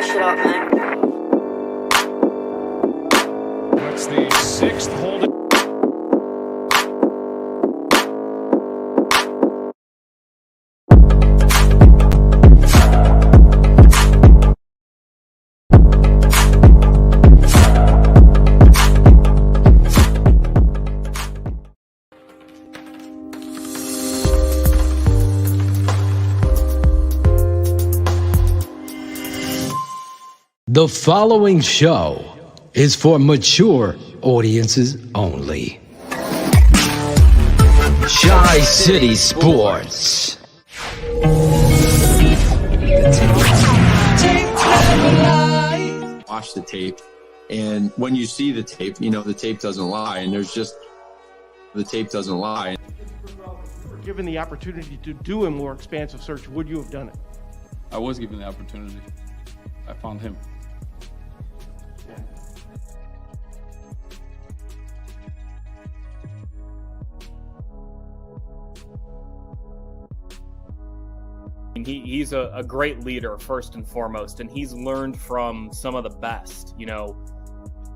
Shut up, man. That's the sixth holding. The following show is for mature audiences only. Chi-City Sports. Watch the tape, and when you see the tape, you know the tape doesn't lie, and the tape doesn't lie. If you were given the opportunity to do a more expansive search, would you have done it? I was given the opportunity. I found him. He's a great leader, first and foremost, and he's learned from some of the best. You know,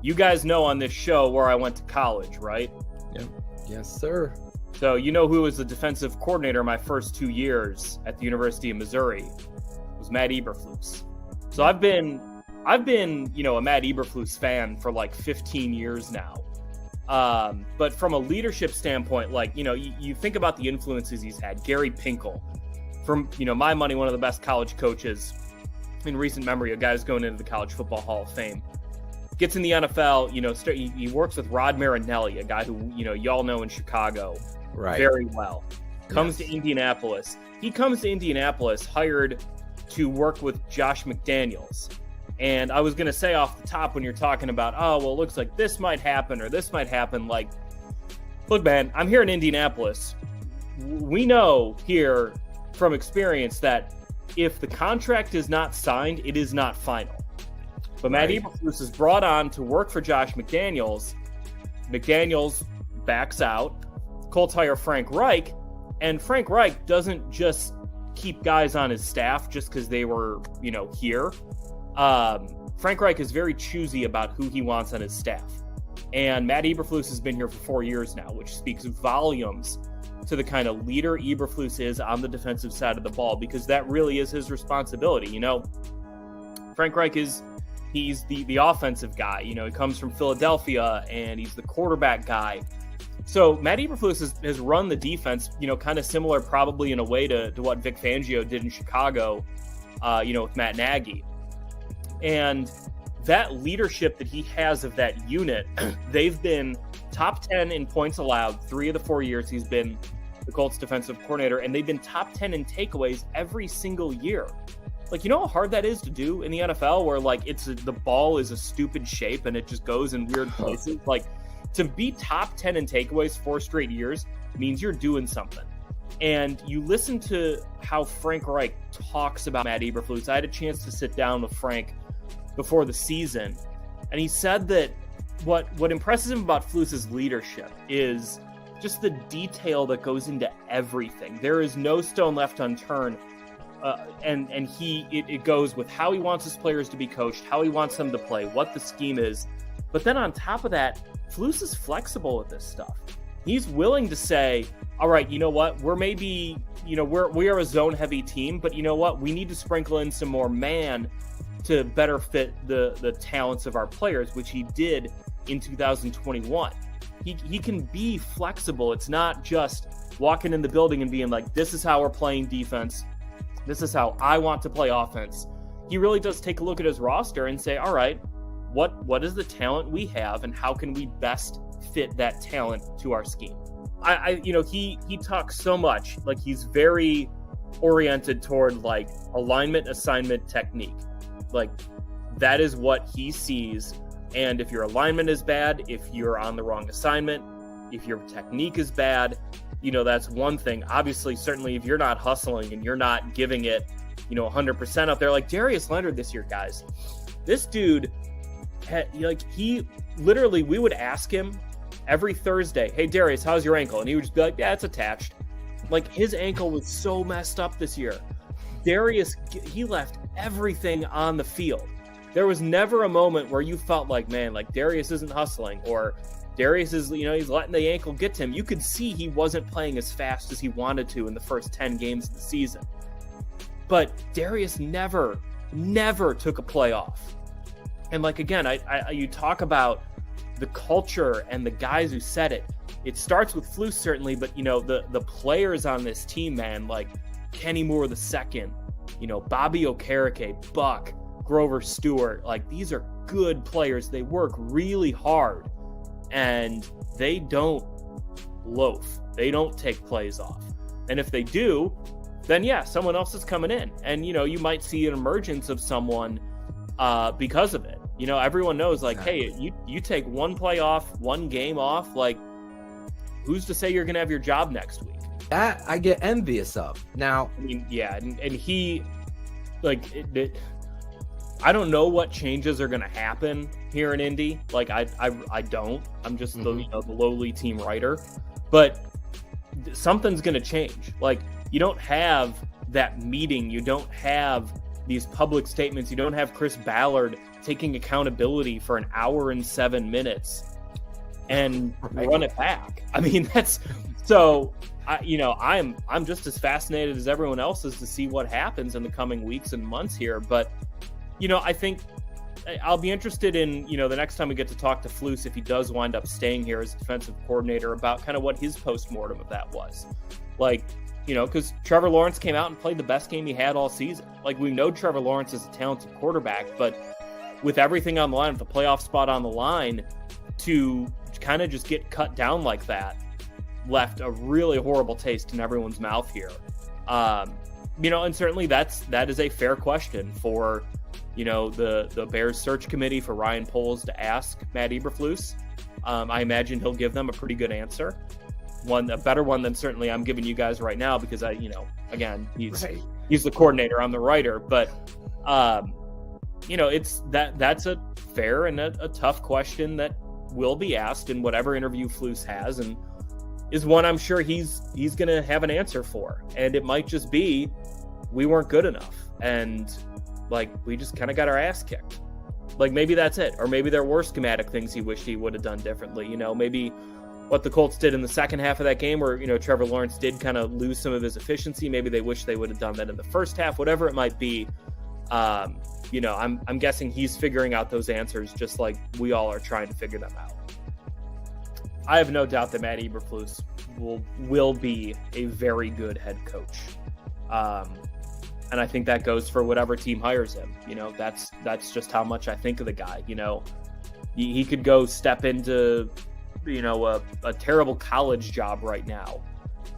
you guys know on this show where I went to college, right? Yep. Yes, sir. So you know who was the defensive coordinator my first 2 years at the University of Missouri? It was Matt Eberflus. So I've been, you know, a Matt Eberflus fan for like 15 years now. But from a leadership standpoint, like, you know, you think about the influences he's had. Gary Pinkel. From, you know, my money, one of the best college coaches in recent memory, a guy who's going into the College Football Hall of Fame. Gets in the NFL, you know, he works with Rod Marinelli, a guy who, you know, y'all know in Chicago very well. Comes to Indianapolis. He comes to Indianapolis hired to work with Josh McDaniels. And I was going to say off the top when you're talking about, oh, well, it looks like this might happen or this might happen. Like, look, man, I'm here in Indianapolis. We know here from experience that if the contract is not signed, it is not final. But Matt Eberflus is brought on to work for Josh McDaniels. McDaniels backs out. Colts hire Frank Reich, and Frank Reich doesn't just keep guys on his staff just because they were, you know, here. Frank Reich is very choosy about who he wants on his staff. And Matt Eberflus has been here for 4 years now, which speaks volumes to the kind of leader Eberflus is on the defensive side of the ball, because that really is his responsibility. You know, Frank Reich he's the offensive guy. You know, he comes from Philadelphia and he's the quarterback guy. So Matt Eberflus has run the defense, you know, kind of similar probably in a way to what Vic Fangio did in Chicago, you know, with Matt Nagy. And that leadership that he has of that unit, they've been top 10 in points allowed 3 of the 4 years he's been the Colts defensive coordinator, and they've been top 10 in takeaways every single year. Like, you know how hard that is to do in the NFL, where like the ball is a stupid shape and it just goes in weird places. Like, to be top 10 in takeaways 4 straight years means you're doing something. And you listen to how Frank Reich talks about Matt Eberflus. I had a chance to sit down with Frank before the season, and he said that what impresses him about Flus's leadership is just the detail that goes into everything. There is no stone left unturned, and it goes with how he wants his players to be coached, how he wants them to play, what the scheme is. But then on top of that, Flus is flexible with this stuff. He's willing to say, all right, you know what, we're maybe, you know, we are a zone heavy team, but you know what, we need to sprinkle in some more man to better fit the talents of our players, which he did in 2021. He can be flexible. It's not just walking in the building and being like, this is how we're playing defense. This is how I want to play offense. He really does take a look at his roster and say, all right, what is the talent we have and how can we best fit that talent to our scheme? You know, he talks so much, like he's very oriented toward like alignment, assignment, technique. Like, that is what he sees. And if your alignment is bad, if you're on the wrong assignment, if your technique is bad, you know, that's one thing. Obviously, certainly if you're not hustling and you're not giving it, you know, 100% out there, like Darius Leonard this year, guys, this dude, he literally, we would ask him every Thursday, hey, Darius, how's your ankle? And he would just be like, yeah, it's attached. Like, his ankle was so messed up this year. Darius, he left everything on the field. There was never a moment where you felt like, man, like Darius isn't hustling, or Darius is, he's letting the ankle get to him. You could see he wasn't playing as fast as he wanted to in the first 10 games of the season. But Darius never took a play off. And like, again, you talk about the culture and the guys who said it. It starts with Flus, certainly, but, the players on this team, man, like Kenny Moore II, Bobby Okereke, Buck, Grover Stewart, like these are good players. They work really hard and they don't loaf. They don't take plays off. And if they do, then yeah, someone else is coming in. And, you might see an emergence of someone because of it. Everyone knows, like, hey, you take one play off, one game off, like, who's to say you're going to have your job next week? That I get envious of. Now, I mean, yeah, and he, like, I don't know what changes are going to happen here in Indy. Like, I don't. I'm just the lowly team writer. But something's going to change. Like, you don't have that meeting. You don't have these public statements. You don't have Chris Ballard taking accountability for an hour and 7 minutes and run it back. I mean, that's so. I'm just as fascinated as everyone else is to see what happens in the coming weeks and months here. But I think I'll be interested in the next time we get to talk to Flus, if he does wind up staying here as defensive coordinator, about kind of what his postmortem of that was. Like, because Trevor Lawrence came out and played the best game he had all season. Like, we know Trevor Lawrence is a talented quarterback, but with everything on the line, with the playoff spot on the line, to kind of just get cut down like that left a really horrible taste in everyone's mouth here. And certainly that is a fair question for, the Bears search committee, for Ryan Poles to ask Matt Eberflus. I imagine he'll give them a pretty good answer. A better one than certainly I'm giving you guys right now, because again, he's the coordinator, I'm the writer, but it's that's a fair and a tough question that will be asked in whatever interview Flus has, and is one I'm sure he's going to have an answer for. And it might just be, we weren't good enough, and like, we just kind of got our ass kicked. Like, maybe that's it. Or maybe there were schematic things he wished he would have done differently. Maybe what the Colts did in the second half of that game, where, Trevor Lawrence did kind of lose some of his efficiency. Maybe they wish they would have done that in the first half, whatever it might be. I'm guessing he's figuring out those answers just like we all are trying to figure them out. I have no doubt that Matt Eberflus will be a very good head coach. And I think that goes for whatever team hires him. That's just how much I think of the guy. He could go step into, a terrible college job right now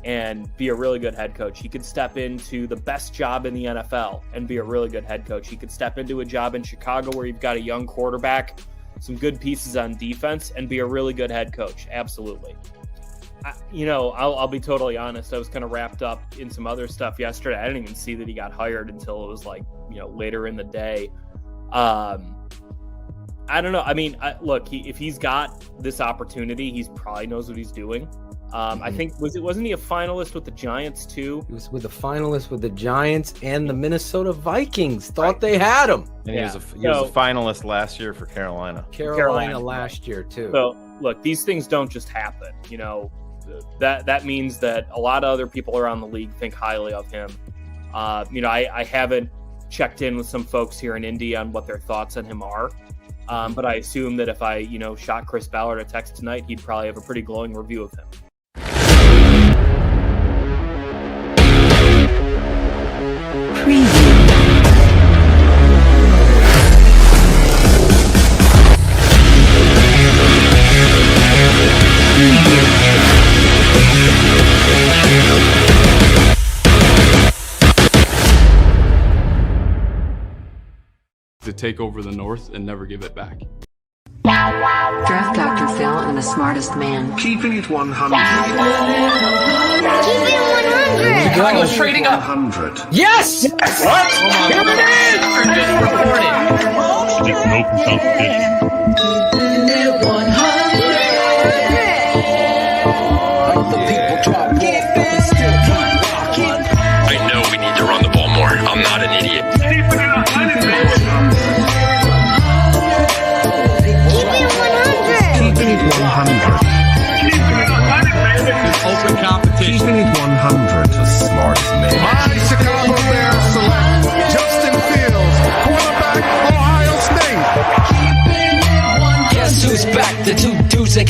and be a really good head coach. He could step into the best job in the NFL and be a really good head coach. He could step into a job in Chicago where you've got a young quarterback, some good pieces on defense, and be a really good head coach. Absolutely. I'll be totally honest. I was kind of wrapped up in some other stuff yesterday. I didn't even see that he got hired until it was like, later in the day. I don't know. I mean, look, if he's got this opportunity, he probably knows what he's doing. I think wasn't he a finalist with the Giants too? He was with a finalist with the Giants and the Minnesota Vikings. Thought they had him. And he was a finalist last year for Carolina. Carolina last year too. So look, these things don't just happen. That means that a lot of other people around the league think highly of him. I haven't checked in with some folks here in Indy on what their thoughts on him are. But I assume that if I, shot Chris Ballard a text tonight, he'd probably have a pretty glowing review of him. To take over the North and never give it back. Draft Dr. Phil and the Smartest Man. Keeping it 100. Keeping it 100. Chicago's trading up. 100. Yes! What? Here it is! Stick no competition. Keeping it 100. I know we need to run the ball more. I'm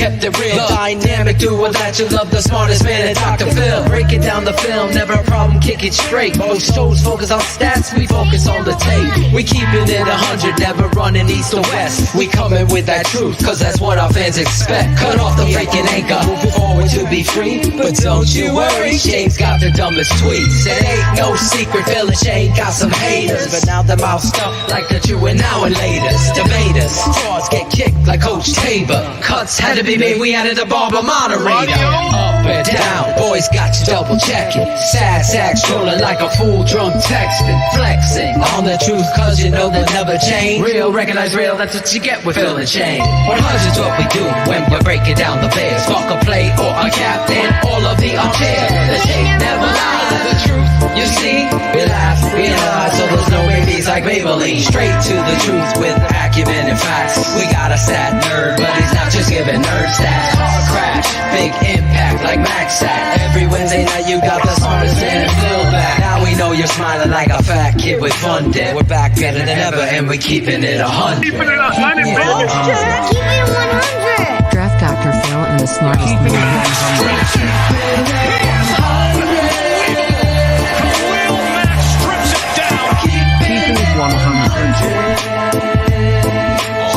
kept it real. Dynamic duo that you love, the smartest man and Dr. Phil. Breaking down the film, never a problem, kick it straight. Most shows focus on stats, we focus on the tape. We keeping it 100, never running east or west. We coming with that truth, cause that's what our fans expect. Cut off the freaking anchor, moving forward to be free. But don't you worry, Shayne's got the dumbest tweets. It ain't no secret, Phil and Shayne got some haters, but now they're moused up like the true and now and laters. Debaters, frauds get kicked like Coach Tabor. Cuts had to be made, we added a Barber moderator. Up and down, boys got you double checking. Sad sacks rolling like a fool drunk texting. Flexing on the truth cause you know they'll never change. Real, recognize real, that's what you get with Phil and Shayne. 100's what we do when we're breaking down the bears. Fuck a play or a captain, all of the unfair. The tape never lies, the truth you see. We laugh, we lie, so there's no babies like Maybelline. Straight to the truth with acumen and facts. We got a sad nerd, but he's not just giving nerd stats. Car crash, big impact like Max Sat. Every Wednesday night you got the smartest man and Phil back. Now we know you're smiling like a fat kid with fun day. We're back better than ever and we keeping it 100. Keeping it 100, baby. Keep it 100. Draft Dr. Phil and the smartest man. Keeping it 100.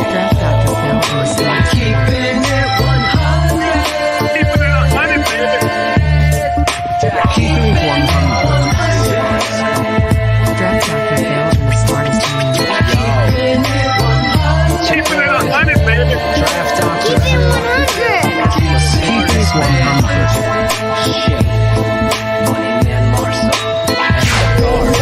Draft Dr. Phil and the smartest man. Keeping it 100, baby. Keeping it 100. Draft Dr. Phil and the smartest man. Keeping it 100, baby. Draft Dr. Keep it 100. Keeping it 100. Shayne, Money Man Marsaw, and the guard.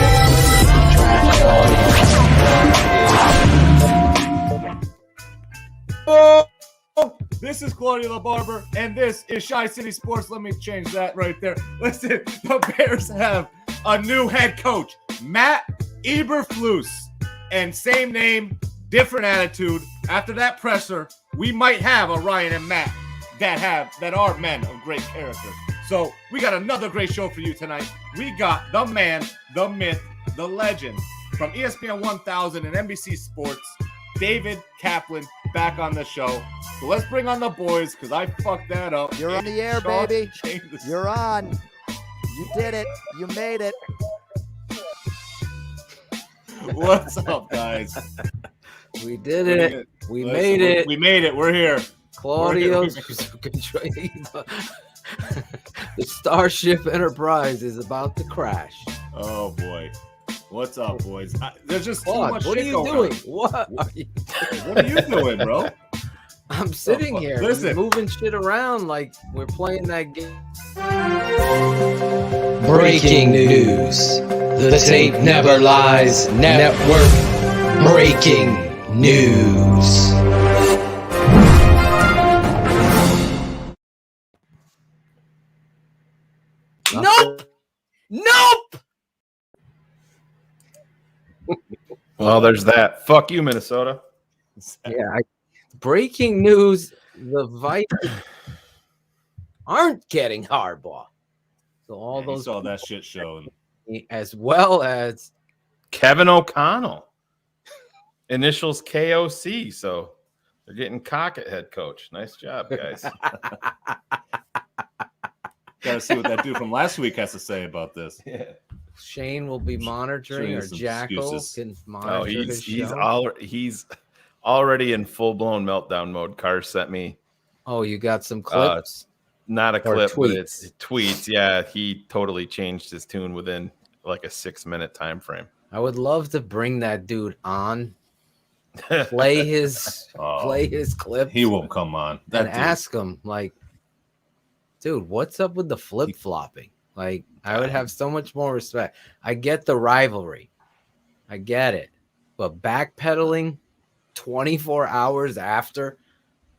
This is Claudio the Barber, and this is Shy City Sports. Let me change that right there. Listen, the Bears have a new head coach, Matt Eberflus, and same name, different attitude. After that presser, we might have a Ryan and Matt that are men of great character. So we got another great show for you tonight. We got the man, the myth, the legend from ESPN 1000 and NBC Sports, David Kaplan, back on the show. So let's bring on the boys, because I fucked that up. You're on the air, baby. You're on. You did it. You made it. What's up, guys? We did it. We made it. We made it. We're here. Claudio, the Starship Enterprise is about to crash. Oh, boy. What's up, boys? There's just too What? much What are shit you going doing? on. What are you doing? What are you doing, bro? I'm sitting here Listen. moving shit around like we're playing that game. Breaking news. The tape never lies. Network breaking news. Nope! Nope! Well, there's that. Fuck you, Minnesota. Yeah. Breaking news: the Vikings aren't getting Harbaugh. So all those saw that shit show, as well as Kevin O'Connell. Initials KOC, so they're getting cock at head coach. Nice job, guys. Gotta see what that dude from last week has to say about this. Yeah. Shayne will be monitoring, or some Jackal excuses. can monitor his show. He's already in full blown meltdown mode. Carr sent me. Oh, you got some clips? Not a Or clip, but tweets. it's tweets. Yeah, he totally changed his tune within like a 6-minute time frame. I would love to bring that dude on, play his clip. He won't come on. And ask him, like, dude, what's up with the flip flopping? Like, I would have so much more respect. I get the rivalry, I get it, but backpedaling 24 hours after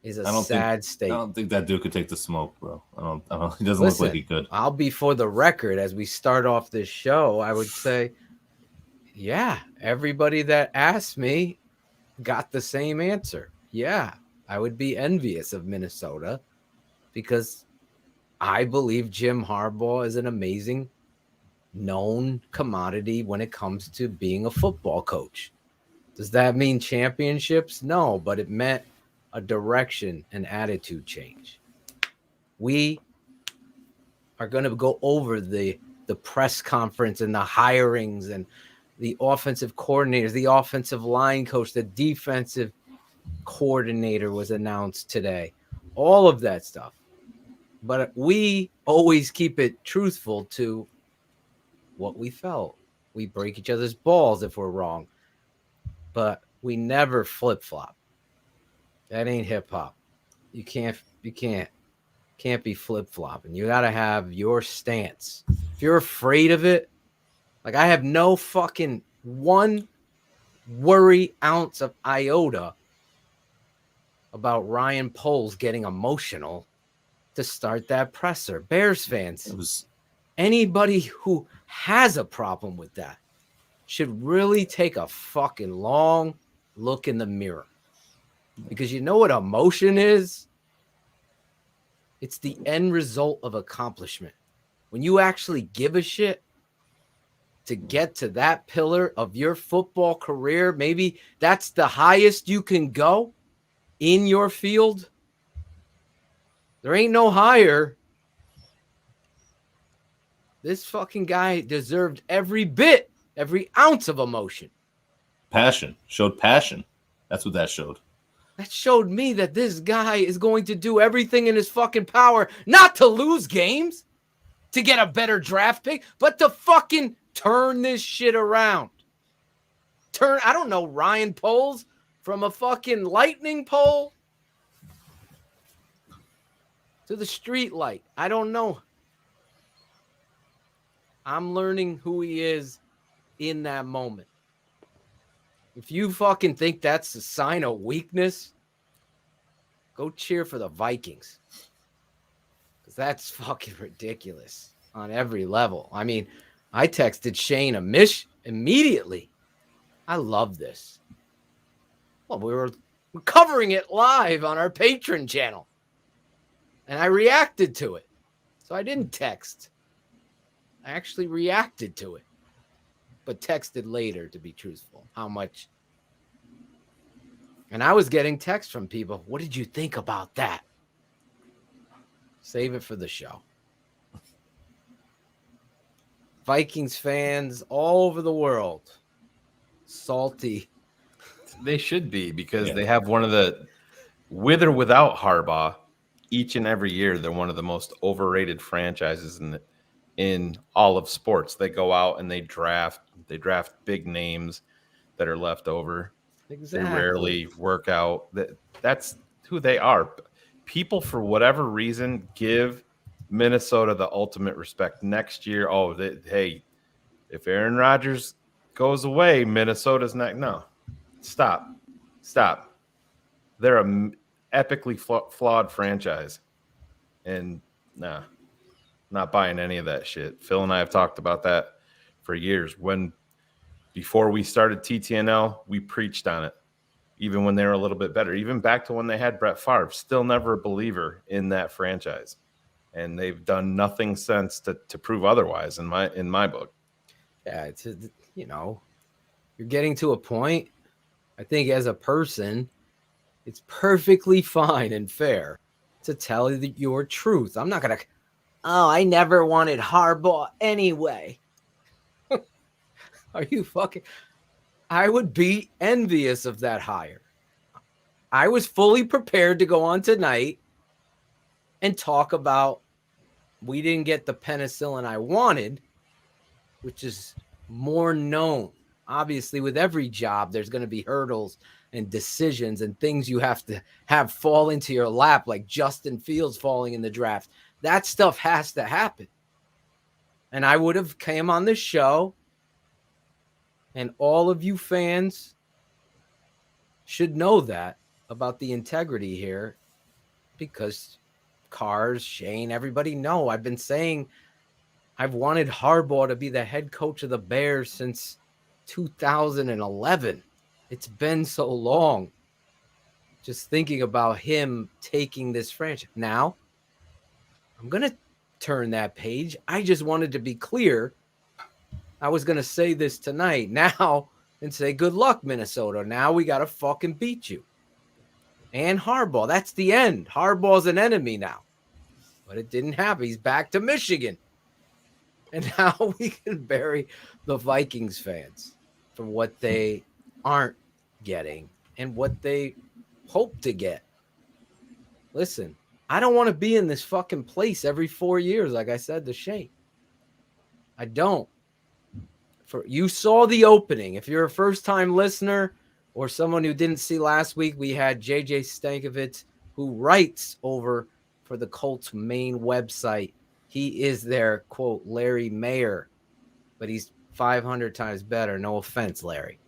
is a sad state. I don't think that dude could take the smoke, bro. I don't. He doesn't Listen, look like he could. I'll be for the record as we start off this show. I would say, yeah, everybody that asked me got the same answer. Yeah, I would be envious of Minnesota because I believe Jim Harbaugh is an amazing, known commodity when it comes to being a football coach. Does that mean championships? No, but it meant a direction and attitude change. We are going to go over the press conference and the hirings and the offensive coordinators, the offensive line coach, the defensive coordinator was announced today, all of that stuff. But we always keep it truthful to what we felt. We break each other's balls if we're wrong, but we never flip-flop. That ain't hip-hop. You can't be flip-flopping. You got to have your stance. If you're afraid of it, like I have no fucking one worry ounce of iota about Ryan Poles getting emotional to start that presser. Bears fans, anybody who has a problem with that should really take a fucking long look in the mirror. Because you know what emotion is? It's the end result of accomplishment. When you actually give a shit to get to that pillar of your football career, maybe that's the highest you can go in your field. There ain't no higher. This fucking guy deserved every bit, every ounce of emotion. Passion. Showed passion. That's what that showed. That showed me that this guy is going to do everything in his fucking power not to lose games, to get a better draft pick, but to fucking turn this shit around. I don't know, Ryan Poles from a fucking lightning pole to the street light. I don't know. I'm learning who he is in that moment. If you fucking think that's a sign of weakness, go cheer for the Vikings. Because that's fucking ridiculous on every level. I mean, I texted Shayne a miss immediately. I love this. Well, we're covering it live on our Patreon channel. And I reacted to it. So I didn't text. I actually reacted to it. But texted later, to be truthful. How much? And I was getting texts from people. What did you think about that? Save it for the show. Vikings fans all over the world. Salty. They should be, because they have one of the, with or without Harbaugh, each and every year, they're one of the most overrated franchises in all of sports. They go out and they draft big names that are left over. Exactly. They rarely work out. That's who they are. People, for whatever reason, give Minnesota the ultimate respect. Next year, hey, if Aaron Rodgers goes away, Minnesota's not. No, stop. They're a epically flawed franchise, and not buying any of that shit. Phil and I have talked about that for years. Before we started TTNL, we preached on it, even when they were a little bit better, even back to when they had Brett Favre. Still never a believer in that franchise, and they've done nothing since to prove otherwise in my book. Yeah, it's you're getting to a point. I think as a person, it's perfectly fine and fair to tell your truth. I'm not gonna. Oh, I never wanted Harbaugh anyway. Are you fucking? I would be envious of that hire. I was fully prepared to go on tonight and talk about we didn't get the penicillin I wanted, which is more known. Obviously, with every job, there's going to be hurdles and decisions and things you have to have fall into your lap, like Justin Fields falling in the draft. That stuff has to happen. And I would have came on this show, and all of you fans should know that about the integrity here, because Cars, Shayne, everybody know I've been saying I've wanted Harbaugh to be the head coach of the Bears since 2011. It's been so long. Just thinking about him taking this franchise. Now, I'm going to turn that page. I just wanted to be clear. I was going to say this tonight now and say, good luck, Minnesota. Now we got to fucking beat you. and Harbaugh. That's the end. Harbaugh's an enemy now. But it didn't happen. He's back to Michigan. And now we can bury the Vikings fans for what they aren't getting and what they hope to get. Listen, I don't want to be in this fucking place every 4 years, like I said to Shayne. I don't. You saw the opening. If you're a first-time listener or someone who didn't see last week, we had JJ Stankevitz, who writes over for the Colts main website. He is their, quote, Larry Mayer, but he's 500 times better. No offense, Larry.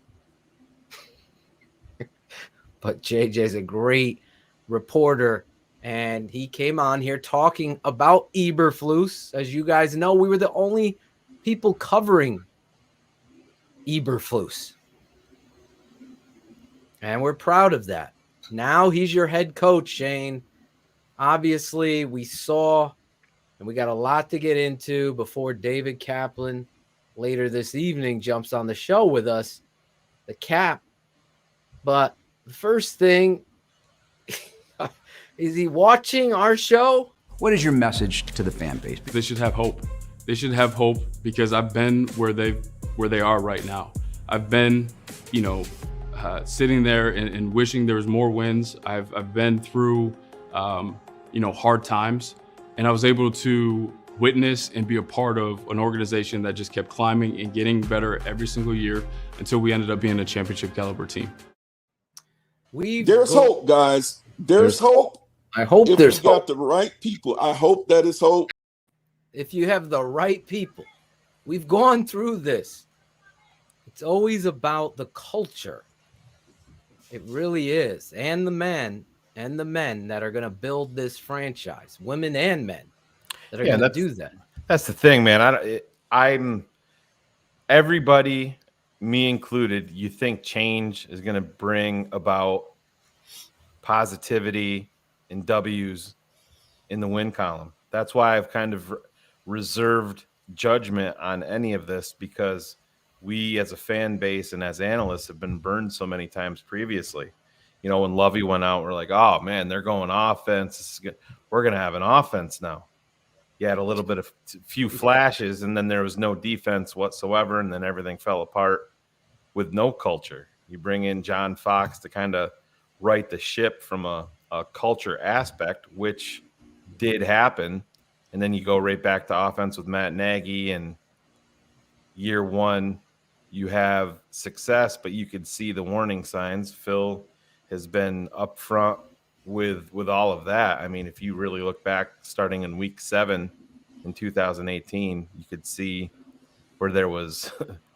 But JJ's a great reporter, and he came on here talking about Eberflus. As you guys know, we were the only people covering Eberflus. And we're proud of that. Now he's your head coach, Shayne. Obviously, we saw, and we got a lot to get into before David Kaplan later this evening jumps on the show with us, the Cap. But the first thing, is he watching our show? What is your message to the fan base? They should have hope. They should have hope because I've been where they are right now. I've been, sitting there and wishing there was more wins. I've been through, hard times, and I was able to witness and be a part of an organization that just kept climbing and getting better every single year until we ended up being a championship caliber team. There's hope, guys. There's hope. I hope if there's you got the right people. I hope that is hope. If you have the right people, we've gone through this. It's always about the culture. It really is. And the men that are going to build this franchise, women and men that are going to do that. That's the thing, man. I'm everybody, me included, you think change is going to bring about positivity and W's in the win column. That's why I've kind of reserved judgment on any of this, because we as a fan base and as analysts have been burned so many times previously. When Lovey went out, we're like, oh man, they're going offense. We're going to have an offense now. You had a little bit of few flashes, and then there was no defense whatsoever, and then everything fell apart with no culture. You bring in John Fox to kind of right the ship from a culture aspect, which did happen, and then you go right back to offense with Matt Nagy, and year one you have success, but you could see the warning signs. Phil has been up front with all of that. I mean, if you really look back starting in week 7 in 2018, you could see where there was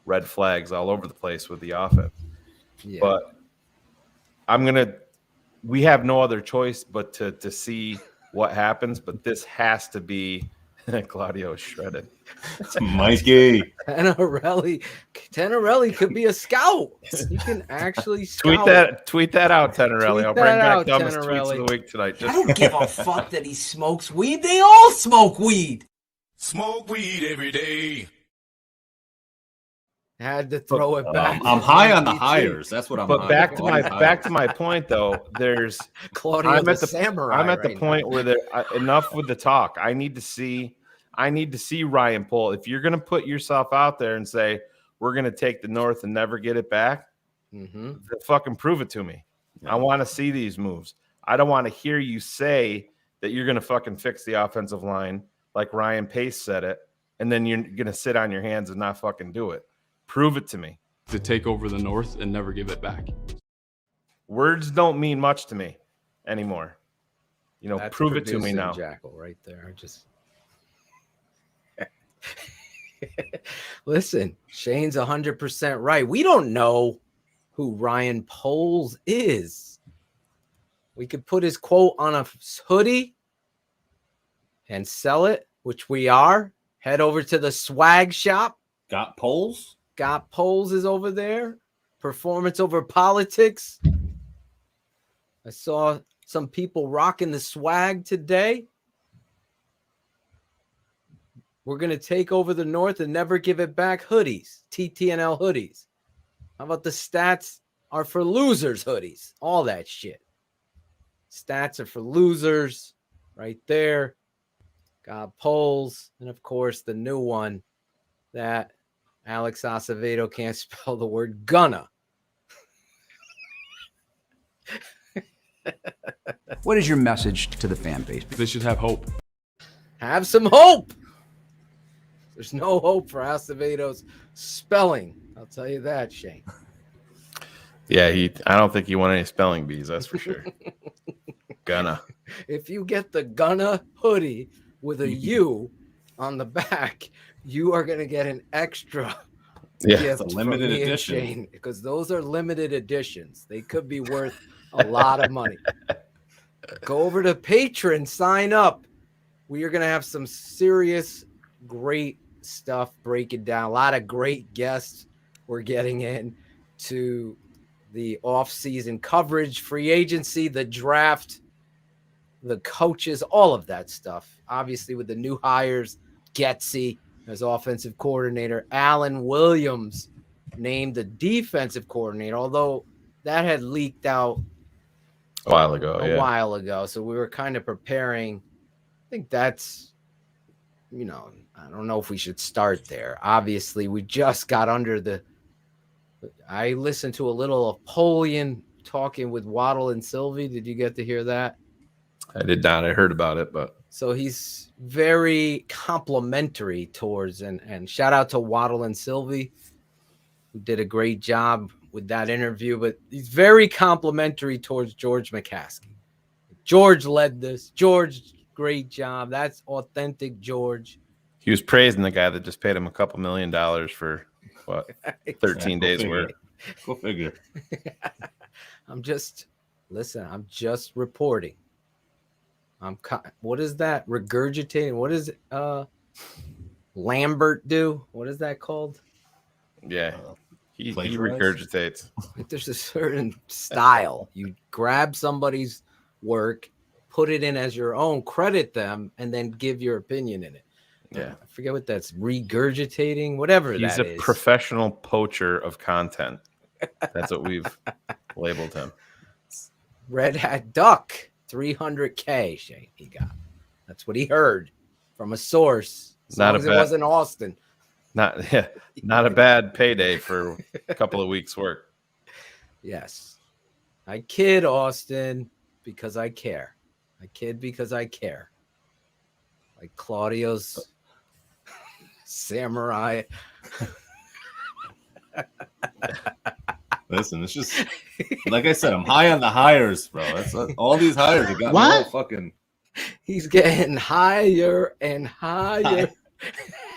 red flags all over the place with the offense. Yeah. But we have no other choice but to see what happens. But this has to be Claudio shredded. Mikey. Tenorelli could be a scout. He can actually scout. Tweet that out, Tenorelli. I'll bring back dumbest tweets of the week tonight. I don't give a fuck that he smokes weed. They all smoke weed. Smoke weed every day. Had to throw it back. I'm high on the hires. That's what I'm. But back to my point though. There's Claudio I'm at the samurai. I'm at the point where there enough with the talk. I need to see Ryan Pohl. If you're going to put yourself out there and say we're going to take the North and never get it back, then fucking prove it to me. I want to see these moves. I don't want to hear you say that you're going to fucking fix the offensive line like Ryan Pace said it, and then you're going to sit on your hands and not fucking do it. Prove it to me. To take over the North and never give it back. Words don't mean much to me anymore. That's prove it to me now. Jackal right there. Listen, Shayne's 100% right. We don't know who Ryan Poles is. We could put his quote on a hoodie and sell it, which we are. Head over to the swag shop. Got Poles? Got Poles is over there. Performance over politics. I saw some people rocking the swag today. We're going to take over the North and never give it back hoodies. TTNL hoodies. How about the stats are for losers hoodies? All that shit. Stats are for losers right there. Got polls. And of course, the new one that Alex Acevedo can't spell the word gonna. What is your message to the fan base? They should have hope. Have some hope. There's no hope for Acevedo's spelling. I'll tell you that, Shayne. Yeah, I don't think he won any spelling bees, that's for sure. Gonna. If you get the Gonna hoodie with a U on the back, you are going to get an extra gift it's a limited edition. Shayne, because those are limited editions. They could be worth a lot of money. Go over to Patreon, sign up. We are going to have some serious, great stuff breaking down. A lot of great guests we're getting in to the off-season coverage, free agency, the draft, the coaches, all of that stuff. Obviously, with the new hires, Getsy as offensive coordinator, Alan Williams named the defensive coordinator, although that had leaked out a while ago. So we were kind of preparing. I think that's, I don't know if we should start there. Obviously, we just got under the. I listened to a little of Polian talking with Waddle and Sylvie. Did you get to hear that? I did not. I heard about it, but so he's very complimentary towards and shout out to Waddle and Sylvie, who did a great job with that interview. But he's very complimentary towards George McCaskey. George led this. George, great job. That's authentic George. He was praising the guy that just paid him a couple $1 million for what 13 days work. Go figure. I'm just reporting. What is that? Regurgitating? What is Lambert do? What is that called? Yeah, he regurgitates. There's a certain style. You grab somebody's work, put it in as your own, credit them, and then give your opinion in it. Yeah, I forget what that's regurgitating. Whatever that is. He's a professional poacher of content. That's what we've labeled him. Red Hat Duck. 300K, Shayne, he got. That's what he heard from a source. As long as it wasn't Austin. Not a bad payday for a couple of weeks' work. Yes. I kid, Austin, because I care. I kid because I care. Like Claudio's samurai. Listen, it's just like I said, I'm high on the hires, bro. That's all these hires have gotten all fucking. He's getting higher and higher.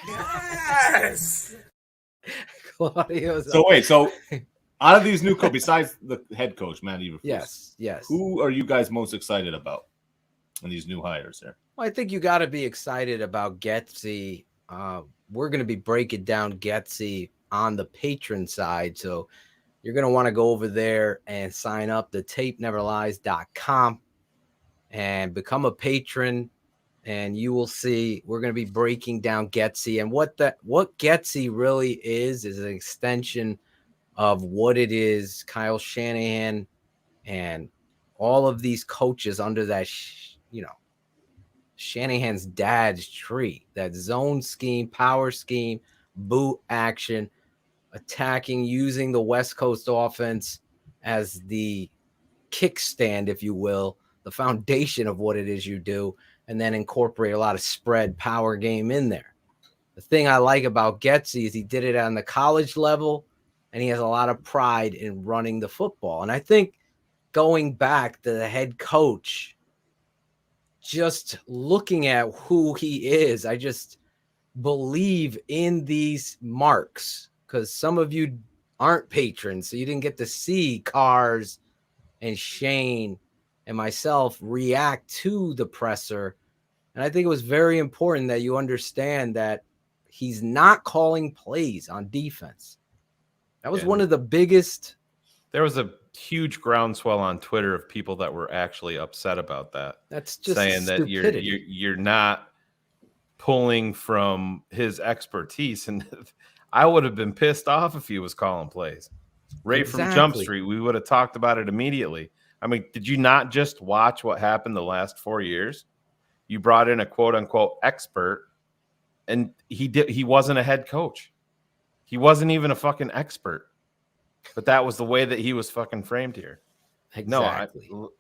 Yes. Claudio's. So wait, so out of these new coaches, besides the head coach, Matt Eberflus, yes, who are you guys most excited about in these new hires there? Well, I think you got to be excited about Getsy. We're going to be breaking down Getsy on the patron side, so you're going to want to go over there and sign up to tapeneverlies.com and become a patron, and you will see we're going to be breaking down Getsy. And what Getsy really is an extension of what it is Kyle Shanahan and all of these coaches under that, Shanahan's dad's tree, that zone scheme, power scheme, boot action, attacking, using the West Coast offense as the kickstand, if you will, the foundation of what it is you do, and then incorporate a lot of spread power game in there. The thing I like about Getsy is he did it on the college level, and he has a lot of pride in running the football. And I think going back to the head coach, just looking at who he is, I just believe in these marks, because some of you aren't patrons, so you didn't get to see Cars and Shayne and myself react to the presser. And I think it was very important that you understand that he's not calling plays on defense. That was one of the biggest. There was a huge groundswell on Twitter of people that were actually upset about that. That's just saying that you're not pulling from his expertise. And I would have been pissed off if he was calling plays right from Jump Street. We would have talked about it immediately. I mean, did you not just watch what happened the last 4 years? You brought in a quote unquote expert, and he wasn't a head coach. He wasn't even a fucking expert. But that was the way that he was fucking framed here. Exactly. No,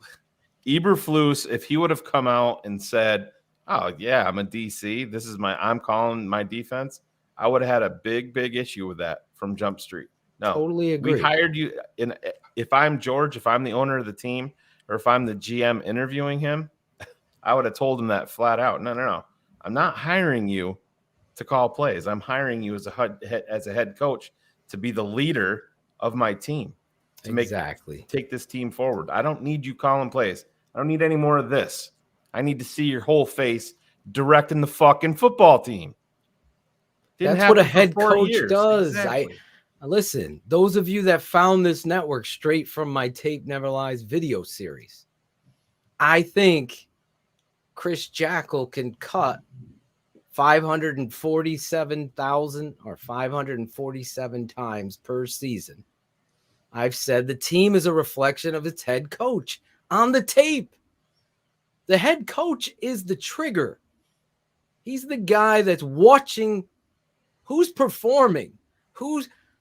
Eberflus, if he would have come out and said, "Oh yeah, I'm a DC. I'm calling my defense," I would have had a big issue with that from Jump Street. No, totally agree. We hired you. And if I'm George, if I'm the owner of the team, or if I'm the GM interviewing him, I would have told him that flat out. No. I'm not hiring you to call plays. I'm hiring you as a head coach to be the leader of my team. To take this team forward. I don't need you calling plays. I don't need any more of this. I need to see your whole face directing the fucking football team. That's what a head coach years. does. Exactly. Listen, those of you that found this network straight from my Tape Never Lies video series, I think Chris Jackal can cut 547,000 or 547 times per season. I've said the team is a reflection of its head coach on the tape. The head coach is the trigger. He's the guy that's watching who's performing,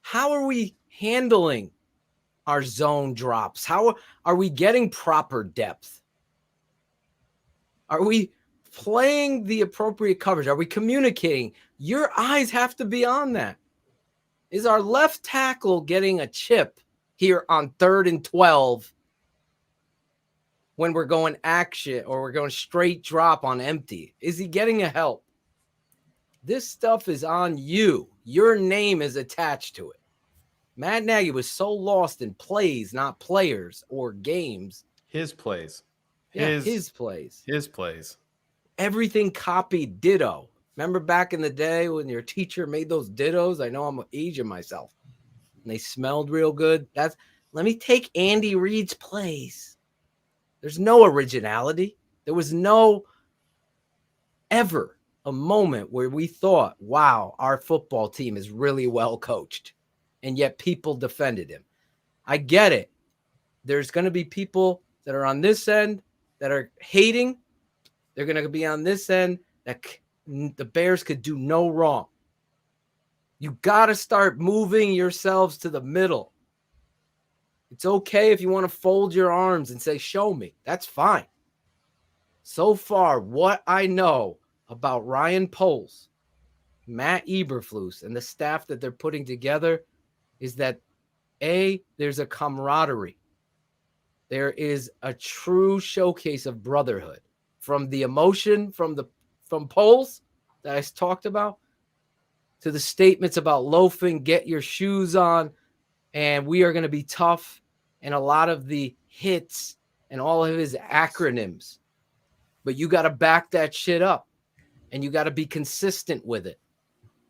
how are we handling our zone drops? How are we getting proper depth? Are we playing the appropriate coverage? Are we communicating? Your eyes have to be on that. Is our left tackle getting a chip here on 3rd and 12 when we're going action or we're going straight drop on empty? Is he getting a help? This stuff is on you. Your name is attached to it. Matt Nagy was so lost in plays, not players or games. His plays. His plays. His plays. Everything copied ditto. Remember back in the day when your teacher made those dittos? I know I'm aging myself. And they smelled real good. Let me take Andy Reid's plays. There's no originality. There was no ever a moment where we thought, wow, our football team is really well coached. And yet people defended him. I get it. There's going to be people that are on this end that are hating. They're going to be on this end that the Bears could do no wrong. You got to start moving yourselves to the middle. It's okay if you want to fold your arms and say, show me. That's fine. So far, what I know about Ryan Poles, Matt Eberflus, and the staff that they're putting together is that, there's a camaraderie. There is a true showcase of brotherhood. From the emotion from Poles that I talked about to the statements about loafing, get your shoes on, and we are going to be tough, and a lot of the hits and all of his acronyms. But you got to back that shit up, and you got to be consistent with it.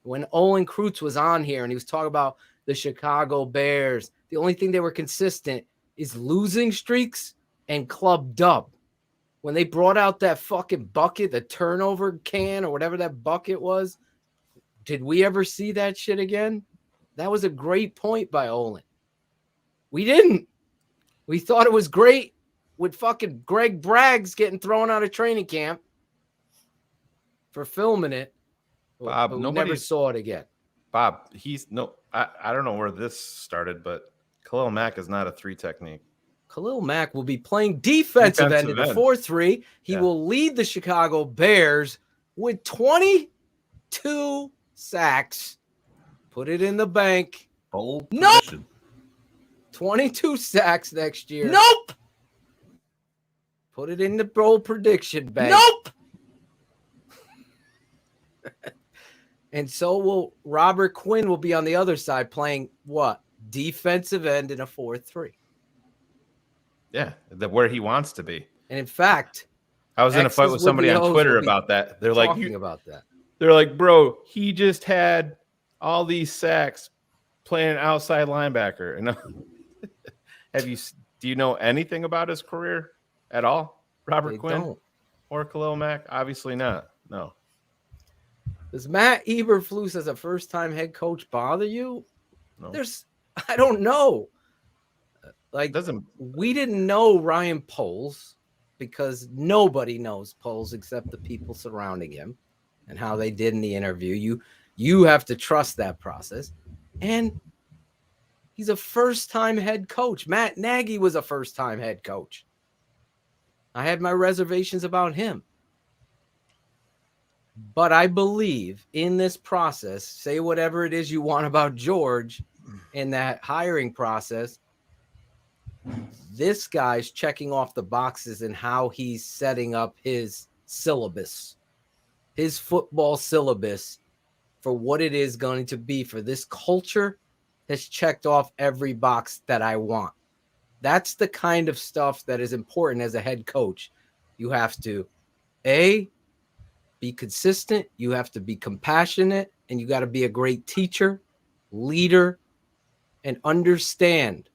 When Olin Kreutz was on here and he was talking about the Chicago Bears, the only thing they were consistent is losing streaks and club dub. When they brought out that fucking bucket, the turnover can or whatever that bucket was, did we ever see that shit again? That was a great point by Olin. We didn't. We thought it was great with fucking Greg Braggs getting thrown out of training camp for filming it. Bob, but we never saw it again. Bob, I don't know where this started, but Khalil Mack is not a 3 technique. Khalil Mack will be playing defensive end in the 4-3. He will lead the Chicago Bears with 22 sacks. Put it in the bank. Bold nope. prediction. 22 sacks next year. Nope. Put it in the bold prediction bank. Nope. And so will Robert Quinn will be on the other side playing what? Defensive end in a 4-3. Yeah, where he wants to be. And in fact, I was in a fight with somebody on Twitter about that. They're like, about that. They're like, bro, he just had all these sacks playing an outside linebacker. And do you know anything about his career at all? Robert Quinn or Khalil Mack? Obviously not. No. Does Matt Eberflus as a first-time head coach bother you? No. I don't know. Like, we didn't know Ryan Poles because nobody knows Poles except the people surrounding him and how they did in the interview. You have to trust that process. And he's a first-time head coach. Matt Nagy was a first-time head coach. I had my reservations about him. But I believe in this process, say whatever it is you want about George in that hiring process, this guy's checking off the boxes in how he's setting up his syllabus, his football syllabus for what it is going to be for this culture has checked off every box that I want. That's the kind of stuff that is important as a head coach. You have to, be consistent. You have to be compassionate, and you got to be a great teacher, leader, and understand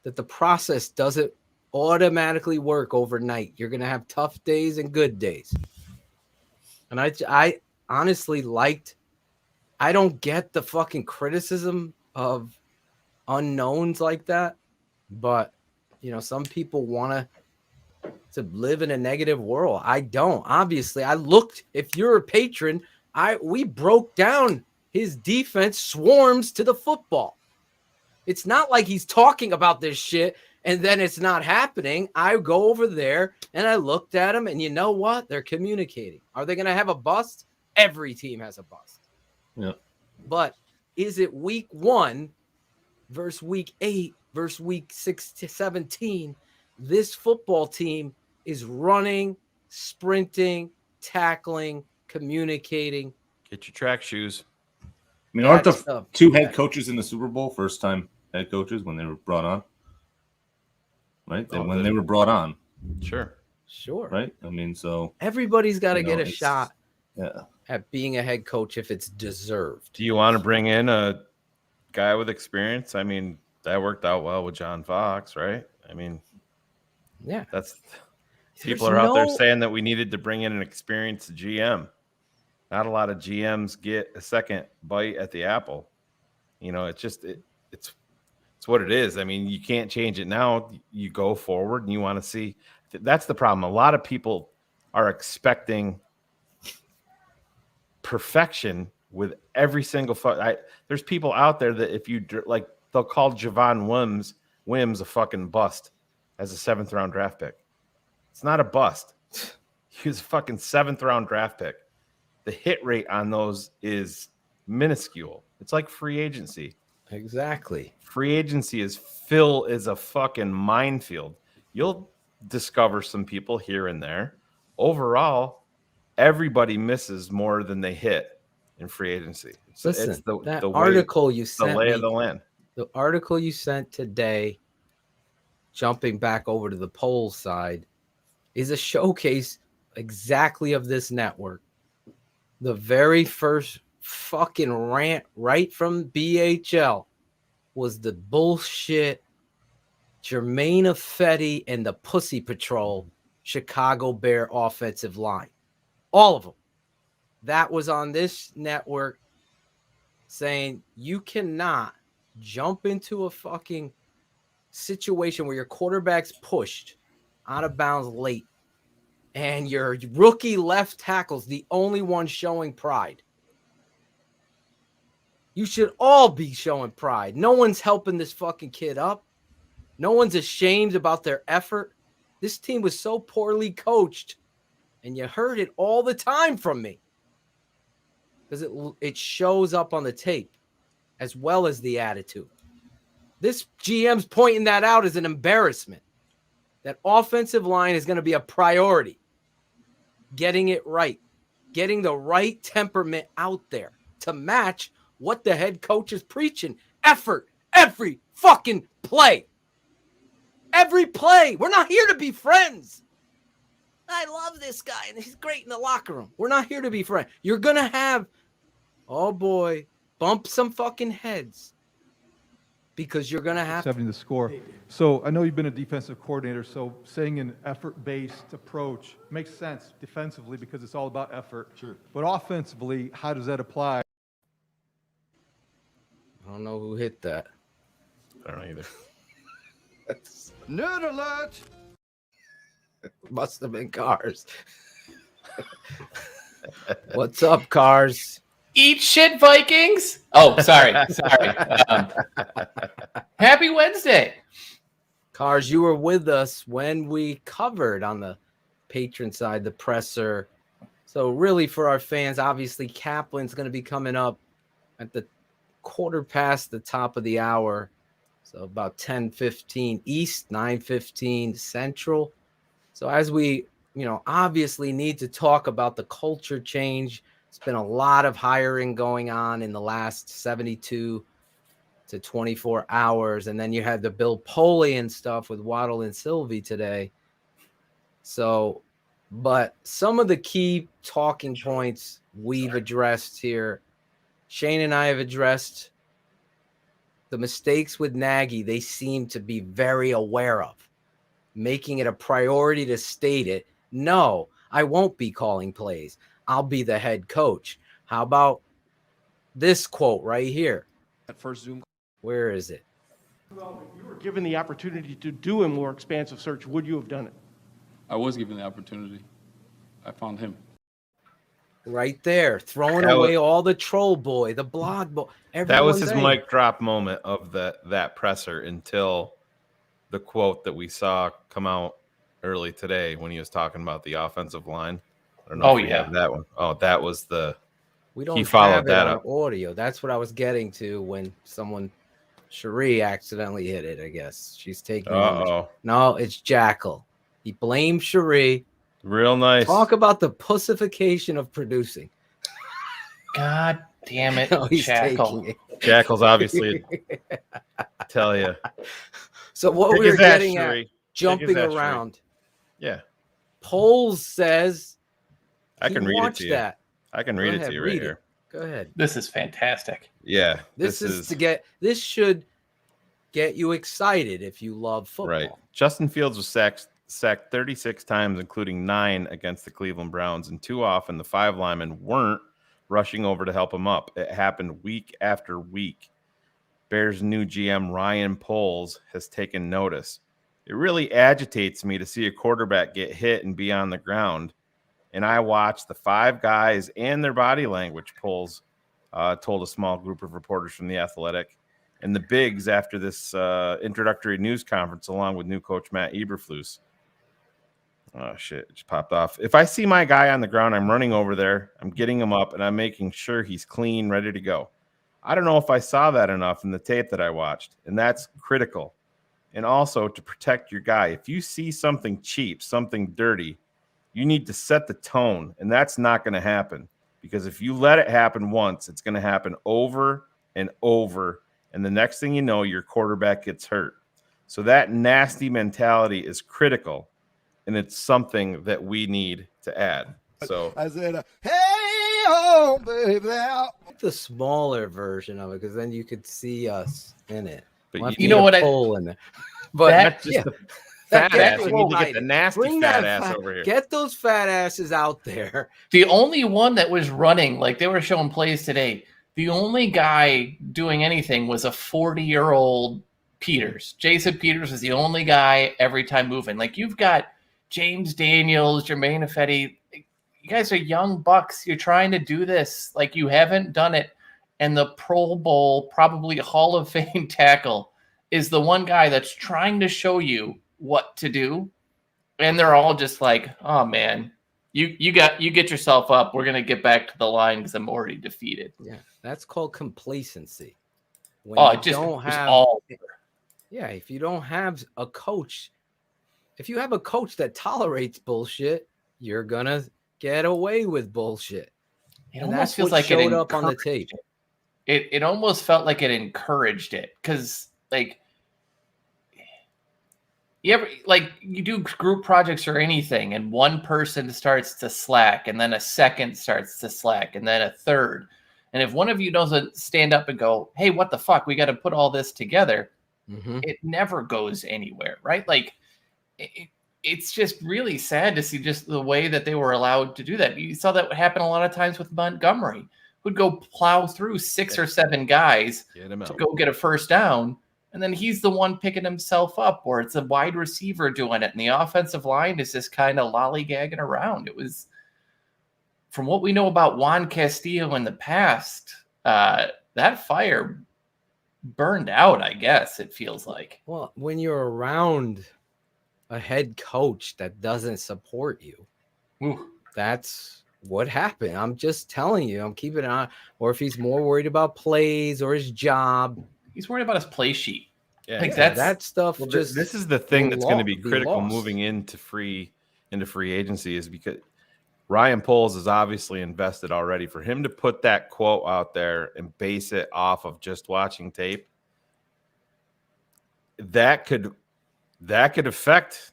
that the process doesn't automatically work overnight. You're going to have tough days and good days. And I honestly I don't get the fucking criticism of unknowns like that, but some people want to live in a negative world. I don't. Obviously, if you're a patron, we broke down his defense swarms to the football. It's not like he's talking about this shit and then it's not happening. I go over there and I looked at him, and you know what? They're communicating. Are they going to have a bust? Every team has a bust. Yeah. But is it week 1 versus week 8 versus week 6 to 17? This football team is running, sprinting, tackling, communicating. Get your track shoes. I mean, aren't the two head coaches in the Super Bowl first-time head coaches when they were brought on? Right? When they were brought on. Sure. Right? I mean, so everybody's got to get a shot Yeah. at being a head coach if it's deserved. Do you want to bring in a guy with experience? I mean, that worked out well with John Fox, right? I mean, yeah, people are out there saying that we needed to bring in an experienced GM. Not a lot of GMs get a second bite at the apple. You know, it's just it's what it is. I mean, you can't change it now. You go forward and you want to see. That's the problem. A lot of people are expecting perfection with every single there's people out there that if you like, they'll call Javon Wims a fucking bust as a 7th round draft pick. It's not a bust. He was a fucking 7th round draft pick. The hit rate on those is minuscule. It's like free agency. Exactly. Free agency is a fucking minefield. You'll discover some people here and there. Overall, everybody misses more than they hit in free agency. Listen, it's that the article way, you sent the lay me, of the land. The article you sent today, jumping back over to the Poles side, is a showcase exactly of this network. The very first fucking rant right from BHL was the bullshit Jermaine Ifedi and the Pussy Patrol Chicago Bear offensive line. All of them. That was on this network saying you cannot jump into a fucking situation where your quarterback's pushed out of bounds late and your rookie left tackle's the only one showing pride. You should all be showing pride. No one's helping this fucking kid up. No one's ashamed about their effort. This team was so poorly coached, and you heard it all the time from me because it shows up on the tape as well as the attitude. This GM's pointing that out as an embarrassment. That offensive line is going to be a priority. Getting it right. Getting the right temperament out there to match what the head coach is preaching. Effort. Every fucking play. Every play. We're not here to be friends. I love this guy, and he's great in the locker room. We're not here to be friends. You're going to have, oh boy, bump some fucking heads. Because you're going to have 70 the score. So I know you've been a defensive coordinator, so saying an effort-based approach makes sense defensively because it's all about effort. Sure. But offensively, how does that apply? I don't know who hit that. I don't know either. Nerd alert! Must have been Cars. What's up, Cars? Eat shit, Vikings. Oh, sorry. Happy Wednesday. Cars, you were with us when we covered on the patron side the presser. So really for our fans, obviously Kaplan's going to be coming up at the quarter past the top of the hour. So about 10:15 East, 9:15 Central. So as we, obviously need to talk about the culture change. It's been a lot of hiring going on in the last 72 to 24 hours. And then you had the Bill Polian stuff with Waddle and Sylvie today. So, but some of the key talking points we've addressed here, Shayne and I have addressed the mistakes with Nagy. They seem to be very aware of, making it a priority to state it. No, I won't be calling plays. I'll be the head coach. How about this quote right here? That first Zoom. Where is it? Well, if you were given the opportunity to do a more expansive search, would you have done it? I was given the opportunity. I found him. Right there, throwing away all the troll boy, the blog boy. That was his mic drop moment of that presser until the quote that we saw come out early today when he was talking about the offensive line. I don't know if we have that one. Oh, that was the. We don't he followed have it that on up. audio. That's what I was getting to when Cherie accidentally hit it. I guess she's taking. No, it's Jackal. He blamed Cherie. Real nice. Talk about the pussification of producing. God damn it, No, he's Jackal. taking it. Jackal's obviously tell you. So what we were getting at, jumping around. Yeah. Polls says I can read it to you. That. I can read it to you right here. Go ahead. This is fantastic. Yeah. This should get you excited if you love football. Right. Justin Fields was sacked 36 times, including 9 against the Cleveland Browns, and too often the 5 linemen weren't rushing over to help him up. It happened week after week. Bears' new GM, Ryan Poles, has taken notice. It really agitates me to see a quarterback get hit and be on the ground. And I watched the 5 guys and their body language, Poles told a small group of reporters from The Athletic. And the bigs after this introductory news conference, along with new coach Matt Eberflus. Oh, shit. It just popped off. If I see my guy on the ground, I'm running over there. I'm getting him up, and I'm making sure he's clean, ready to go. I don't know if I saw that enough in the tape that I watched, and that's critical. And also to protect your guy. If you see something cheap, something dirty, you need to set the tone, and that's not going to happen. Because if you let it happen once, it's going to happen over and over, and the next thing you know, your quarterback gets hurt. So that nasty mentality is critical. And it's something that we need to add. So I said, hey, oh, baby. The smaller version of it, because then you could see us in it. But you know what? In there. But that's just the fat ass. You need to get the nasty fat ass over here. Get those fat asses out there. The only one that was running, like they were showing plays today, the only guy doing anything was a 40-year-old Peters. Jason Peters was the only guy every time moving. Like you've got James Daniels, Jermaine Ifedi, you guys are young bucks. You're trying to do this. Like you haven't done it. And the Pro Bowl, probably Hall of Fame tackle is the one guy that's trying to show you what to do. And they're all just like, oh man, you get yourself up. We're going to get back to the line because I'm already defeated. Yeah. That's called complacency. When if you don't have a coach, if you have a coach that tolerates bullshit, you're gonna get away with bullshit. It almost feels like showed up on the tape. It almost felt like it encouraged it because, like, you do group projects or anything, and one person starts to slack, and then a second starts to slack, and then a third. And if one of you doesn't stand up and go, "Hey, what the fuck? We got to put all this together," it never goes anywhere, right? Like. It's just really sad to see just the way that they were allowed to do that. You saw that happen a lot of times with Montgomery, who'd go plow through 6 or 7 guys to go get a first down, And then he's the one picking himself up, or it's a wide receiver doing it. And the offensive line is just kind of lollygagging around. It was, from what we know about Juan Castillo in the past, that fire burned out, I guess, it feels like. Well, when you're around a head coach that doesn't support you, that's what happened. I'm just telling you, I'm keeping it on. Or if he's more worried about plays or his job. He's worried about his play sheet. Yeah, like that stuff. Well, just this is the thing that's going to be critical lost. moving into free agency, is because Ryan Poles is obviously invested already. For him to put that quote out there and base it off of just watching tape, that could affect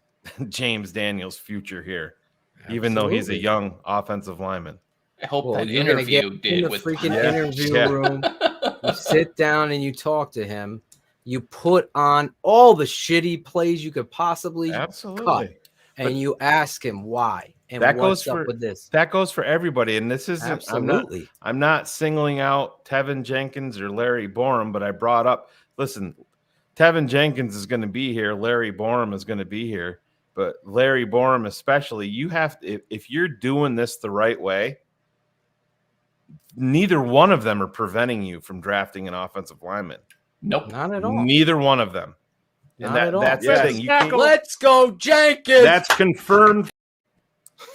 James Daniels' future here, even though he's a young offensive lineman. I hope that you're gonna interview get did in the with freaking interview room. You sit down and you talk to him. You put on all the shitty plays you could possibly cut, and you ask him why and that what's goes up for with this. That goes for everybody, and this isn't. Absolutely. I'm not singling out Tevin Jenkins or Larry Borum, but I brought up. Listen, Tevin Jenkins is going to be here. Larry Borum is going to be here, but Larry Borum especially. You have to, if you're doing this the right way. Neither one of them are preventing you from drafting an offensive lineman. Nope, not at all. Neither one of them. And that's the thing. You can't, let's go, Jenkins. That's confirmed.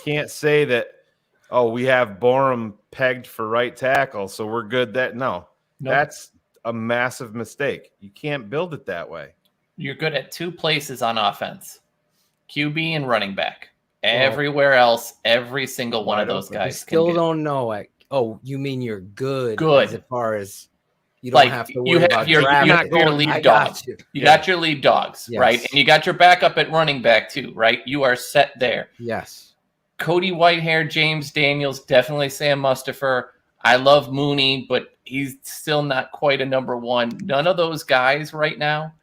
Can't say that. Oh, we have Borum pegged for right tackle, so we're good. That's a massive mistake. You can't build it that way. You're good at two places on offense: QB and running back. Everywhere else, every single one of those guys. Still don't know it. Oh, you mean you're good? Good as far as you don't have to worry about your drafting. lead dogs. You got your lead dogs, right? And you got your backup at running back too, right? You are set there. Yes. Cody Whitehair, James Daniels, definitely Sam Mustipher. I love Mooney, but he's still not quite a number one. None of those guys right now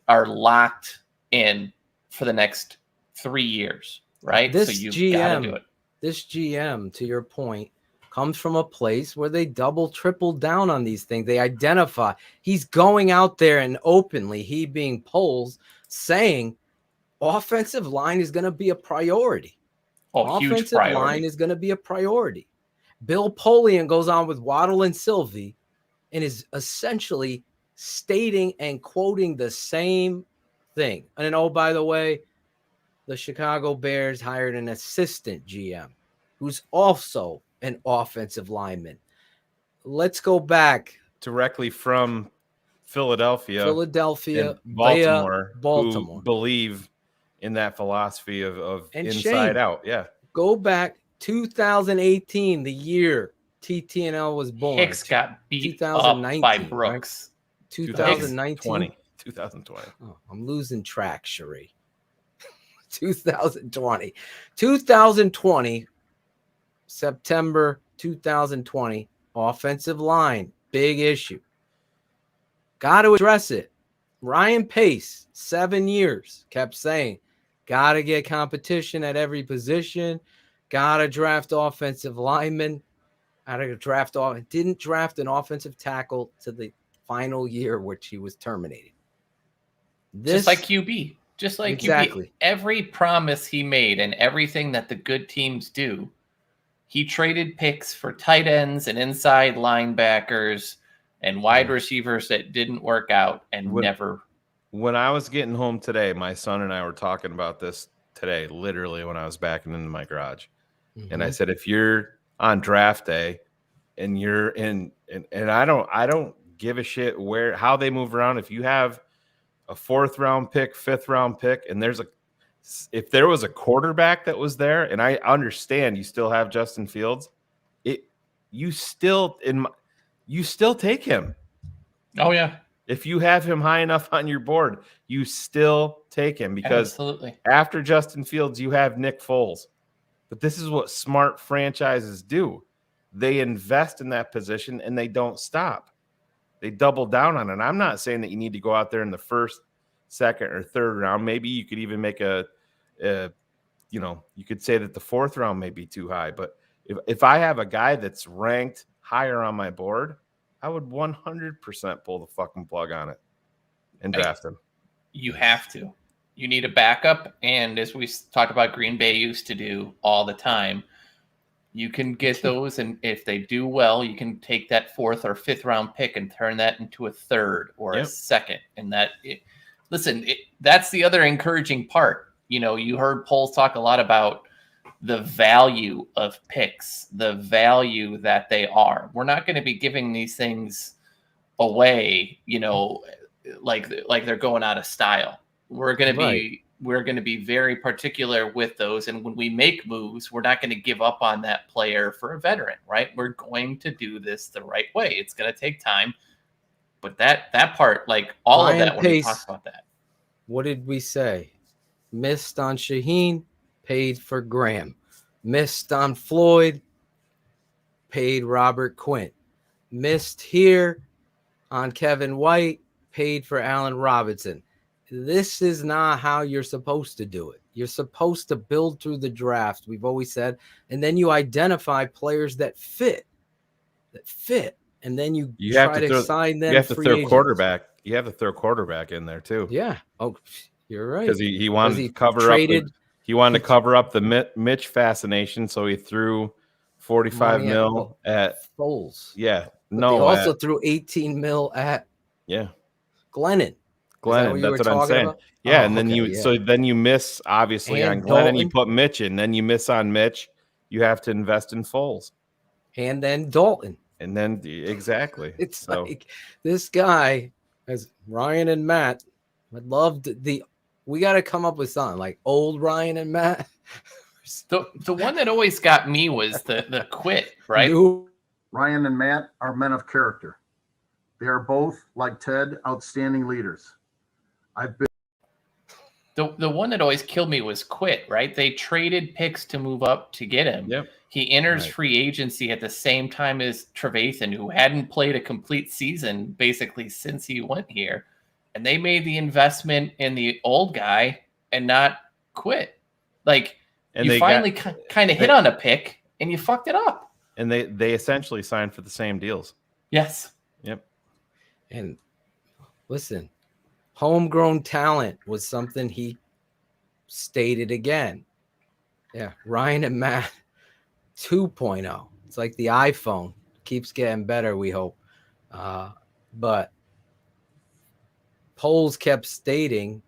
are locked in for the next 3 years, right? This so you got to do it. This GM, to your point, comes from a place where they double, triple down on these things. They identify. He's going out there and openly, he being Poles, saying offensive line is going to be a priority. Huge priority. Line is going to be a priority. Bill Polian goes on with Waddle and Sylvie and is essentially stating and quoting the same thing. And oh, by the way, the Chicago Bears hired an assistant GM who's also an offensive lineman. Let's go back directly from Philadelphia, and Baltimore, Baltimore, who believe in that philosophy of and inside Shayne, out. Yeah. Go back 2018, the year TTNL was born. Hicks got beat up by Brooks. Right? 2019. 2020. Oh, I'm losing track, Sheree. 2020, September 2020, offensive line, big issue. Got to address it. Ryan Pace, 7 years, kept saying, got to get competition at every position, got to draft offensive linemen, didn't draft an offensive tackle to the final year, which he was terminated. Just like QB. Just like exactly. Every promise he made and everything that the good teams do, he traded picks for tight ends and inside linebackers and wide receivers that didn't work out and never. When I was getting home today, my son and I were talking about this today, literally when I was backing into my garage. Mm-hmm. And I said, if you're on draft day and you're in, and I don't give a shit how they move around. If you have a 4th round pick, 5th round pick, and if there was a quarterback that was there, and I understand you still have Justin Fields, you still take him. Oh yeah. If you have him high enough on your board, you still take him, because absolutely after Justin Fields, you have Nick Foles. But this is what smart franchises do. They invest in that position and they don't stop. They double down on it. I'm not saying that you need to go out there in the 1st, 2nd, or 3rd round. Maybe you could even make you could say that the 4th round may be too high. But if I have a guy that's ranked higher on my board, I would 100% pull the fucking plug on it. and draft him. You have to. You need a backup, and as we talked about, Green Bay used to do all the time. You can get those, and if they do well, you can take that 4th or 5th round pick and turn that into a 3rd or a 2nd. And that's the other encouraging part. You know, you heard Poles talk a lot about the value of picks, the value that they are. We're not going to be giving these things away, you know, like they're going out of style. We're going to be very particular with those, and when we make moves, we're not going to give up on that player for a veteran, right? We're going to do this the right way. It's going to take time, but that part, like all Ryan of that, when we Pace, talk about that, what did we say? Missed on Shayne, paid for Graham. Missed on Floyd, paid Robert Quinn. Missed here on Kevin White, paid for Allen Robinson. This is not how you're supposed to do it. You're supposed to build through the draft, we've always said, and then you identify players that fit, and then you try to sign them. You have to throw agents. quarterback. You have to throw quarterback in there too. Yeah. Oh, you're right. Because he wanted to cover up the Mitch fascination, so he threw 45 mil at Foles. Yeah. But they also threw 18 mil at Glennon. That's what I'm saying. About? Yeah, oh, and then so then you miss obviously and on Glennon. Dalton. You put Mitch in, then you miss on Mitch. You have to invest in Foles, and then Dalton, and then exactly. It's like this guy, as Ryan and Matt, would love we got to come up with something like old Ryan and Matt. The one that always got me was the quit, right? Ryan and Matt are men of character. They are both, like Ted, outstanding leaders. I've been the one that always killed me was quit, right? They traded picks to move up to get him. Yep. He enters free agency at the same time as Trevathan, who hadn't played a complete season basically since he went here. And they made the investment in the old guy and not quit. Like, and you finally kind of hit on a pick and you fucked it up. And they essentially signed for the same deals. Yes. Yep. And listen, homegrown talent was something he stated again. Yeah, Ryan and Matt 2.0. It's like the iPhone. Keeps getting better, we hope. But Poles kept stating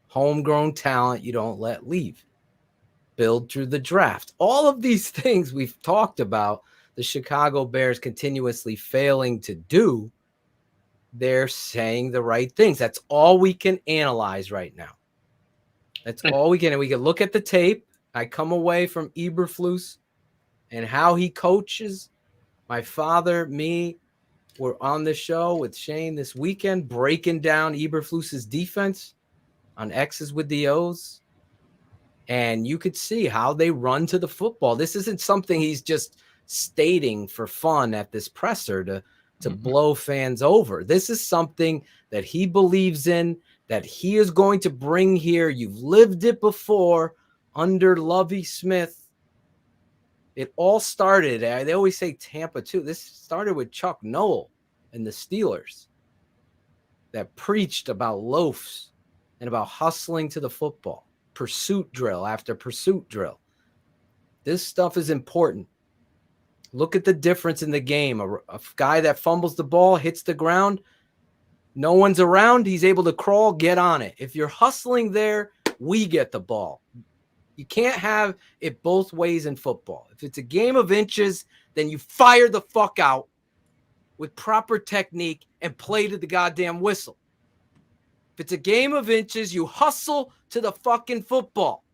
homegrown talent you don't let leave. Build through the draft. All of these things we've talked about, the Chicago Bears continuously failing to do, they're saying the right things. That's all we can analyze right now. That's all we can. And we can look at the tape. I come away from Eberflus and how he coaches. My father, me, were on the show with Shayne this weekend, breaking down Eberflus's defense on X's with the O's. And you could see how they run to the football. This isn't something he's just stating for fun at this presser to blow fans over. This is something that he believes in, that he is going to bring here. You've lived it before under Lovie Smith. It all started, they always say Tampa too. This started with Chuck Noll and the Steelers that preached about loafs and about hustling to the football. Pursuit drill after pursuit drill. This stuff is important. Look at the difference in the game. A guy that fumbles the ball, hits the ground, no one's around, he's able to crawl, get on it. If you're hustling there, we get the ball. You can't have it both ways in football. If it's a game of inches, then you fire the fuck out with proper technique and play to the goddamn whistle. If it's a game of inches, you hustle to the fucking football.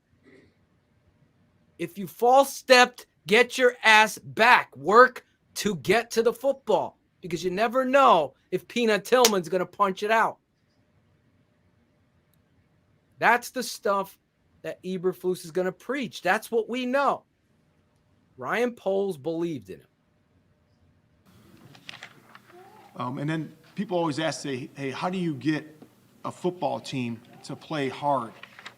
If you false stepped, get your ass back. Work to get to the football because you never know if Peanut Tillman's going to punch it out. That's the stuff that Eberflus is going to preach. That's what we know. Ryan Poles believed in him. And then people always ask, say, hey, how do you get a football team to play hard,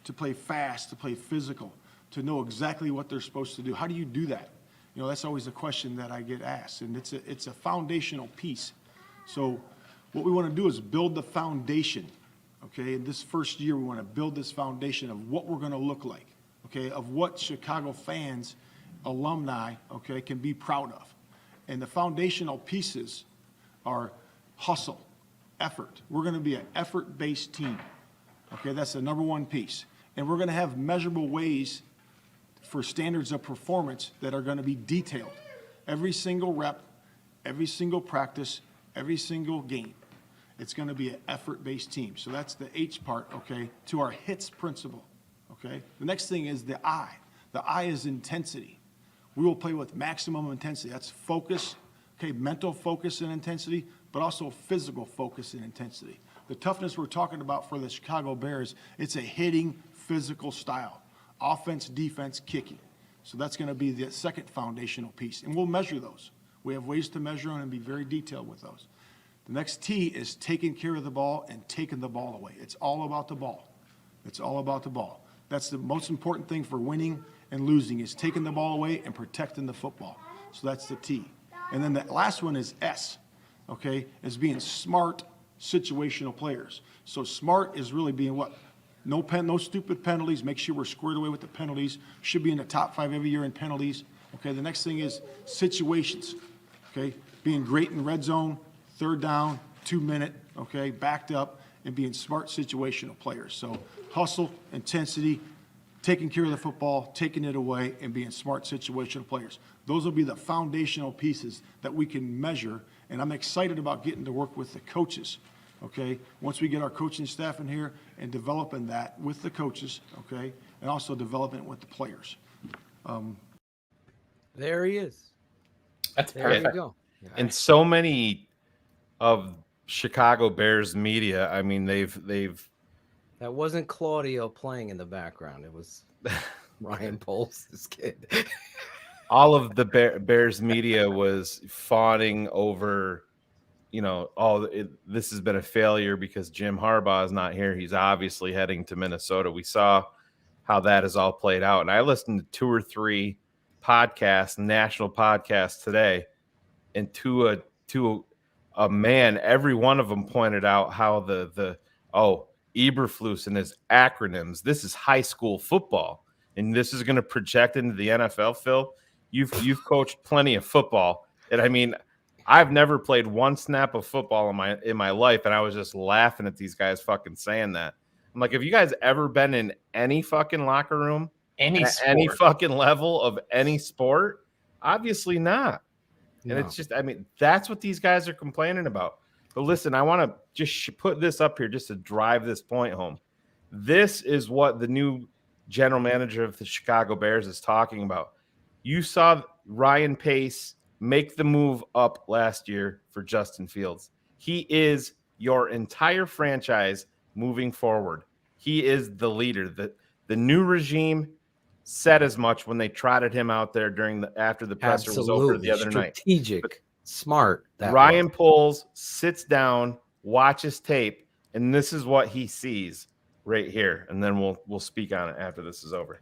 to play fast, to play physical, to know exactly what they're supposed to do? How do you do that? You know, that's always a question that I get asked, and it's a foundational piece. So what we want to do is build the foundation Okay, in this first year, we want to build this foundation of what we're going to look like, okay, of what Chicago fans, alumni, okay, can be proud of. And the foundational pieces are hustle, effort. We're going to be an effort-based team, okay? That's the number one piece. And we're going to have measurable ways for standards of performance that are going to be detailed. Every single rep, every single practice, every single game. It's going to be an effort-based team. So that's the H part, okay, to our HITS principle, okay? The next thing is the I. The I is intensity. We will play with maximum intensity. That's focus, okay, mental focus and intensity, but also physical focus and intensity. The toughness we're talking about for the Chicago Bears, it's a hitting physical style. Offense, defense, kicking. So that's going to be the second foundational piece. And we'll measure those. We have ways to measure them and be very detailed with those. The next T is taking care of the ball and taking the ball away. It's all about the ball. It's all about the ball. That's the most important thing for winning and losing is taking the ball away and protecting the football. So that's the T. And then the last one is S, okay, is being smart situational players. So smart is really being what? No stupid penalties. Make sure we're squared away with the penalties. Should be in the top 5 every year in penalties. Okay, the next thing is situations. Okay, being great in red zone, third down, 2-minute, okay, backed up, and being smart situational players. So hustle, intensity, taking care of the football, taking it away, and being smart situational players. Those will be the foundational pieces that we can measure, and I'm excited about getting to work with the coaches, okay? Once we get our coaching staff in here and developing that with the coaches, okay, and also developing it with the players. There he is. That's there perfect. you go. And so many of Chicago Bears media, I mean, they've That wasn't Claudio playing in the background. It was Ryan Poles, this kid. all of the Bears media was fawning over, this has been a failure because Jim Harbaugh is not here. He's obviously heading to Minnesota. We saw how that has all played out. And I listened to 2 or 3 podcasts, national podcasts today, and to a man, every one of them pointed out how Eberflus and his acronyms. This is high school football, and this is going to project into the NFL. Phil, you've coached plenty of football, and I mean, I've never played one snap of football in my life, and I was just laughing at these guys fucking saying that. I'm like, have you guys ever been in any fucking locker room, any fucking level of any sport? Obviously not. And it's just, I mean, that's what these guys are complaining about. But listen, I want to just put this up here just to drive this point home. This is what the new general manager of the Chicago Bears is talking about. You saw Ryan Pace make the move up last year for Justin Fields. He is your entire franchise moving forward. He is the leader. The new regime said as much when they trotted him out there after the presser was over the other night. Strategic, smart. Ryan Poles sits down, watches tape, and this is what he sees right here. And then we'll speak on it after this is over.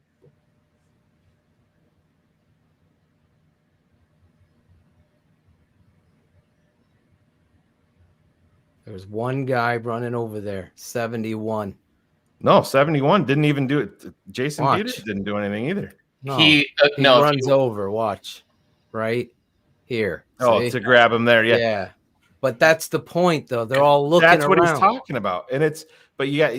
There's one guy running over there, 71. No, 71 didn't even do it. Jason Peters didn't do anything either. No, he runs over. Watch, right here. Oh, see? To grab him there, yeah. Yeah, but that's the point, though. They're all looking. That's what around. he's talking about, but you got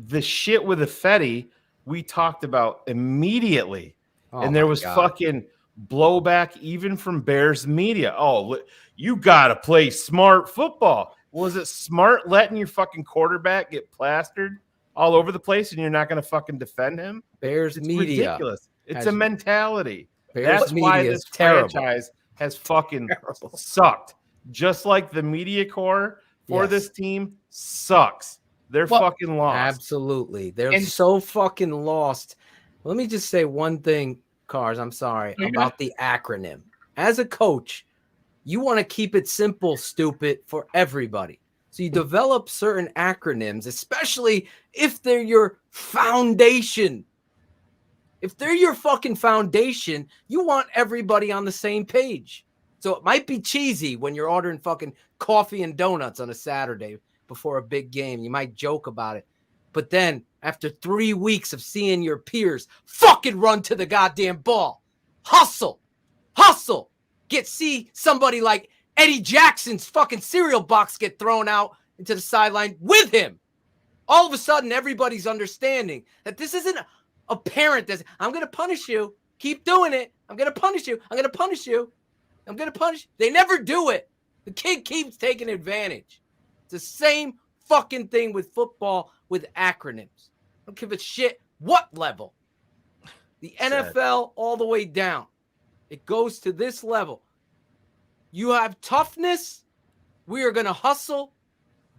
the shit with the Fetty. We talked about immediately, and there was fucking blowback even from Bears media. Oh, you got to play smart football. Was it smart letting your fucking quarterback get plastered all over the place and you're not going to fucking defend him? Bears media. Ridiculous. It's a mentality. Bears That's media why is this terrible. franchise has fucking sucked. Just like the media core for this team sucks. They're fucking lost. Absolutely. They're so fucking lost. Let me just say one thing, Cars. I'm sorry about the acronym. As a coach, you want to keep it simple, stupid, for everybody. So you develop certain acronyms, especially if they're your foundation. If they're your fucking foundation, you want everybody on the same page. So it might be cheesy when you're ordering fucking coffee and donuts on a Saturday before a big game. You might joke about it. But then after 3 weeks of seeing your peers fucking run to the goddamn ball, hustle, see somebody like Eddie Jackson's fucking cereal box get thrown out into the sideline with him. All of a sudden, everybody's understanding that this isn't a parent that's, I'm going to punish you. Keep doing it. I'm going to punish you. I'm going to punish you. I'm going to punish. They never do it. The kid keeps taking advantage. It's the same fucking thing with football with acronyms. I don't give a shit what level. The NFL all the way down. It goes to this level. You have toughness. We are going to hustle.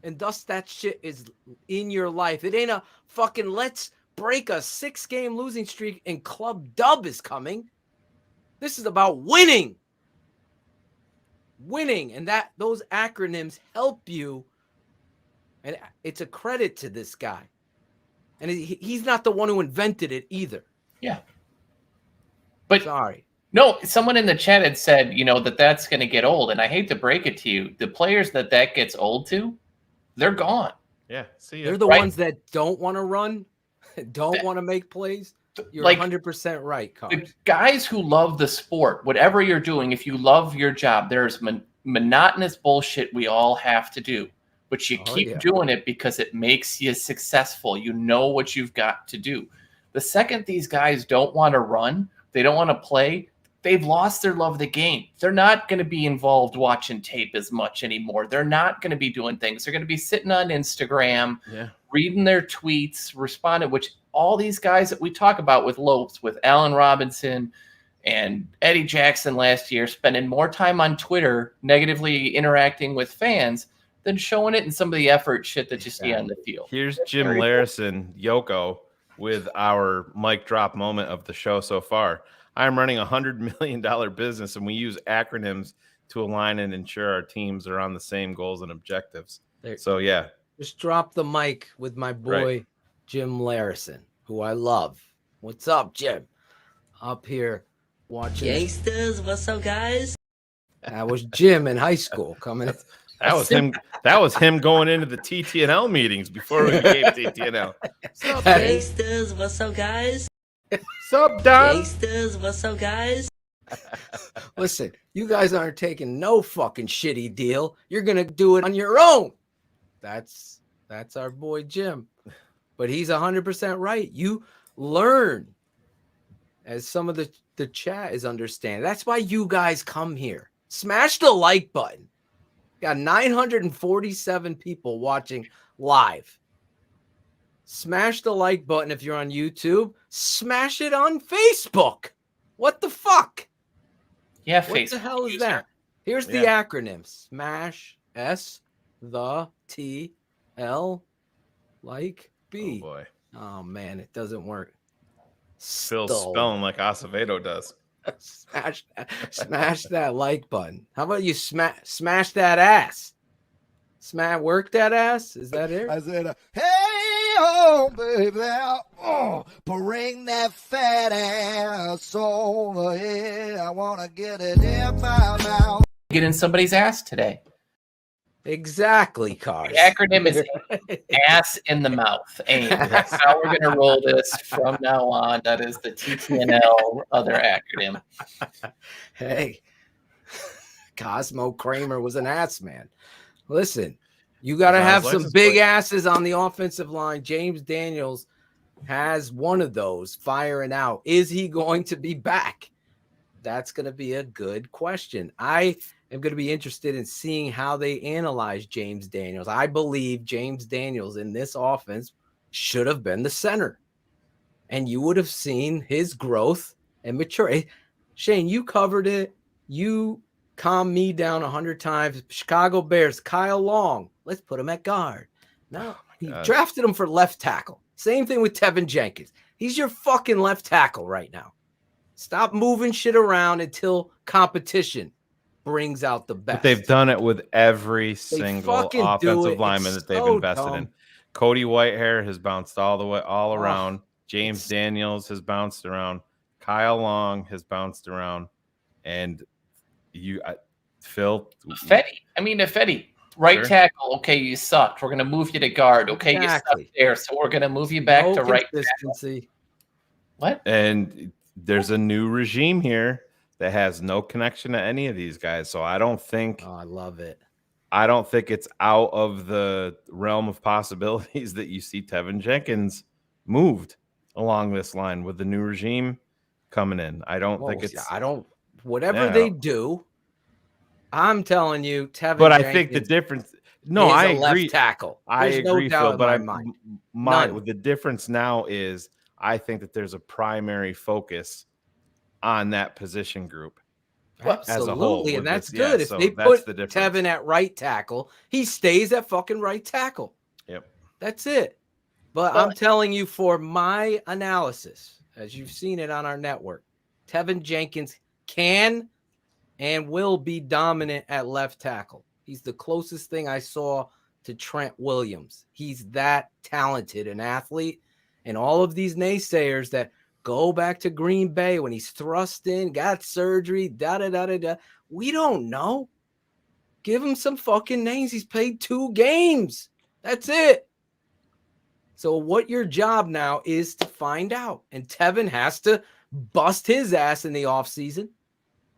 And thus that shit is in your life. It ain't a fucking let's break a 6-game losing streak and club dub is coming. This is about winning. Winning. And that those acronyms help you. And it's a credit to this guy. And he's not the one who invented it either. Yeah. But sorry. No, someone in the chat had said, that's going to get old. And I hate to break it to you. The players that gets old to, they're gone. Yeah. See ya. They're the ones that don't want to run, don't want to make plays. You're 100% right, Carl. The guys who love the sport, whatever you're doing, if you love your job, there's monotonous bullshit we all have to do. But you keep doing it because it makes you successful. You know what you've got to do. The second these guys don't want to run, they don't want to play, they've lost their love of the game. They're not going to be involved watching tape as much anymore. They're not going to be doing things. They're going to be sitting on Instagram, reading their tweets, responding, which all these guys that we talk about with Lopes, with Allen Robinson and Eddie Jackson last year, spending more time on Twitter negatively interacting with fans than showing it in some of the effort shit that you see on the field. Here's Jim Larison, Yoko, with our mic drop moment of the show so far. I'm running a $100 million business, and we use acronyms to align and ensure our teams are on the same goals and objectives. So, yeah. Just drop the mic with my boy, Jim Larison, who I love. What's up, Jim? Up here watching. Gangsters, what's up, guys? That was Jim in high school coming. That was him. That was him going into the TTNL meetings before we became TTNL. What's up, gangsters? What's up, guys? What's up, Don? Gangsters, what's up, guys? Listen, you guys aren't taking no fucking shitty deal. You're gonna do it on your own. That's our boy Jim. But he's 100% right. You learn, as some of the chat is understanding. That's why you guys come here. Smash the like button. Got 947 people watching live. Smash the like button if you're on YouTube. Smash it on Facebook. What the fuck? Yeah, what Facebook. The hell is that? Here's the acronym. Smash S the T L like B. Oh boy. Oh man, it doesn't work. Phil's spelling like Acevedo does. Smash that like button. How about you smash that ass? Work that ass? Is that it? I said, hey, oh, baby, oh, bring that fat ass over here. I want to get it in my mouth. Get in somebody's ass today. Exactly, Cars. The acronym is ass in the mouth. AIM. That's how we're going to roll this from now on. That is the TTNL other acronym. Hey, Cosmo Kramer was an ass man. Listen, you got to have some big asses on the offensive line. James Daniels has one of those firing out. Is he going to be back? That's going to be a good question. I am going to be interested in seeing how they analyze James Daniels. I believe James Daniels in this offense should have been the center. And you would have seen his growth and maturity. Shayne, you covered it. You calmed me down 100 times. Chicago Bears, Kyle Long. Let's put him at guard. No, he drafted him for left tackle. Same thing with Tevin Jenkins. He's your fucking left tackle right now. Stop moving shit around until competition brings out the best. But they've done it with every single offensive lineman that they've invested in. Cody Whitehair has bounced all around. James Daniels has bounced around. Kyle Long has bounced around. And Phil. Fetty. Right tackle, okay, you sucked. We're going to move you to guard. Okay, Exactly. you sucked there, so we're going to move you back No to right consistency. tackle. What? And there's a new regime here that has no connection to any of these guys. So I don't think I love it. I don't think it's out of the realm of possibilities that you see Tevin Jenkins moved along this line with the new regime coming in. I don't think it's whatever Yeah. they do, I'm telling you, Tevin But I Jenkins think the difference No, is I a left agree. tackle. I There's no agree, doubt Phil, in but my mind. None. the difference now is I think that there's a primary focus on that position group. As a whole, Absolutely, and with that's this- yeah, good. If so they that's put the difference. Tevin at right tackle, he stays at fucking right tackle. Yep. That's it. But I'm telling you, for my analysis, as you've seen it on our network, Tevin Jenkins can and will be dominant at left tackle. He's the closest thing I saw to Trent Williams. He's that talented an athlete. And all of these naysayers that go back to Green Bay when he's thrust in, got surgery, da-da-da-da-da. We don't know. Give him some fucking names. He's played 2 games. That's it. So what your job now is to find out. And Tevin has to bust his ass in the offseason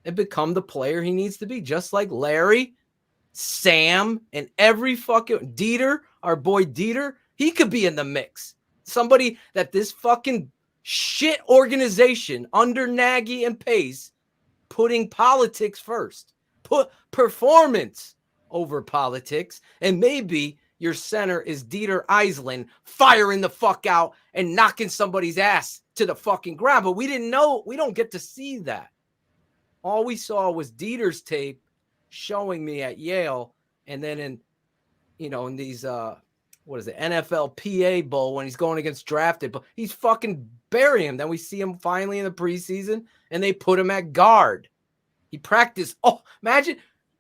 and become the player he needs to be, just like Larry, Sam, and every fucking Dieter, our boy Dieter. He could be in the mix. Somebody that this fucking shit organization under Nagy and Pace putting politics first. Put performance over politics. And maybe your center is Dieter Eisland firing the fuck out and knocking somebody's ass to the fucking ground. But we didn't know. We don't get to see that. All we saw was Dieter's tape showing me at Yale. And then in these, NFL PA Bowl when he's going against drafted, but he's fucking burying him. Then we see him finally in the preseason and they put him at guard. He practiced. Oh, imagine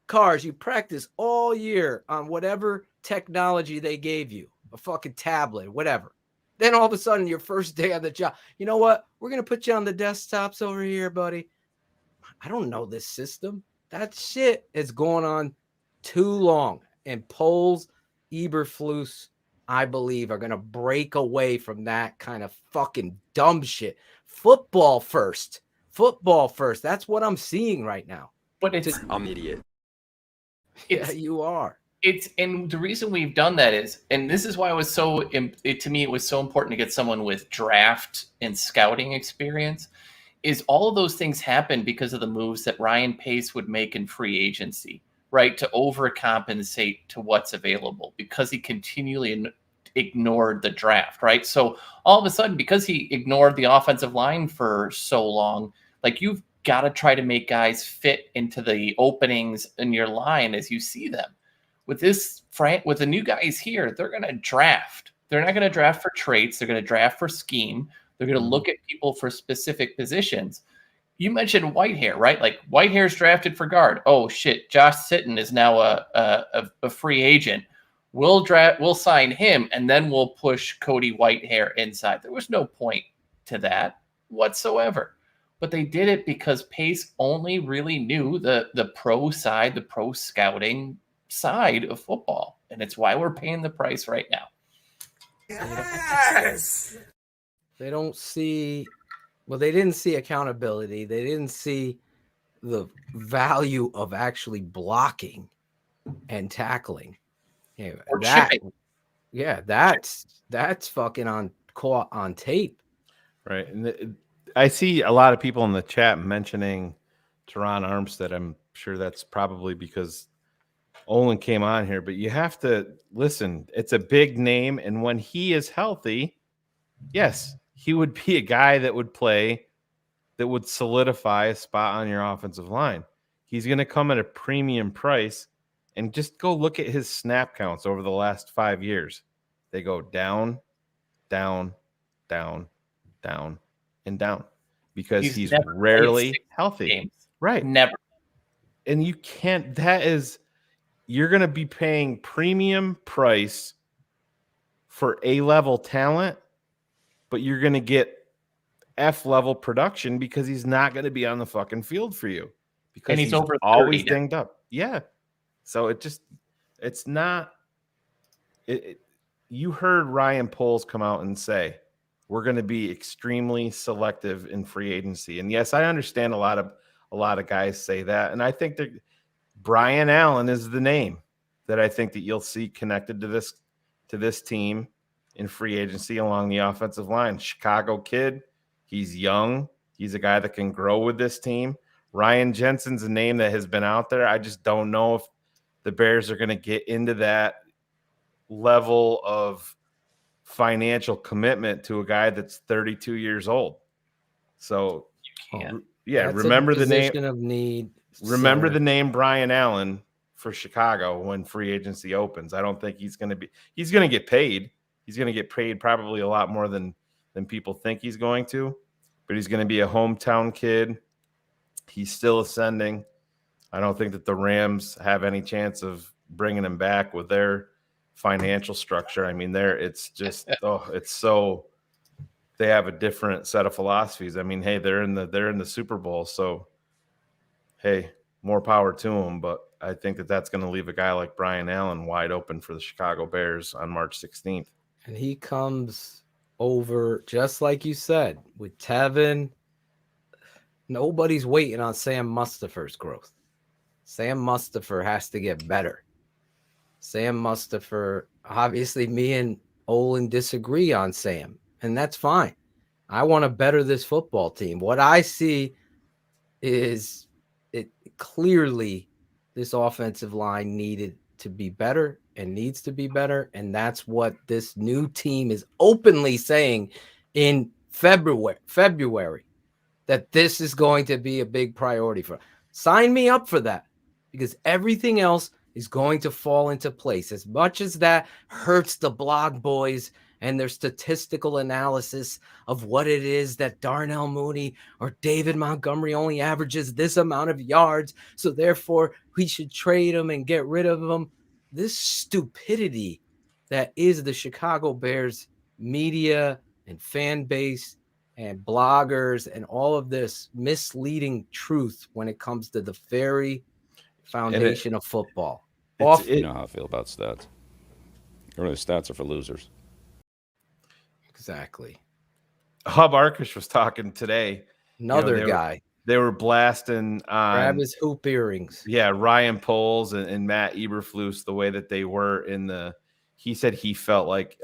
Cars, you practice all year on whatever technology they gave you, a fucking tablet, whatever. Then all of a sudden, your first day on the job, you know what? We're going to put you on the desktops over here, buddy. I don't know this system. That shit is going on too long. And Poles, Eberflus, I believe, are going to break away from that kind of fucking dumb shit. Football first. Football first. That's what I'm seeing right now. But it's I'm an idiot. Yeah, you are. And the reason we've done that is, and this is why it was to me, it was so important to get someone with draft and scouting experience, is all of those things happen because of the moves that Ryan Pace would make in free agency, right? To overcompensate to what's available because he continually ignored the draft, right? So all of a sudden, because he ignored the offensive line for so long, like you've got to try to make guys fit into the openings in your line as you see them. With the new guys here, they're going to draft. They're not going to draft for traits. They're going to draft for scheme. They're going to look at people for specific positions. You mentioned Whitehair, right? Like Whitehair's drafted for guard. Oh shit, Josh Sitton is now a free agent. We'll sign him, and then we'll push Cody Whitehair inside. There was no point to that whatsoever. But they did it because Pace only really knew the pro side, the pro scouting side of football. And it's why we're paying the price right now. Yes! They don't see, well, they didn't see accountability. They didn't see the value of actually blocking and tackling. Anyway, that's fucking on tape. Right. And I see a lot of people in the chat mentioning Teron Armstead. I'm sure that's probably because Olin came on here, but you have to listen. It's a big name. And when he is healthy, yes, he would be a guy that would play, that would solidify a spot on your offensive line. He's going to come at a premium price, and just go look at his snap counts over the last 5 years. They go down, down, down, down, and down because he's rarely healthy. Games. Right. Never. And you can't, you're going to be paying premium price for A-level talent, but you're going to get F-level production because he's not going to be on the fucking field for you because and he's over 30 always now. dinged up. Yeah. So It's not. You heard Ryan Poles come out and say, we're going to be extremely selective in free agency. And yes, I understand a lot of guys say that. And I think that Brian Allen is the name that I think that you'll see connected to this team in free agency along the offensive line. Chicago kid. He's young. He's a guy that can grow with this team. Ryan Jensen's a name that has been out there. I just don't know if the Bears are going to get into that level of financial commitment to a guy that's 32 years old. So, yeah, That's remember a the name position of need. Remember center. the name Brian Allen for Chicago when free agency opens. I don't think he's going to get paid. He's going to get paid probably a lot more than people think he's going to, but he's going to be a hometown kid. He's still ascending. I don't think that the Rams have any chance of bringing him back with their financial structure. I mean, it's just they have a different set of philosophies. I mean, hey, they're in the Super Bowl, so hey, more power to them. But I think that that's going to leave a guy like Brian Allen wide open for the Chicago Bears on March 16th. And he comes over, just like you said, with Tevin. Nobody's waiting on Sam Mustipher's growth. Sam Mustipher has to get better. Sam Mustipher, obviously me and Olin disagree on Sam, and that's fine. I want to better this football team. What I see is it clearly this offensive line needed to be better and needs to be better, and that's what this new team is openly saying in February, that this is going to be a big priority for. Sign me up for that, because everything else is going to fall into place. As much as that hurts the blog boys and their statistical analysis of what it is that Darnell Mooney or David Montgomery only averages this amount of yards, so therefore we should trade him and get rid of him. This stupidity that is the Chicago Bears media and fan base and bloggers and all of this misleading truth when it comes to the very foundation of football. You know how I feel about stats. Really, stats are for losers. Exactly. Hub Arkush was talking today. Another guy. They were blasting on grab his hoop earrings. Yeah, Ryan Poles and Matt Eberflus, the way that they were he said he felt like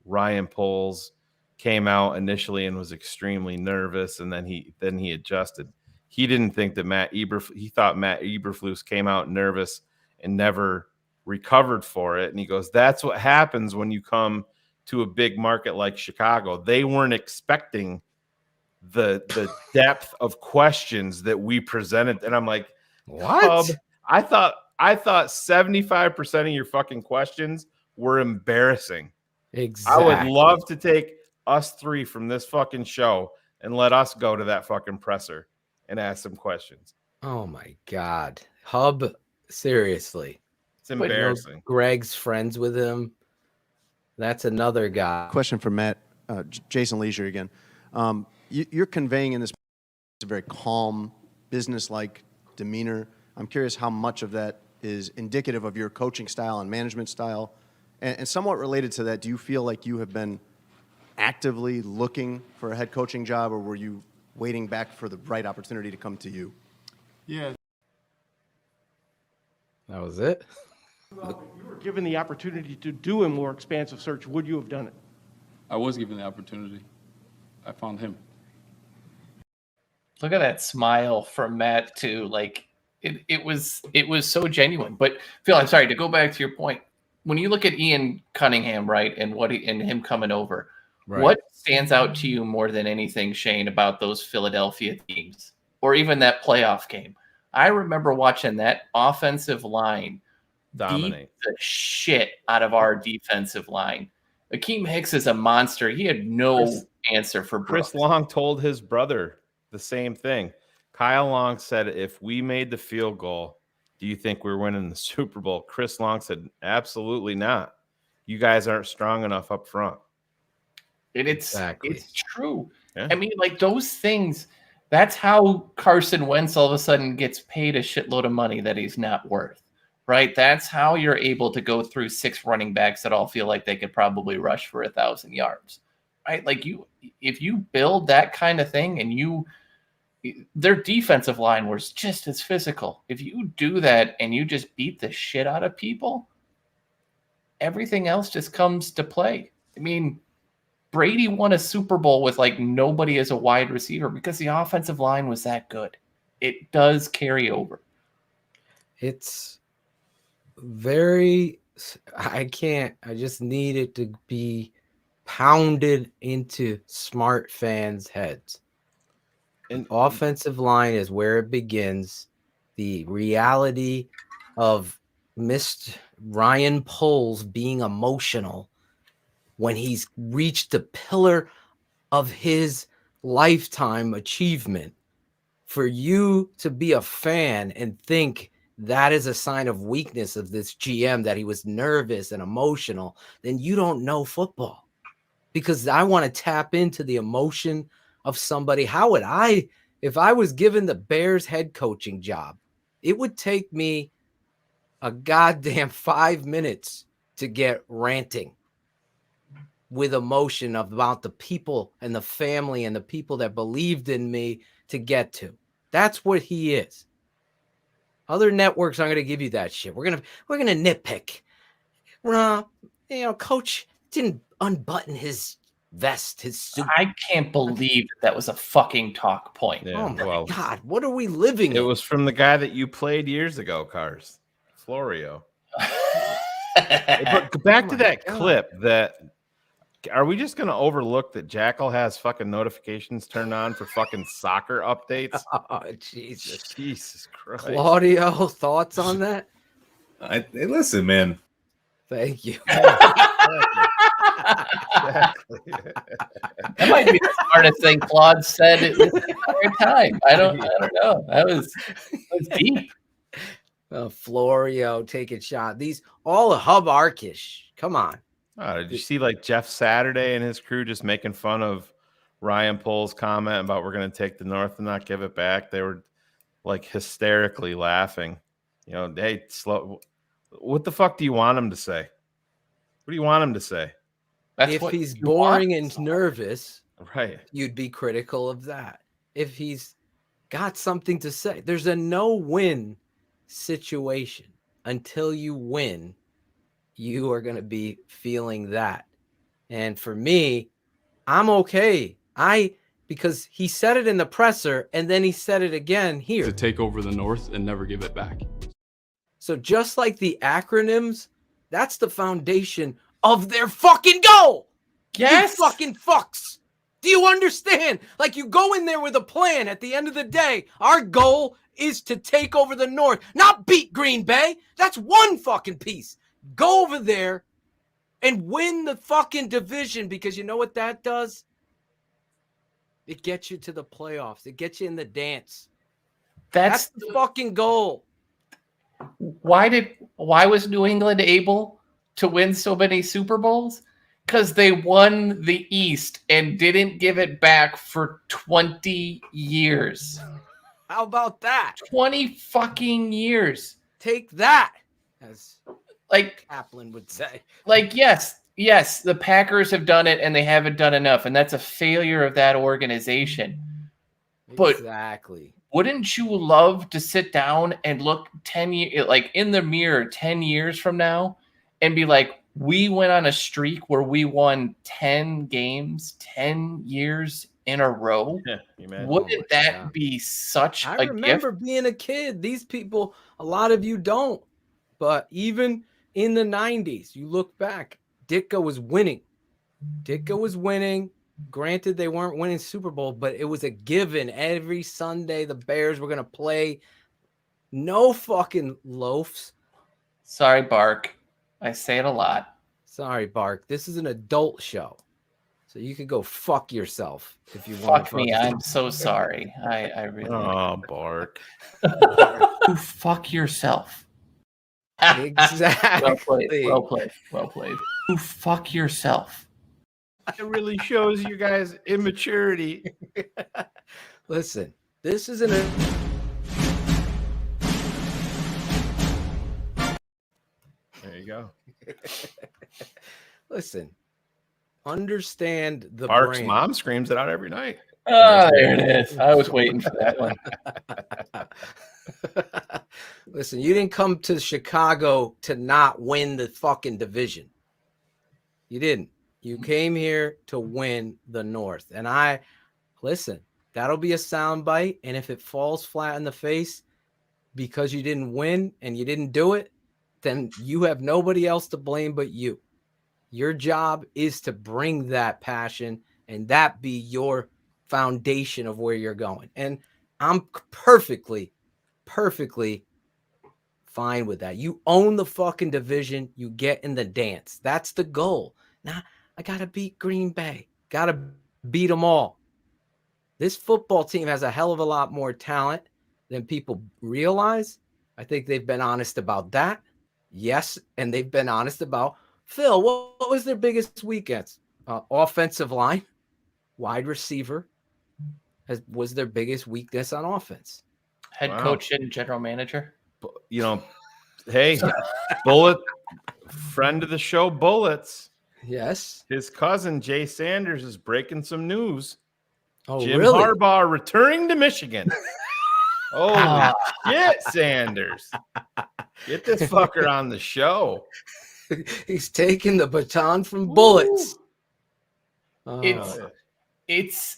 Ryan Poles came out initially and was extremely nervous, and then he adjusted. He didn't think that he thought Matt Eberflus came out nervous and never recovered for it. And he goes, that's what happens when you come to a big market like Chicago. They weren't expecting the depth of questions that we presented. And I'm like, what? I thought 75% of your fucking questions were embarrassing. Exactly. I would love to take us three from this fucking show and let us go to that fucking presser and ask some questions. Oh my God. Hub, seriously. It's embarrassing. Greg's friends with him. That's another guy. Question for Matt, Jason Leisure again. You're conveying in this a very calm, business-like demeanor. I'm curious how much of that is indicative of your coaching style and management style. And somewhat related to that, do you feel like you have been actively looking for a head coaching job, or were you waiting back for the right opportunity to come to you? Yeah. That was it? Well, if you were given the opportunity to do a more expansive search, would you have done it? I was given the opportunity. I found him. Look at that smile from Matt too. Like it was so genuine. But Phil, I'm sorry to go back to your point. When you look at Ian Cunningham, right, and and him coming over, right, what stands out to you more than anything, Shayne, about those Philadelphia teams or even that playoff game? I remember watching that offensive line dominate the shit out of our defensive line. Akeem Hicks is a monster. He had no answer for Brooks. Chris Long told his brother the same thing. Kyle Long said, if we made the field goal, do you think we're winning the Super Bowl? Chris Long said, absolutely not. You guys aren't strong enough up front. And it's true. Yeah. I mean, like those things, that's how Carson Wentz all of a sudden gets paid a shitload of money that he's not worth, right? That's how you're able to go through 6 running backs that all feel like they could probably rush for 1,000 yards, right? Like if you build that kind of thing and their defensive line was just as physical. If you do that and you just beat the shit out of people, everything else just comes to play. I mean, Brady won a Super Bowl with like nobody as a wide receiver because the offensive line was that good. It does carry over. It's very, I just need it to be pounded into smart fans' heads. And offensive line is where it begins. The reality of Mr. Ryan Poles being emotional when he's reached the pillar of his lifetime achievement. For you to be a fan and think that is a sign of weakness of this GM, that he was nervous and emotional, then you don't know football. Because I want to tap into the emotion of somebody. How would I, if I was given the Bears head coaching job, it would take me a goddamn 5 minutes to get ranting with emotion about the people and the family and the people that believed in me to get to. That's what he is. Other networks aren't going to give you that shit. We're gonna nitpick. Coach didn't unbutton his vest, his suit. I can't believe that was a fucking talk point. Yeah, oh my God, what are we living in? It was from the guy that you played years ago, Cars. Florio. But back to that clip, are we just going to overlook that Jackal has fucking notifications turned on for fucking soccer updates? Oh, Jesus Christ. Claudio, thoughts on that? Hey, listen, man. Thank you. Exactly. That might be the smartest thing Claude said this entire time. I don't know. That was deep. Florio taking shot. These all Hubarkish. Come on. Oh, did you see like Jeff Saturday and his crew just making fun of Ryan Poles' comment about we're going to take the North and not give it back? They were like hysterically laughing. Hey, slow. What the fuck do you want him to say? What do you want him to say? If he's boring and nervous, right, you'd be critical of that. If he's got something to say, there's a no-win situation. Until you win, you are going to be feeling that. And for me, I'm okay. Because he said it in the presser and then he said it again here. To take over the North and never give it back. So just like the acronyms, that's the foundation of their fucking goal. Yes. You fucking fucks. Do you understand? Like, you go in there with a plan. At the end of the day, our goal is to take over the North, not beat Green Bay. That's one fucking piece. Go over there and win the fucking division, because you know what that does? It gets you to the playoffs. It gets you in the dance. That's the fucking goal. Why was New England able to win so many Super Bowls? Because they won the East and didn't give it back for 20 years. How about that? 20 fucking years. Take that, as like Kaplan would say. Like, yes, the Packers have done it and they haven't done enough, and that's a failure of that organization. But exactly. Wouldn't you love to sit down and look 10 years, like in the mirror 10 years from now, and be like, we went on a streak where we won 10 games, 10 years in a row? Yeah, wouldn't that be such a gift? I remember being a kid. These people, a lot of you don't. But even in the 90s, you look back, Ditka was winning. Granted, they weren't winning Super Bowl, but it was a given. Every Sunday, the Bears were going to play. No fucking loafs. Sorry, Bark. I say it a lot. Sorry, Bark. This is an adult show. So you could go fuck yourself if you want. Fuck me. I'm so sorry. I really. Oh, Bark. Go fuck yourself. Exactly. Well played. Go fuck yourself. It really shows you guys' immaturity. Listen, this isn't a go. Listen, understand the Park's brand. mom screams it out every night. Oh, there it is. I was waiting for that one. Listen, you didn't come to Chicago to not win the fucking division. You didn't. You came here to win the North. And listen, that'll be a soundbite. And if it falls flat in the face because you didn't win and you didn't do it, then you have nobody else to blame but you. Your job is to bring that passion and that be your foundation of where you're going. And I'm perfectly fine with that. You own the fucking division. You get in the dance. That's the goal. Now, I got to beat Green Bay. Got to beat them all. This football team has a hell of a lot more talent than people realize. I think they've been honest about that. Yes, and they've been honest about, Phil, what was their biggest weakness? Offensive line, wide receiver was their biggest weakness on offense. Head coach and general manager. You know, hey, Bullet, friend of the show, Bullets. Yes. His cousin, Jay Sanders, is breaking some news. Oh, Jim really? Harbaugh returning to Michigan. Holy shit, Sanders. Get this fucker on the show. He's taking the baton from Bullets. It's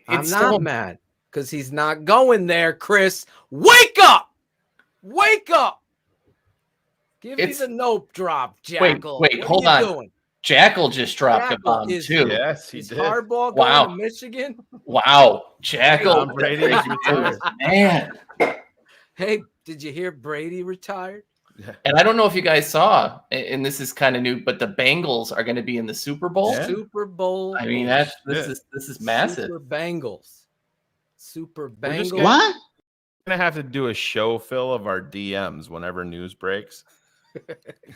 I'm not mad because he's not going there, Chris. Wake up! Wake up! Give me the nope drop, Jackal. Wait, hold on. Doing? Jackal just dropped a bomb too. Yes, he did. Harbaugh going to Michigan? Wow, Jackal. Brady's retired. Man. Hey, did you hear Brady retired? And I don't know if you guys saw, and this is kind of new, but the Bengals are going to be in the Super Bowl. Yeah. Super Bowl. I mean, this is massive. Super Bengals. What? What? We're gonna have to do a show, Phil, of our DMs whenever news breaks.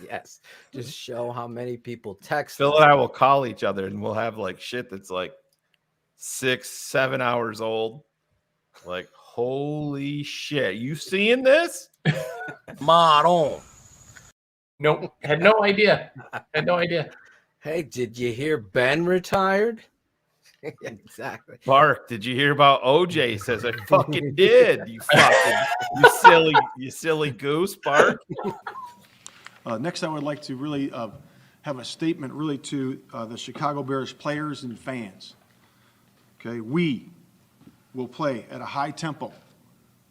Yes, just show how many people text. Phil and I will call each other, and we'll have like shit that's like 6-7 hours old. Like, holy shit, you seeing this? Maron. Nope, had no idea. Had no idea. Hey, did you hear Ben retired? Exactly. Bark, did you hear about OJ? He says, I fucking did. You silly goose, Bark. Next, I would like to really have a statement really to the Chicago Bears players and fans. Okay, we will play at a high tempo,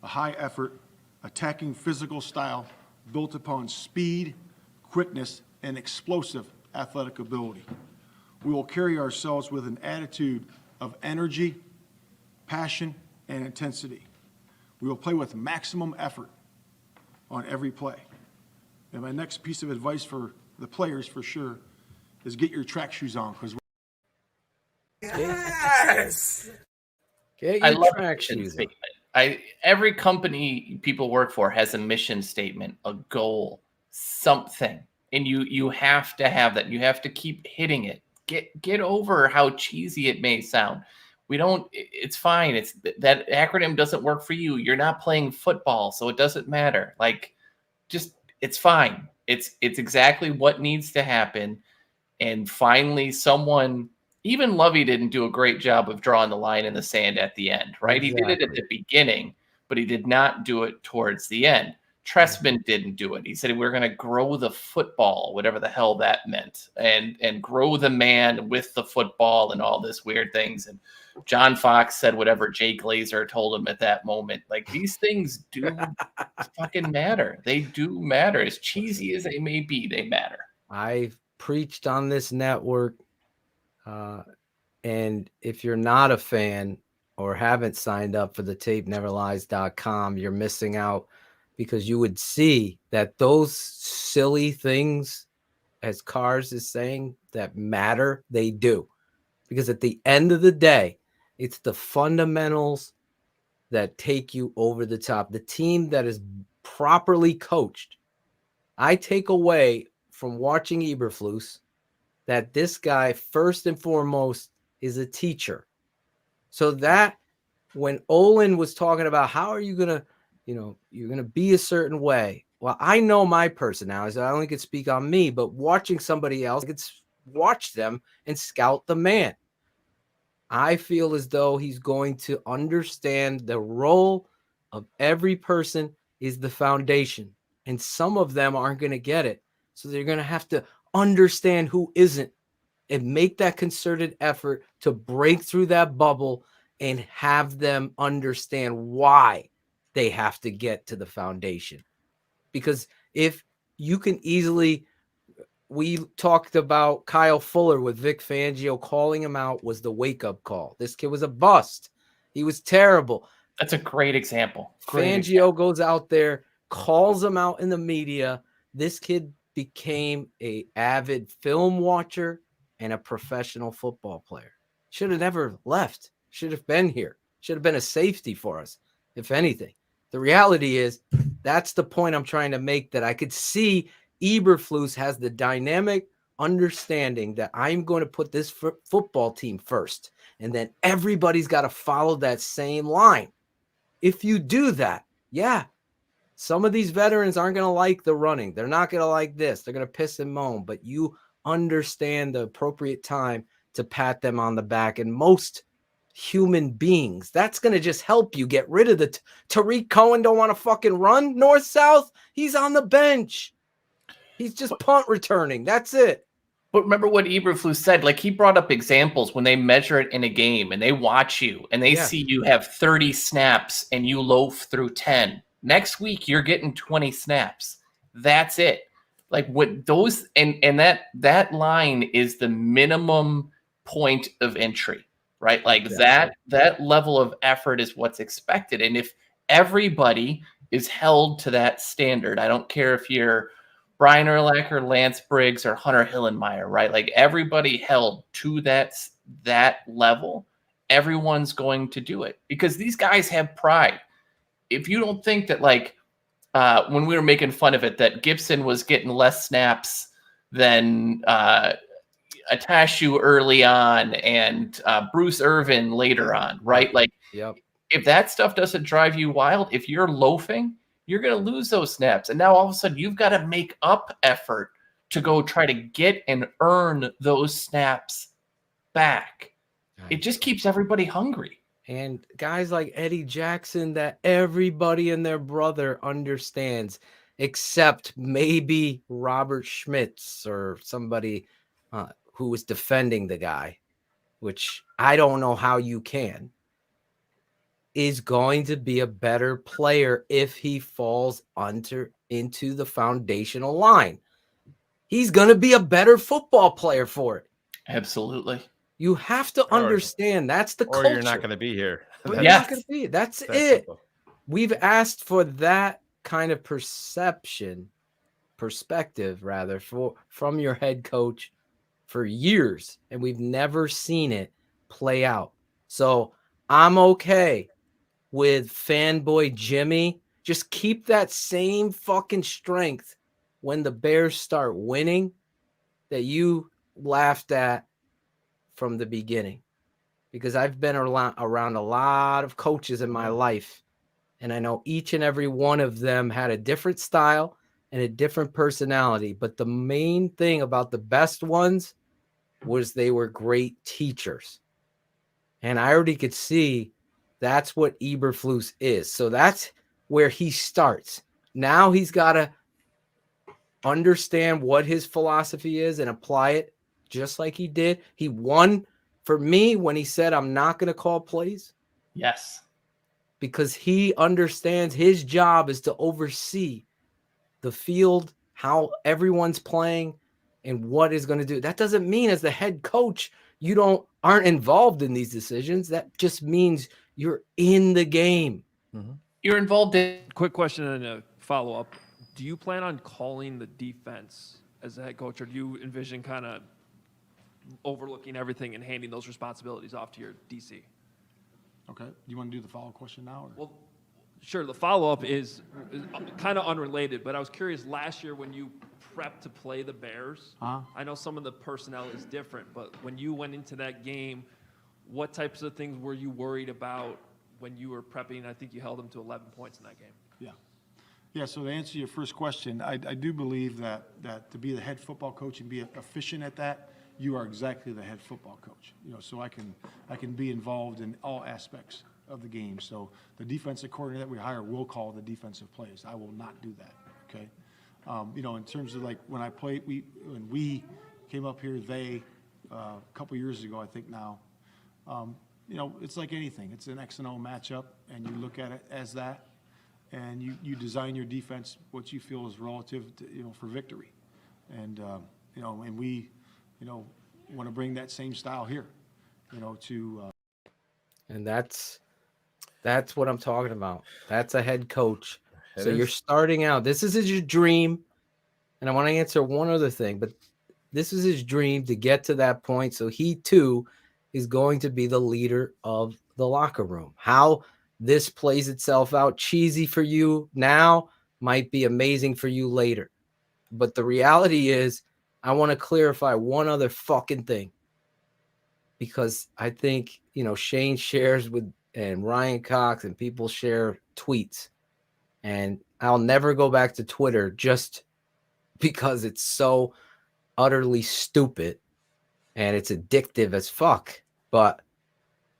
a high effort, attacking physical style built upon speed, quickness, and explosive athletic ability. We will carry ourselves with an attitude of energy, passion, and intensity. We will play with maximum effort on every play. And my next piece of advice for the players, for sure, is get your track shoes on. Yes! Get I your love track mission shoes. statement. Every company people work for has a mission statement, a goal, something. And you have to have that. You have to keep hitting it. Get over how cheesy it may sound. It's fine. It's that acronym doesn't work for you. You're not playing football, so it doesn't matter. Like, just it's fine. It's exactly what needs to happen. And finally, someone, even Lovey didn't do a great job of drawing the line in the sand at the end, right? Exactly. He did it at the beginning, but he did not do it towards the end. Tressman didn't do it. He said we're going to grow the football, whatever the hell that meant, and grow the man with the football and all this weird things. And John Fox said whatever Jay Glazer told him at that moment. Like, these things do fucking matter. They do matter. As cheesy as they may be, they matter. I've preached on this network, and if you're not a fan or haven't signed up for the tapeneverlies.com, you're missing out. Because you would see that those silly things, as Cars is saying, that matter, they do. Because at the end of the day, it's the fundamentals that take you over the top. The team that is properly coached. I take away from watching Eberflus that this guy, first and foremost, is a teacher. So that when Olin was talking about how are you going to, you're going to be a certain way, well, I know my personality, so I only could speak on me, but watching somebody else, I could watch them and scout the man. I feel as though he's going to understand the role of every person is the foundation, and some of them aren't going to get it. So they're going to have to understand who isn't and make that concerted effort to break through that bubble and have them understand why they have to get to the foundation. Because if you can easily, we talked about Kyle Fuller with Vic Fangio calling him out was the wake-up call. This kid was a bust. He was terrible. That's a great example. Fangio goes out there, calls him out in the media. This kid became an avid film watcher and a professional football player. Should have never left. Should have been here. Should have been a safety for us, if anything. The reality is, that's the point I'm trying to make, that I could see Eberflus has the dynamic understanding that I'm going to put this football team first, and then everybody's got to follow that same line. If you do that, yeah, some of these veterans aren't going to like the running. They're not going to like this. They're going to piss and moan, but you understand the appropriate time to pat them on the back. And most human beings, that's going to just help you get rid of the Tariq Cohen don't want to fucking run north-south. He's on the bench. He's just punt returning. That's it. But remember what Eberflus said, like he brought up examples when they measure it in a game and they watch you and they see you have 30 snaps and you loaf through 10. Next week, you're getting 20 snaps. That's it. Like what those, and that line is the minimum point of entry, right? Like that level of effort is what's expected. And if everybody is held to that standard, I don't care if you're Brian Urlacher, Lance Briggs, or Hunter Hillenmeyer, right? Like everybody held to that level, everyone's going to do it because these guys have pride. If you don't think that, like, when we were making fun of it, that Gibson was getting less snaps than Atashu early on and Bruce Irvin later on, right? Like, if that stuff doesn't drive you wild, if you're loafing, you're going to lose those snaps. And now all of a sudden you've got to make up effort to go try to get and earn those snaps back. It just keeps everybody hungry. And guys like Eddie Jackson that everybody and their brother understands, except maybe Robert Schmitz or somebody who was defending the guy, which I don't know how you can, is going to be a better player if he falls into the foundational line. He's going to be a better football player for it. Absolutely. You have to understand that's the culture. Or you're not going to be here. Not going to be. That's it. Simple. We've asked for that kind of perspective, from your head coach for years, and we've never seen it play out. So I'm okay with fanboy Jimmy. Just keep that same fucking strength when the Bears start winning that you laughed at from the beginning, because I've been around a lot of coaches in my life, and I know each and every one of them had a different style and a different personality. But the main thing about the best ones was they were great teachers. And I already could see that's what Eberflus is. So that's where he starts. Now he's got to understand what his philosophy is and apply it just like he did. He won for me when he said, I'm not going to call plays. Yes. Because he understands his job is to oversee the field, how everyone's playing, and what is going to do. That doesn't mean as the head coach, you aren't involved in these decisions. That just means you're in the game. Mm-hmm. You're involved in. Quick question and a follow-up. Do you plan on calling the defense as a head coach, or do you envision kind of overlooking everything and handing those responsibilities off to your DC? Okay. You want to do the follow-up question now? Or? Well, sure. The follow-up is kind of unrelated, but I was curious last year when you prepped to play the Bears. I know some of the personnel is different, but when you went into that game, what types of things were you worried about when you were prepping? I think you held them to 11 points in that game. Yeah. Yeah, so to answer your first question, I do believe that to be the head football coach and be efficient at that, you are exactly the head football coach. So I can be involved in all aspects of the game. So the defensive coordinator that we hire will call the defensive plays. I will not do that. Okay. In terms of like when I played, when we came up here, a couple years ago, I think now, it's like anything. It's an X and O matchup, and you look at it as that. And you design your defense what you feel is relative to, for victory. And, and we, want to bring that same style here, to. And that's what I'm talking about. That's a head coach. It So is. you're starting out. This is his dream. And I want to answer one other thing, but this is his dream to get to that point. So he too is going to be the leader of the locker room. How this plays itself out, cheesy for you now, might be amazing for you later. But the reality is, I want to clarify one other fucking thing. Because I think, Shayne shares and Ryan Cox and people share tweets. And I'll never go back to Twitter just because it's so utterly stupid and it's addictive as fuck. But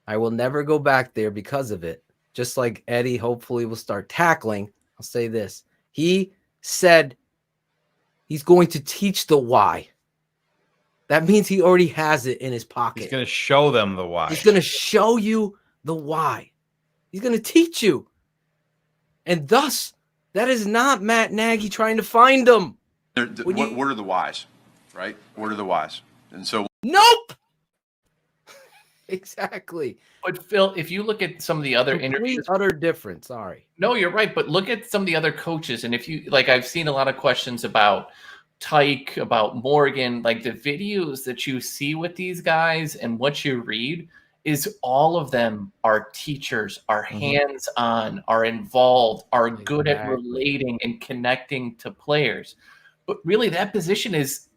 I will never go back there because of it. Just like Eddie hopefully will start tackling. I'll say this. He said he's going to teach the why. That means he already has it in his pocket. He's going to show them the why. He's going to show you the why. He's going to teach you. And thus, that is not Matt Nagy trying to find them. What are the whys, right? What are the whys? And so. Nope. Exactly. But Phil, if you look at some of the other interviews, utter difference. Sorry. No, you're right. But look at some of the other coaches, and if you I've seen a lot of questions about Tyke, about Morgan, like the videos that you see with these guys and what you read is all of them are teachers, are hands-on, are involved, are good at relating and connecting to players. But really, that position is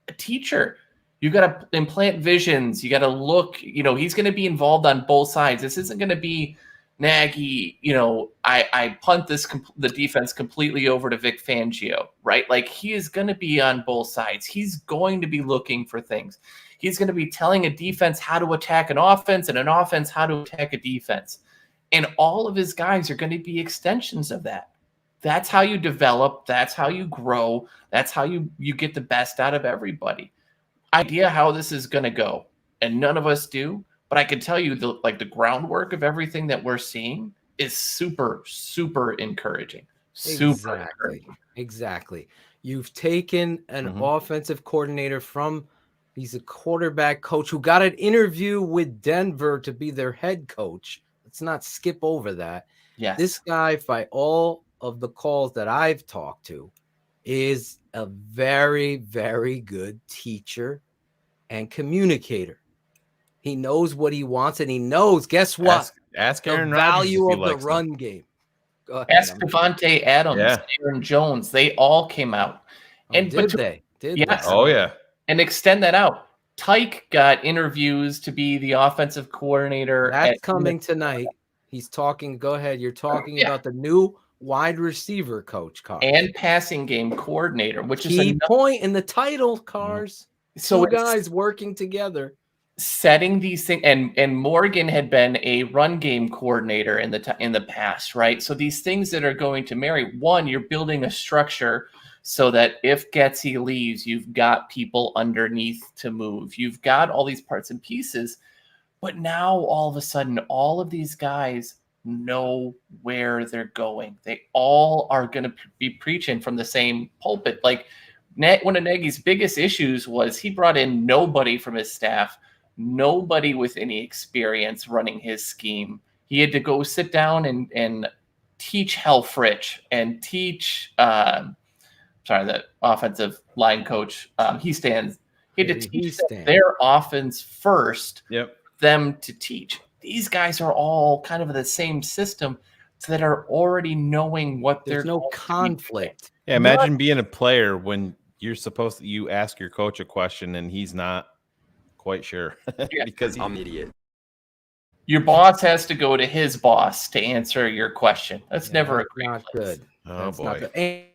a teacher. You got to implant visions. You got to look, he's going to be involved on both sides. This isn't going to be Nagy, I punt the defense completely over to Vic Fangio, right? Like he is going to be on both sides. He's going to be looking for things. He's going to be telling a defense how to attack an offense and an offense how to attack a defense. And all of his guys are going to be extensions of that. That's how you develop. That's how you grow. That's how you get the best out of everybody. Idea how this is going to go, and none of us do, but I can tell you the groundwork of everything that we're seeing is super, super encouraging. Exactly. You've taken an offensive coordinator he's a quarterback coach who got an interview with Denver to be their head coach. Let's not skip over that. Yes. This guy, by all of the calls that I've talked to, is a very, very good teacher and communicator. He knows what he wants, and he knows, guess what? Ask the Aaron value Rodgers if of he the likes run game. Go ahead. Ask Devontae Adams, Aaron Jones. They all came out. Did they? Yes. Oh, yeah. And extend that out. Tyke got interviews to be the offensive coordinator. That's coming tonight. He's talking. Go ahead. You're talking about the new wide receiver coach, Cars. And passing game coordinator, which is key point in the title, Cars. So two guys working together. Setting these things, and Morgan had been a run game coordinator in the past, right? So these things that are going to marry. One, you're building a structure so that if Getsy leaves, you've got people underneath to move. You've got all these parts and pieces, but now all of a sudden, all of these guys know where they're going. They all are going to be preaching from the same pulpit. Like one of Nagy's biggest issues was he brought in nobody from his staff. Nobody with any experience running his scheme. He had to go sit down and teach Helfrich and teach, the offensive line coach. He had to teach their offense first, them to teach. These guys are all kind of the same system that are already knowing what There's no conflict. Yeah, imagine being a player when you ask your coach a question and he's not quite sure because I'm an idiot. Your boss has to go to his boss to answer your question. That's never a great not place. good. Oh, That's not boy.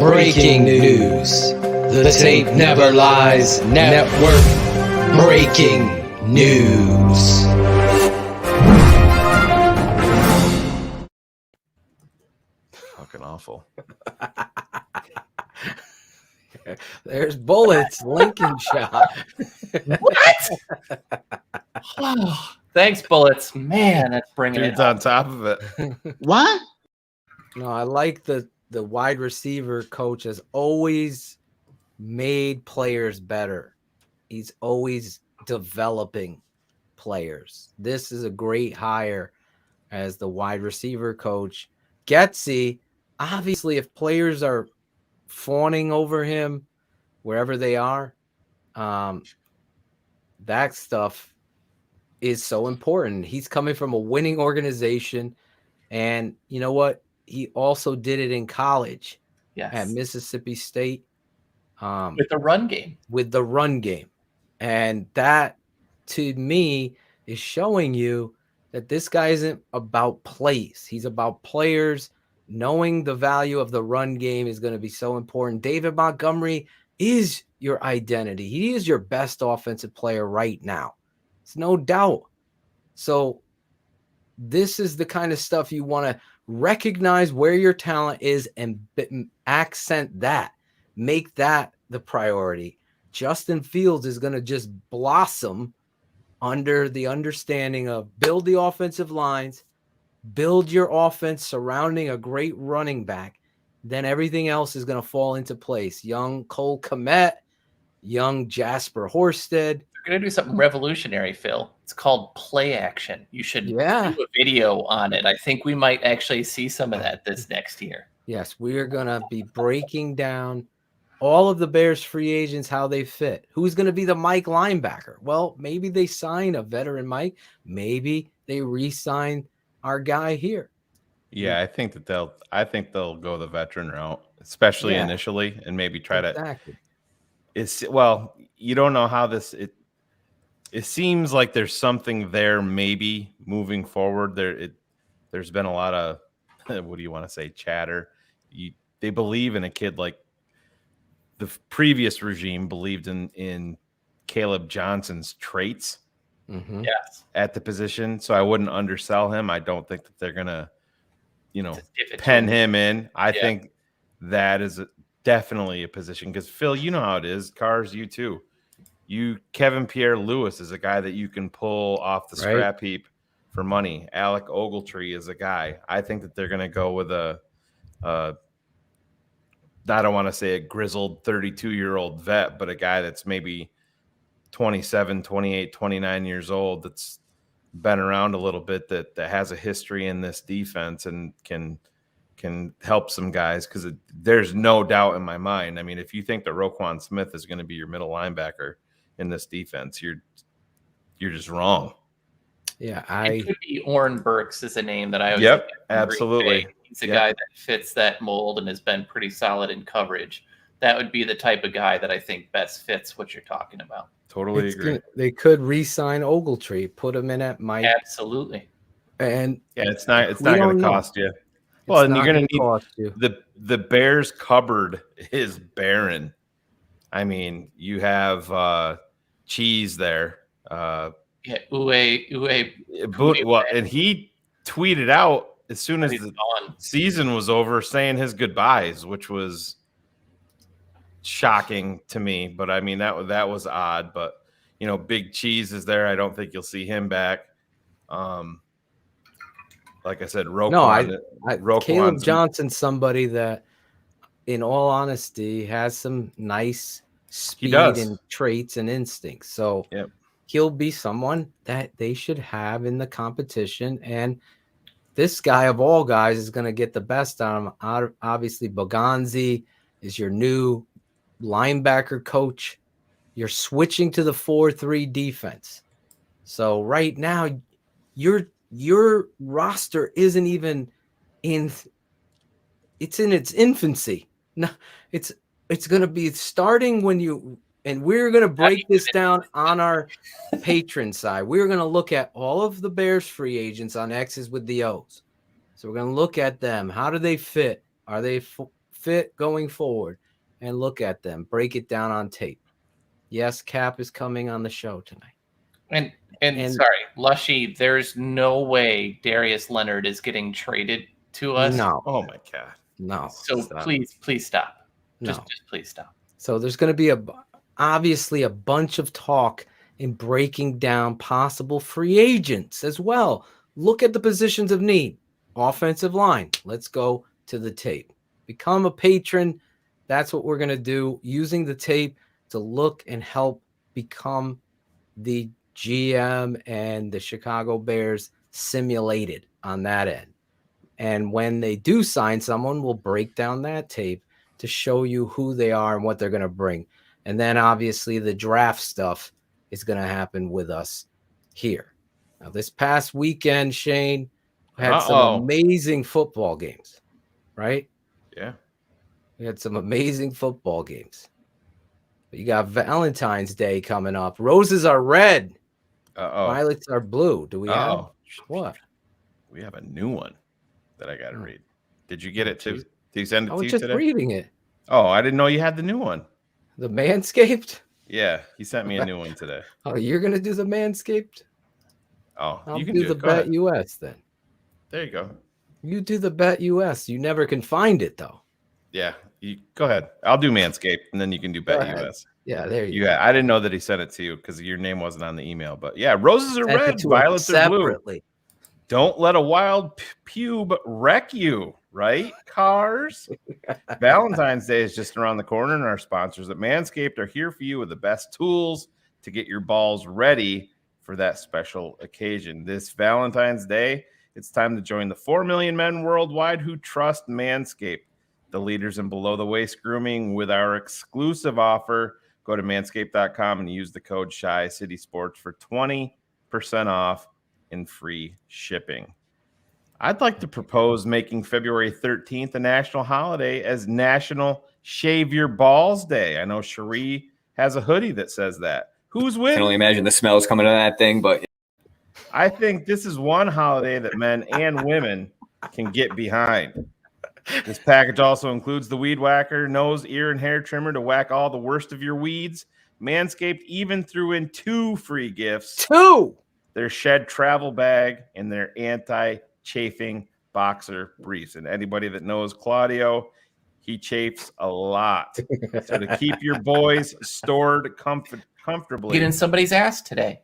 Breaking news. The tape never lies. Network breaking news. Fucking awful. There's bullets. Lincoln shot. What? Thanks, Bullets. Man, that's bringing Dude's it on top of it. What? No, I like the wide receiver coach has always made players better. He's always developing players. This is a great hire as the wide receiver coach. Getsy, obviously, if players are fawning over him wherever they are, that stuff is so important. He's coming from a winning organization, and you know what? He also did it in college at Mississippi State with the run game. With the run game, and that to me is showing you that this guy isn't about plays. He's about players. Knowing the value of the run game is going to be so important. David Montgomery is your identity. He is your best offensive player right now. It's no doubt. So this is the kind of stuff you want to recognize where your talent is and accent that. Make that the priority. Justin Fields is going to just blossom under the understanding of build the offensive lines, build your offense surrounding a great running back. Then everything else is going to fall into place. Young Cole Kmet, young Jasper Horsted. We're going to do something revolutionary, Phil. It's called play action. You should do a video on it. I think we might actually see some of that this next year. Yes, we are going to be breaking down all of the Bears free agents, how they fit. Who's going to be the Mike linebacker? Well, maybe they sign a veteran Mike. Maybe they re-sign our guy here. Yeah, I think they'll go the veteran route, especially initially, and maybe try to. Well, you don't know how this. It seems like there's something there, maybe moving forward. There's been a lot of what do you want to say, chatter. They believe in a kid like the previous regime believed in Caleb Johnson's traits. Mm-hmm. Yes, at the position. So I wouldn't undersell him. I don't think that they're gonna, pen him in. I think that is definitely a position because Phil, you know how it is. Cars, you too. Kevin Pierre-Louis is a guy that you can pull off the scrap heap for money. Alec Ogletree is a guy. I think that they're gonna go with I don't want to say a grizzled 32-year-old vet, but a guy that's maybe 27, 28, 29 years old that's been around a little bit that has a history in this defense and can help some guys because there's no doubt in my mind. I mean, if you think that Roquan Smith is going to be your middle linebacker in this defense, you're just wrong. Yeah, it could be Oren Burks is a name that I always Yep, absolutely. He's a guy that fits that mold and has been pretty solid in coverage. That would be the type of guy that I think best fits what you're talking about. Totally agree. They could re-sign Ogletree, put him in at Mike. Absolutely. And it's not going to cost you. Well, and you're going to need the Bears cupboard is barren. I mean, you have Cheese there. Uwe. And he tweeted out as soon as the season was over saying his goodbyes, which was shocking to me. But I mean, that was odd. But Big Cheese is there. I don't think you'll see him back. Like I said, Roquan. Caleb Johnson's somebody that, in all honesty, has some nice speed and traits and instincts. So he'll be someone that they should have in the competition. And this guy of all guys is going to get the best out of him. Obviously, Boganzi is your new linebacker coach. You're switching to the 4-3 defense. So right now, your roster isn't even it's in its infancy. No, it's going to be starting when and we're going to break this down on our patron side. We're going to look at all of the Bears free agents on X's with the O's. So we're going to look at them. How do they fit? Are they fit going forward? And look at them. Break it down on tape. Yes, Cap is coming on the show tonight. And sorry, Lushy, there's no way Darius Leonard is getting traded to us. No. Oh my God. No. So please stop. Just please stop. So there's going to be obviously a bunch of talk in breaking down possible free agents as well. Look at the positions of need. Offensive line. Let's go to the tape. Become a patron. That's what we're going to do, using the tape to look and help become the GM and the Chicago Bears simulated on that end. And when they do sign someone, we'll break down that tape to show you who they are and what they're going to bring. And then obviously the draft stuff is going to happen with us here. Now, this past weekend, Shane, had some amazing football games, right? Yeah. We had some amazing football games. But you got Valentine's Day coming up. Roses are red. Violets are blue. Do we have what? We have a new one that I got to read. Did you get it too? Did you send it to you I was just today? reading it. Oh, I didn't know you had the new one. The Manscaped? Yeah, he sent me a new one today. Oh, you're going to do the Manscaped? Oh, I'll you can do the Go ahead. Bet US then. There you go. You do the Bet US. You never can find it though. Yeah, you go ahead. I'll do Manscaped, and then you can do Bet US. Yeah, there you go. Yeah, I didn't know that he sent it to you because your name wasn't on the email. But yeah, roses are red, violets are blue. Don't let a wild pube wreck you, right? Cars. Valentine's Day is just around the corner, and our sponsors at Manscaped are here for you with the best tools to get your balls ready for that special occasion. This Valentine's Day, it's time to join the 4 million men worldwide who trust Manscaped, the leaders in below-the-waist grooming, with our exclusive offer. Go to manscaped.com and use the code SHYCitySports for 20% off and free shipping. I'd like to propose making February 13th a national holiday as National Shave Your Balls Day. I know Cherie has a hoodie that says that. Who's with? I can only imagine the smells coming out of that thing, but I think this is one holiday that men and women can get behind. This package also includes the Weed Whacker, nose, ear, and hair trimmer to whack all the worst of your weeds. Manscaped even threw in 2 free gifts. 2! Their shed travel bag and their anti-chafing boxer briefs. And anybody that knows Claudio, he chafes a lot. So to keep your boys stored comfortably. Get in somebody's ass today.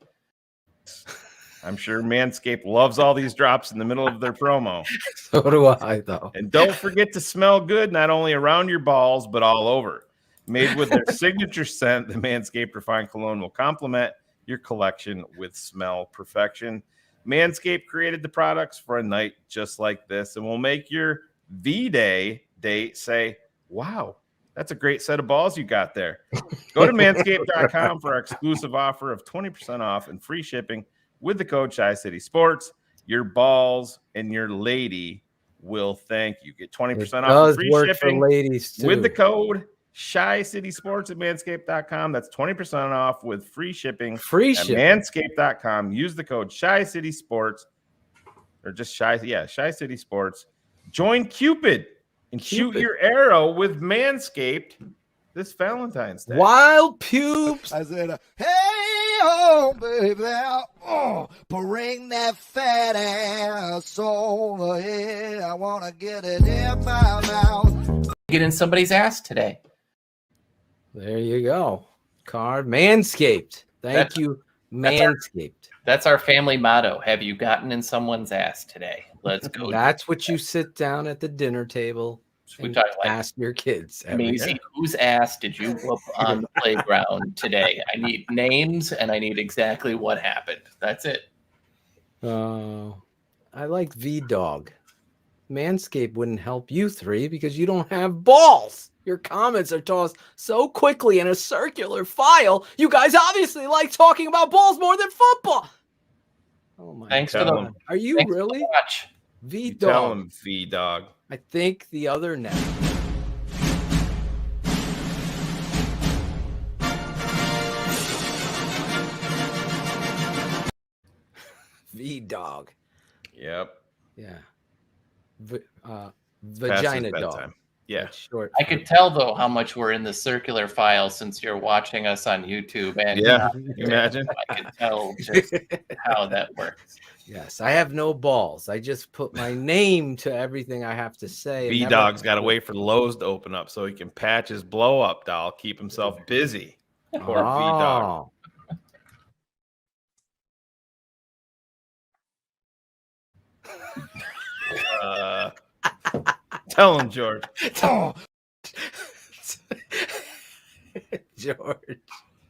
I'm sure Manscaped loves all these drops in the middle of their promo. So do I, though. And don't forget to smell good, not only around your balls, but all over. Made with their signature scent, the Manscaped Refined Cologne will complement your collection with smell perfection. Manscaped created the products for a night just like this and will make your V-Day date say, wow, that's a great set of balls you got there. Go to manscaped.com for our exclusive offer of 20% off and free shipping with the code SHYCitySports. Your balls and your lady will thank you. Get 20% off and free shipping for ladies too. with the code ShyCitySports at manscaped.com. That's 20% off with free shipping. Manscaped.com. Use the code ShyCitySports or just ShyCitySports. Join Cupid and shoot your arrow with Manscaped this Valentine's Day. Wild pubes. I said, hey, oh, baby, bring that fat ass over here. I want to get it in my mouth. Get in somebody's ass today. There you go. Card Manscaped. Thank you, Manscaped. That's our family motto. Have you gotten in someone's ass today? Let's go. That's what you sit down at the dinner table and ask your kids. Maisie, whose ass did you whoop on the playground today? I need names and I need exactly what happened. That's it. I like V-Dog. Manscaped wouldn't help you 3 because you don't have balls. Your comments are tossed so quickly in a circular file. You guys obviously like talking about balls more than football. Oh my Thanks God. for the Are you thanks really? For the watch. V-Dog. Tell him V-Dog. I think the other net. V-Dog. Yep. Yeah. Vagina dog. bedtime. Yeah. That's short. I could tell though how much we're in the circular file since you're watching us on YouTube. And Yeah, imagine. I could tell just how that works. Yes, I have no balls. I just put my name to everything I have to say. B Dog's got to wait for Lowe's to open up so he can patch his blow up doll, keep himself busy. Poor V Dog. Tell him, George. George.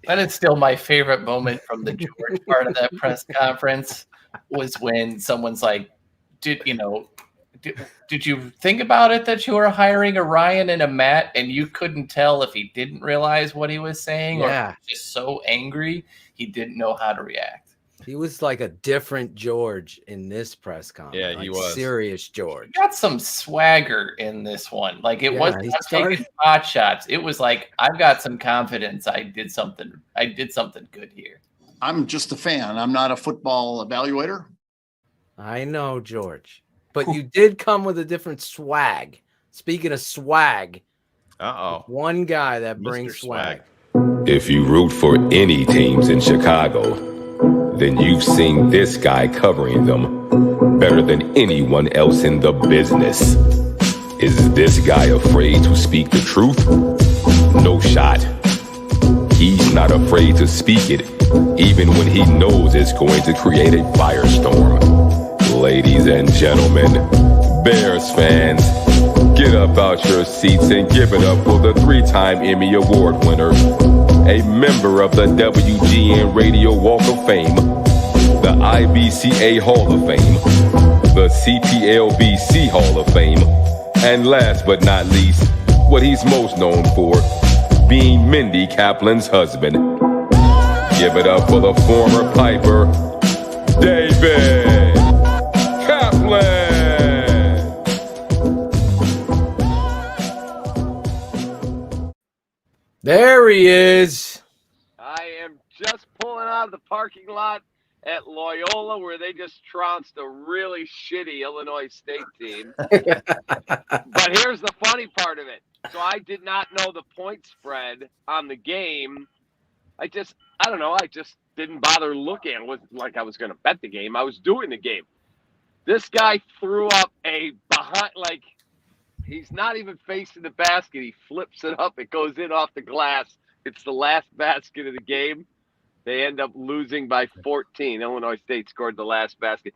But it's still my favorite moment from the George part of that press conference was when someone's like, did you think about it that you were hiring a Ryan and a Matt and you couldn't tell if he didn't realize what he was saying or Yeah. he was just so angry he didn't know how to react? He was like a different George in this press conference. Yeah, he like was. Serious George. He got some swagger in this one. Like it wasn't he I'm taking pot shots. It was like, I've got some confidence. I did something good here. I'm just a fan. I'm not a football evaluator. I know, George. But you did come with a different swag. Speaking of swag, one guy that brings swag. If you root for any teams in Chicago, then you've seen this guy covering them better than anyone else in the business. Is this guy afraid to speak the truth? No shot. He's not afraid to speak it, even when he knows it's going to create a firestorm. Ladies and gentlemen, Bears fans, get up out your seats and give it up for the 3-time Emmy Award winner, a member of the WGN Radio Walk of Fame, the IBCA Hall of Fame, the CPLBC Hall of Fame, and last but not least, what he's most known for, being Mindy Kaplan's husband. Give it up for the former Piper, David Kaplan. There he is. I am just pulling out of the parking lot at Loyola where they just trounced a really shitty Illinois State team. But here's the funny part of it. So I did not know the point spread on the game. I just didn't bother looking. It wasn't like I was going to bet the game. I was doing the game. This guy threw up a behind, like he's not even facing the basket. He flips it up. It goes in off the glass. It's the last basket of the game. They end up losing by 14. Illinois State scored the last basket.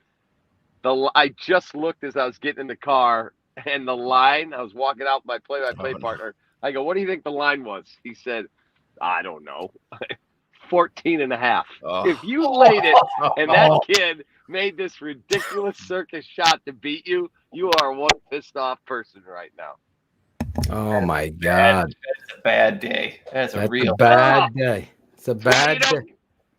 I just looked as I was getting in the car, and the line, I was walking out with my play-by-play partner. I go, what do you think the line was? He said, I don't know. 14.5. If you laid it and that kid made this ridiculous circus shot to beat you, you are one pissed off person right now. Oh my God. That's a bad day. That's a real bad day. It's a bad day.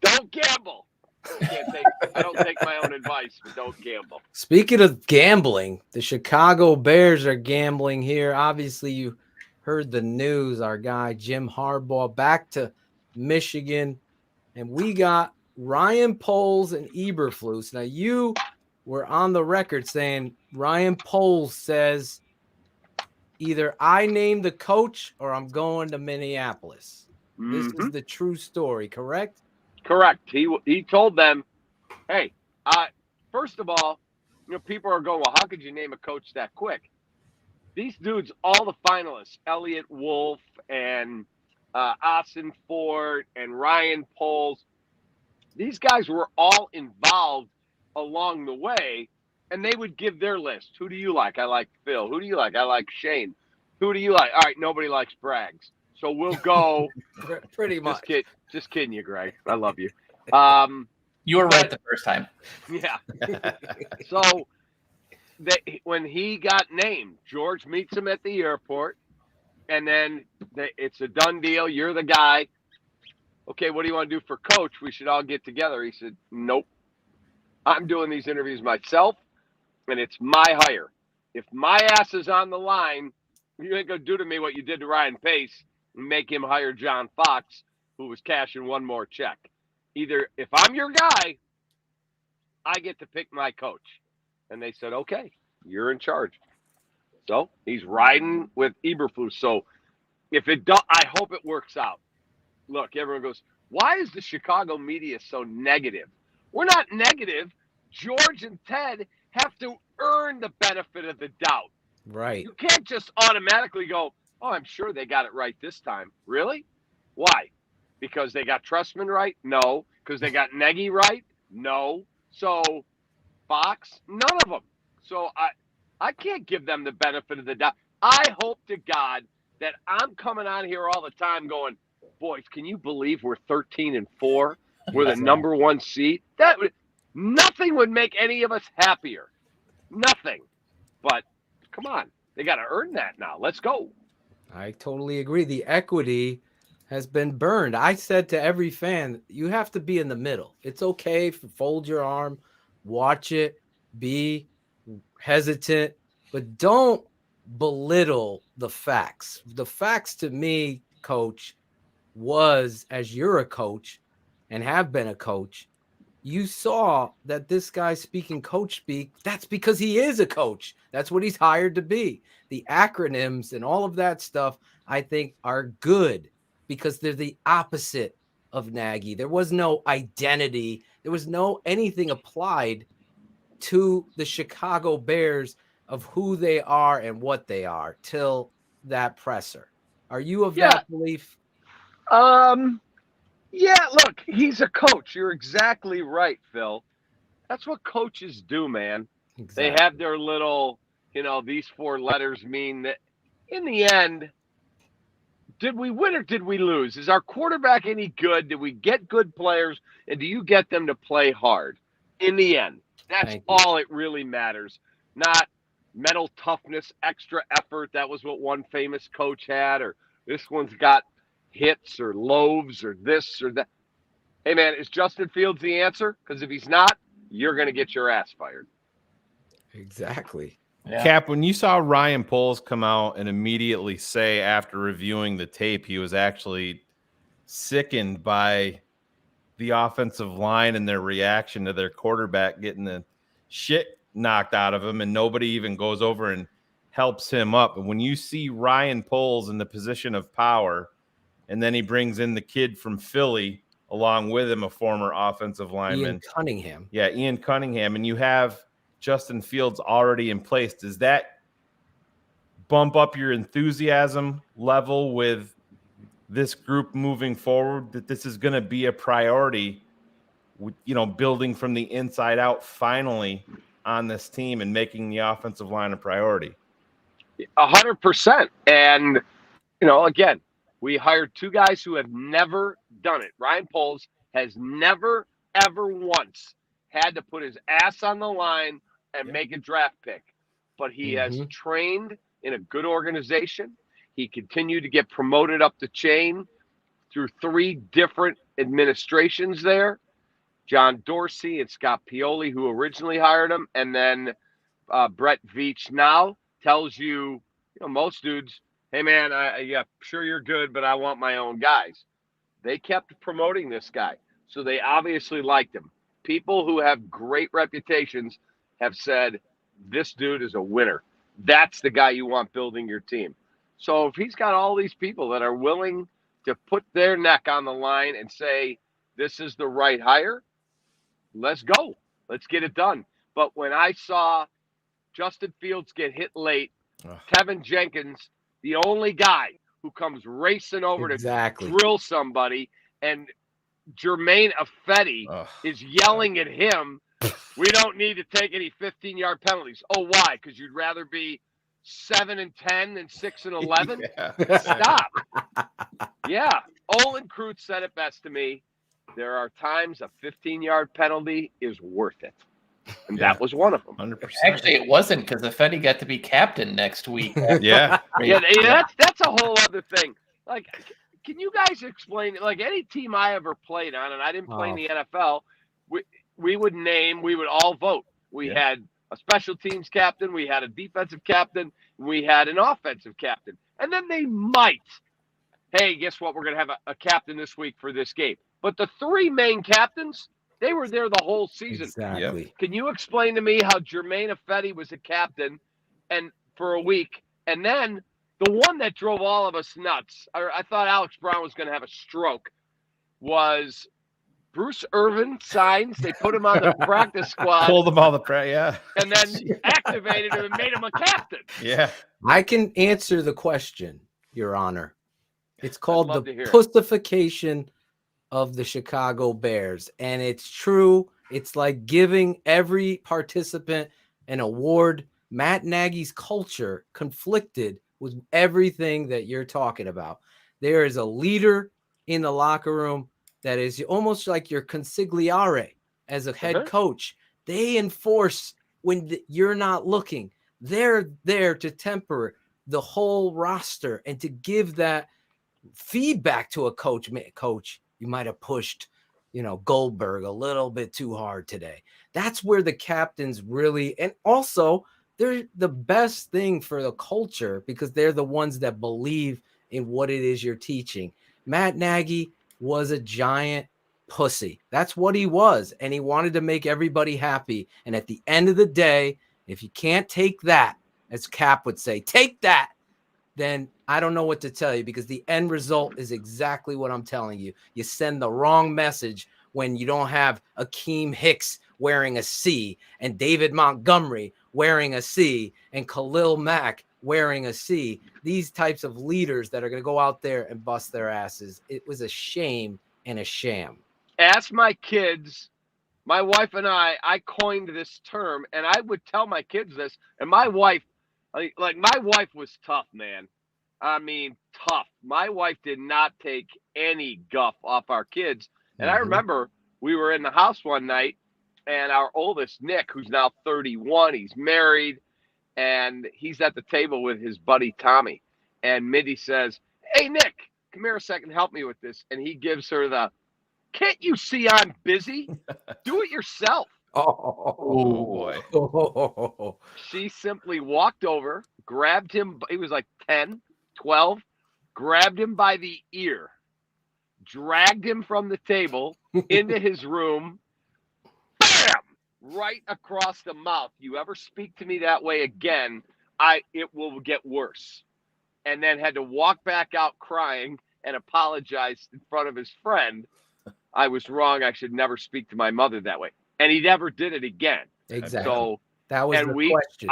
Don't gamble. I don't take my own advice, but don't gamble. Speaking of gambling, the Chicago Bears are gambling here. Obviously, you heard the news. Our guy Jim Harbaugh back to Michigan, and we got Ryan Poles and Eberflus. Now, you were on the record saying Ryan Poles says either I name the coach or I'm going to Minneapolis. This is the true story, correct? Correct. He told them, hey, first of all, people are going, well, how could you name a coach that quick? These dudes, all the finalists, Elliott Wolf and Austin Ford and Ryan Poles, these guys were all involved along the way, and they would give their list. Who do you like? I like Phil. Who do you like? I like Shayne. Who do you like? All right, nobody likes Braggs. So we'll go. Pretty much. Just kidding you, Greg. I love you. You were right the first time. Yeah. So when he got named, George meets him at the airport, and then it's a done deal. You're the guy. Okay, what do you want to do for coach? We should all get together. He said, nope. I'm doing these interviews myself, and it's my hire. If my ass is on the line, you ain't going to do to me what you did to Ryan Pace and make him hire John Fox, who was cashing one more check. Either if I'm your guy, I get to pick my coach. And they said, okay. you're in charge. So he's riding with Eberflus. So if it does, I hope it works out. Look, everyone goes, why is the Chicago media so negative? We're not negative. George and Ted have to earn the benefit of the doubt. Right. You can't just automatically go, oh, I'm sure they got it right this time. Really? Why? Because they got Trustman right? No. Because they got Nagy right? No. So Fox? None of them. So I can't give them the benefit of the doubt. I hope to God that I'm coming on here all the time going, boys, can you believe we're 13-4? We're the number one seed. Nothing would make any of us happier. Nothing. But come on, they got to earn that now. Let's go. I totally agree. The equity has been burned. I said to every fan, you have to be in the middle. It's okay to fold your arm, watch it, be hesitant, but don't belittle the facts. The facts to me, Coach, was, as you're a coach and have been a coach, you saw that this guy speaking coach speak. That's because he is a coach. That's what he's hired to be. The acronyms and all of that stuff, I think, are good because they're the opposite of Nagy. There was no identity. There was no anything applied to the Chicago Bears of who they are and what they are till that presser. Are you of that belief? Yeah, look, he's a coach. You're exactly right, Phil. That's what coaches do, man. Exactly. They have their little, these 4 letters mean that in the end, did we win or did we lose? Is our quarterback any good? Did we get good players? And do you get them to play hard? In the end, that's all it really matters. Not mental toughness, extra effort. That was what one famous coach had, or this one's got hits or loaves or this or that. Hey, man, is Justin Fields the answer? Because if he's not, you're going to get your ass fired. Exactly. Yeah. Cap, when you saw Ryan Poles come out and immediately say after reviewing the tape he was actually sickened by the offensive line and their reaction to their quarterback getting the shit knocked out of him and nobody even goes over and helps him up. And when you see Ryan Poles in the position of power, and then he brings in the kid from Philly along with him, a former offensive lineman. Ian Cunningham. Yeah, Ian Cunningham. And you have Justin Fields already in place. Does that bump up your enthusiasm level with this group moving forward, that this is going to be a priority, building from the inside out finally on this team and making the offensive line a priority? 100%. And, again, we hired 2 guys who have never done it. Ryan Poles has never, ever once had to put his ass on the line and make a draft pick. But he has trained in a good organization. He continued to get promoted up the chain through 3 different administrations there. John Dorsey and Scott Pioli, who originally hired him, and then Brett Veach now tells you, most dudes, hey, man, sure you're good, but I want my own guys. They kept promoting this guy, so they obviously liked him. People who have great reputations have said, this dude is a winner. That's the guy you want building your team. So if he's got all these people that are willing to put their neck on the line and say, this is the right hire, let's go. Let's get it done. But when I saw Justin Fields get hit late, Kevin Jenkins, the only guy who comes racing over to drill somebody, and Jermaine Ifedi is yelling at him, we don't need to take any 15-yard penalties. Oh, why? Because you'd rather be 7-10 than 6-11? Yeah. Stop. Yeah. Olin Kreutz said it best to me. There are times a 15-yard penalty is worth it. And that was one of them. 100%. Actually, it wasn't, because Ifedi got to be captain next week. Yeah, that's a whole other thing. Like, can you guys explain, like, any team I ever played on, and I didn't play in the NFL, we would all vote. We had a special teams captain, we had a defensive captain, we had an offensive captain. And then they might, hey, guess what? We're going to have a captain this week for this game. But the 3 main captains, They were there the whole season. Exactly. Can you explain to me how Jermaine Ifedi was a captain and for a week, and then the one that drove all of us nuts, I thought Alex Brown was going to have a stroke, was Bruce Irvin signs. They put him on the practice squad. Pulled them all yeah. And then activated him and made him a captain. Yeah. I can answer the question, Your Honor. It's called love the to hear it. pussification of the Chicago Bears. And it's true. It's like giving every participant an award. Matt Nagy's culture conflicted with everything that you're talking about. There is a leader in the locker room that is almost like your consigliere as a head coach. They enforce when you're not looking. They're there to temper the whole roster and to give that feedback to a coach. Coach, you might have pushed, Goldberg a little bit too hard today. That's where the captains really, and also they're the best thing for the culture because they're the ones that believe in what it is you're teaching. Matt Nagy was a giant pussy. That's what he was. And he wanted to make everybody happy. And at the end of the day, if you can't take that, as Cap would say, take that, then I don't know what to tell you because the end result is exactly what I'm telling you. You send the wrong message when you don't have Akeem Hicks wearing a C and David Montgomery wearing a C and Khalil Mack wearing a C. These types of leaders that are going to go out there and bust their asses. It was a shame and a sham. Ask my kids. My wife and I coined this term, and I would tell my kids this. And my wife, my wife was tough, man. I mean, tough. My wife did not take any guff off our kids. And I remember we were in the house one night, and our oldest, Nick, who's now 31, he's married, and he's at the table with his buddy Tommy. And Mindy says, "Hey, Nick, come here a second, help me with this." And he gives her the, "Can't you see I'm busy? Do it yourself." Oh boy. She simply walked over, grabbed him. He was like 10, 12, grabbed him by the ear, dragged him from the table into his room, bam, right across the mouth. You ever speak to me that way again, it will get worse. And then had to walk back out crying and apologize in front of his friend. I was wrong. I should never speak to my mother that way. And he never did it again. Exactly. So that was the question.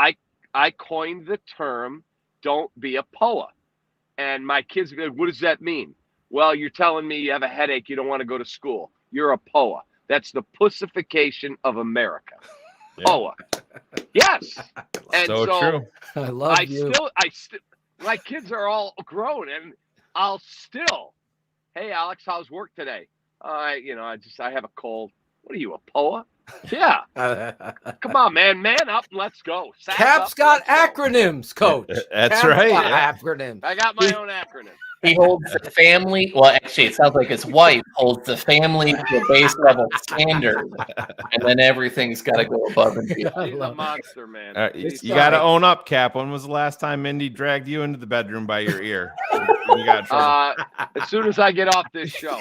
I coined the term, "Don't be a POA." And my kids go, "What does that mean?" "Well, you're telling me you have a headache, you don't want to go to school. You're a POA." That's the pussification of America. POA. Yes. And so true. I love you. My kids are all grown, and I'll still, "Hey, Alex, how's work today?" I have a cold." "What are you, a POA?" "Yeah." "Come on, man up, let's go." Cap's got acronyms, Coach. That's Cap's right. got Yeah. acronyms. I got my own acronym. He holds the family. Well, actually, it sounds like his wife holds the family to a base level standard, and then everything's got to go above and beyond. He's a monster, man. You got to own up, Cap. When was the last time Mindy dragged you into the bedroom by your ear? You got in trouble. As soon as I get off this show.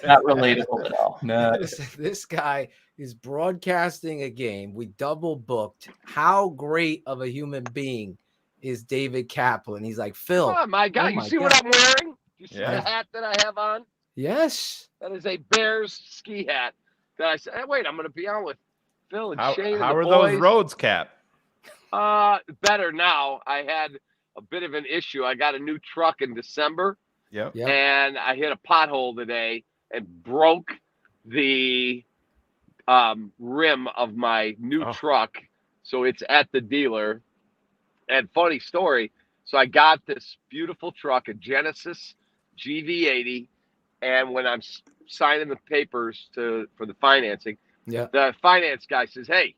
Not relatable at all. No. This guy is broadcasting a game. We double booked. How great of a human being is David Kaplan? He's like, "Phil, Oh my God! You see what I'm wearing? You see Yeah. the hat that I have on? Yes. That is a Bears ski hat. That I said, "Hey, wait, I'm going to be on with Phil and Shayne and How the are boys." those roads, Cap? Better now. I had a bit of an issue. I got a new truck in December, Yep. and I hit a pothole today and broke the rim of my new truck. So it's at the dealer. And funny story, so I got this beautiful truck, a Genesis GV80, and when I'm signing the papers for the financing, the finance guy says, "Hey,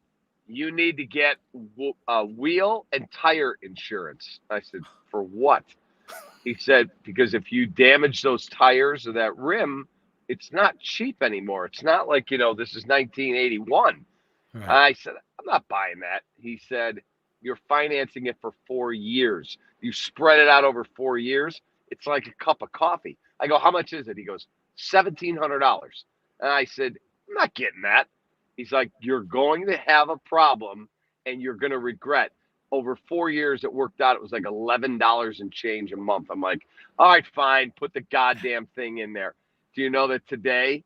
you need to get wheel and tire insurance." I said, "For what?" He said, "Because if you damage those tires or that rim, it's not cheap anymore. It's not like, this is 1981. Right. I said, "I'm not buying that." He said, "You're financing it for 4 years. You spread it out over 4 years. It's like a cup of coffee." I go, "How much is it?" He goes, $1,700. And I said, I'm not getting that. He's like, you're going to have a problem and you're going to regret. Over 4 years, it worked out. It was like $11 and change a month. I'm like, all right, fine. Put the goddamn thing in there. Do you know that today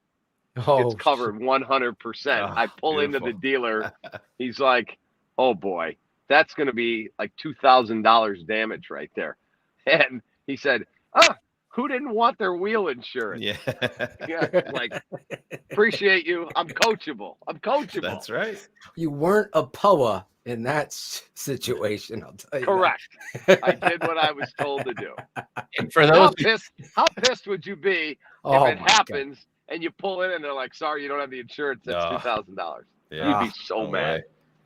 it's covered 100%? I pull into the dealer. He's like, oh, boy, that's going to be like $2,000 damage right there. And he said, who didn't want their wheel insurance? Yeah, like, appreciate you. I'm coachable. That's right. You weren't a POA in that situation, I'll tell you. Correct. I did what I was told to do. And for those, how pissed would you be if it happens and you pull in and they're like, sorry, you don't have the insurance, that's $2,000. Yeah. You'd be so mad.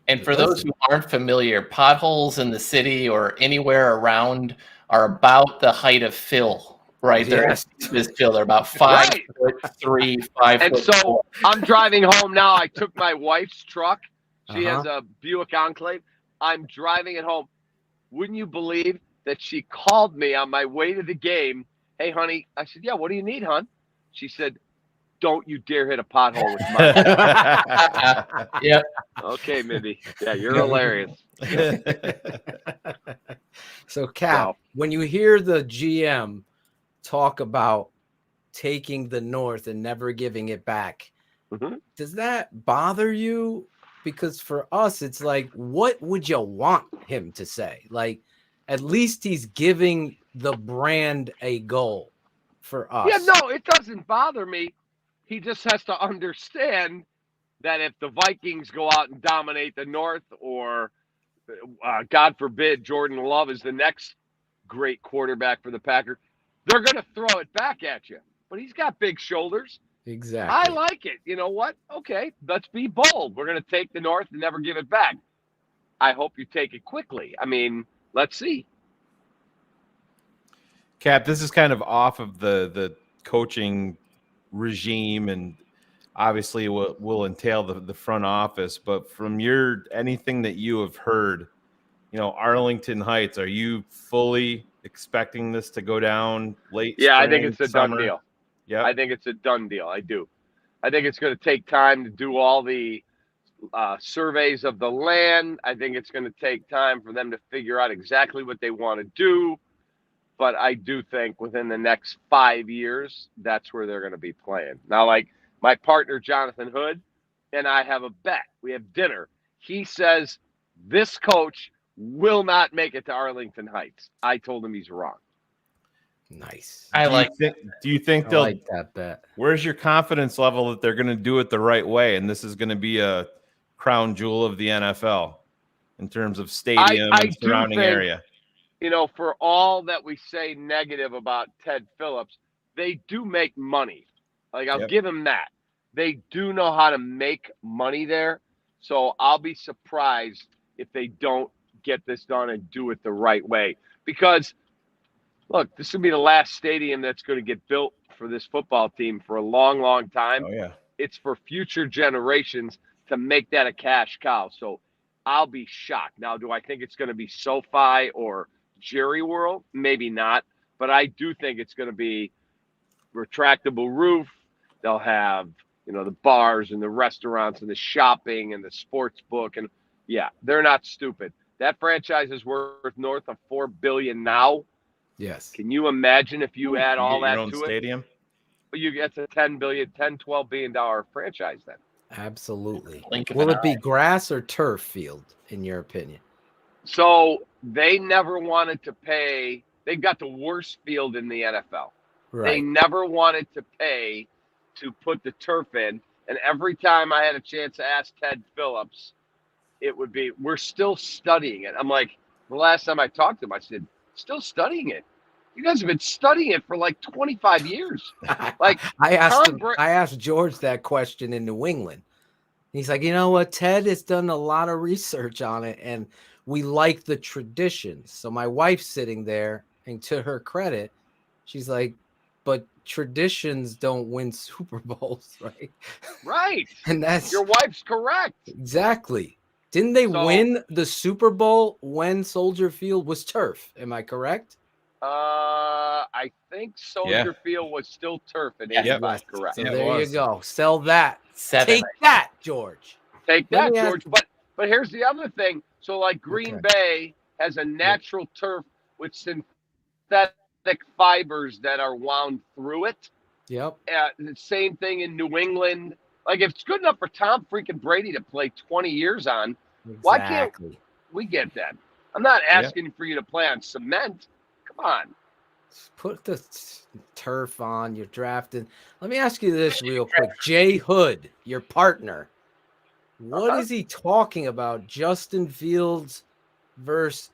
And for those who aren't familiar, potholes in the city or anywhere around are about the height of fill. Right there, this fill. They're about 5'3", 5 And foot so 4. I'm driving home now. I took my wife's truck. She has a Buick Enclave. I'm driving it home. Wouldn't you believe that she called me on my way to the game? Hey, honey. I said, yeah, what do you need, hon? She said, don't you dare hit a pothole with mine. Yep. Okay, Mindy. Yeah, you're hilarious. So, Cap, when you hear the GM talk about taking the North and never giving it back, does that bother you? Because for us, it's like, what would you want him to say? Like, at least he's giving the brand a goal for us. Yeah, no, it doesn't bother me. He just has to understand that if the Vikings go out and dominate the North, or God forbid, Jordan Love is the next great quarterback for the Packers, they're going to throw it back at you. But he's got big shoulders. Exactly. I like it. You know what? Okay, let's be bold. We're going to take the North and never give it back. I hope you take it quickly. I mean, let's see. Cap, this is kind of off of the coaching regime, and obviously will entail the front office. But from anything that you have heard, Arlington Heights, are you fully expecting this to go down late? Yeah, I think it's a summer? done deal. Yeah, I think it's a done deal. I do. I think it's going to take time to do all the surveys of the land. I think it's going to take time for them to figure out exactly what they want to do. But I do think within the next 5 years, that's where they're going to be playing. Now, like my partner, Jonathan Hood, and I have a bet. We have dinner. He says this coach will not make it to Arlington Heights. I told him he's wrong. Nice. Do you think they'll like that bet? Where's your confidence level that they're going to do it the right way, and this is going to be a crown jewel of the NFL in terms of stadium and surrounding area? For all that we say negative about Ted Phillips, they do make money. Like, I'll give him that. They do know how to make money there. So I'll be surprised if they don't get this done and do it the right way. Because, look, this will be the last stadium that's going to get built for this football team for a long, long time. Oh, yeah. It's for future generations to make that a cash cow. So I'll be shocked. Now, do I think it's going to be SoFi or Jerry World? Maybe not. But I do think it's going to be retractable roof. They'll have, the bars and the restaurants and the shopping and the sports book. And, yeah, they're not stupid. That franchise is worth north of $4 billion now. Yes. Can you imagine if you add all that your own to stadium? it? It's a $10 $12 billion franchise then. Absolutely. Blink of Will an it be eye. grass or turf field, in your opinion? So they never wanted to pay. They've got the worst field in the NFL. They Right. never wanted to pay to put the turf in. And every time I had a chance to ask Ted Phillips, it would be, we're still studying it. I'm like, the last time I talked to him, I said, still studying it? You guys have been studying it for like 25 years. Like, I asked Tom him. I asked George that question in New England. He's like, you know what? Ted has done a lot of research on it, and we like the traditions. So my wife's sitting there, and to her credit, she's like, but traditions don't win Super Bowls, right? Right. And that's your wife's correct. Exactly. Didn't they win the Super Bowl when Soldier Field was turf? Am I correct? I think Soldier Field was still turf in Yeah. 85, correct? So there you go. Sell that. 7. Take that, George. Take Let that, me ask George. But here's the other thing. So like Green Bay has a natural turf with synthetic fibers that are wound through it. Yep. The same thing in New England. Like if it's good enough for Tom freaking Brady to play 20 years on, why can't we get that? I'm not asking for you to play on cement. Come on. Put the turf on. You're drafted. Let me ask you this real quick. Jay Hood, your partner. What is he talking about? Justin Fields versus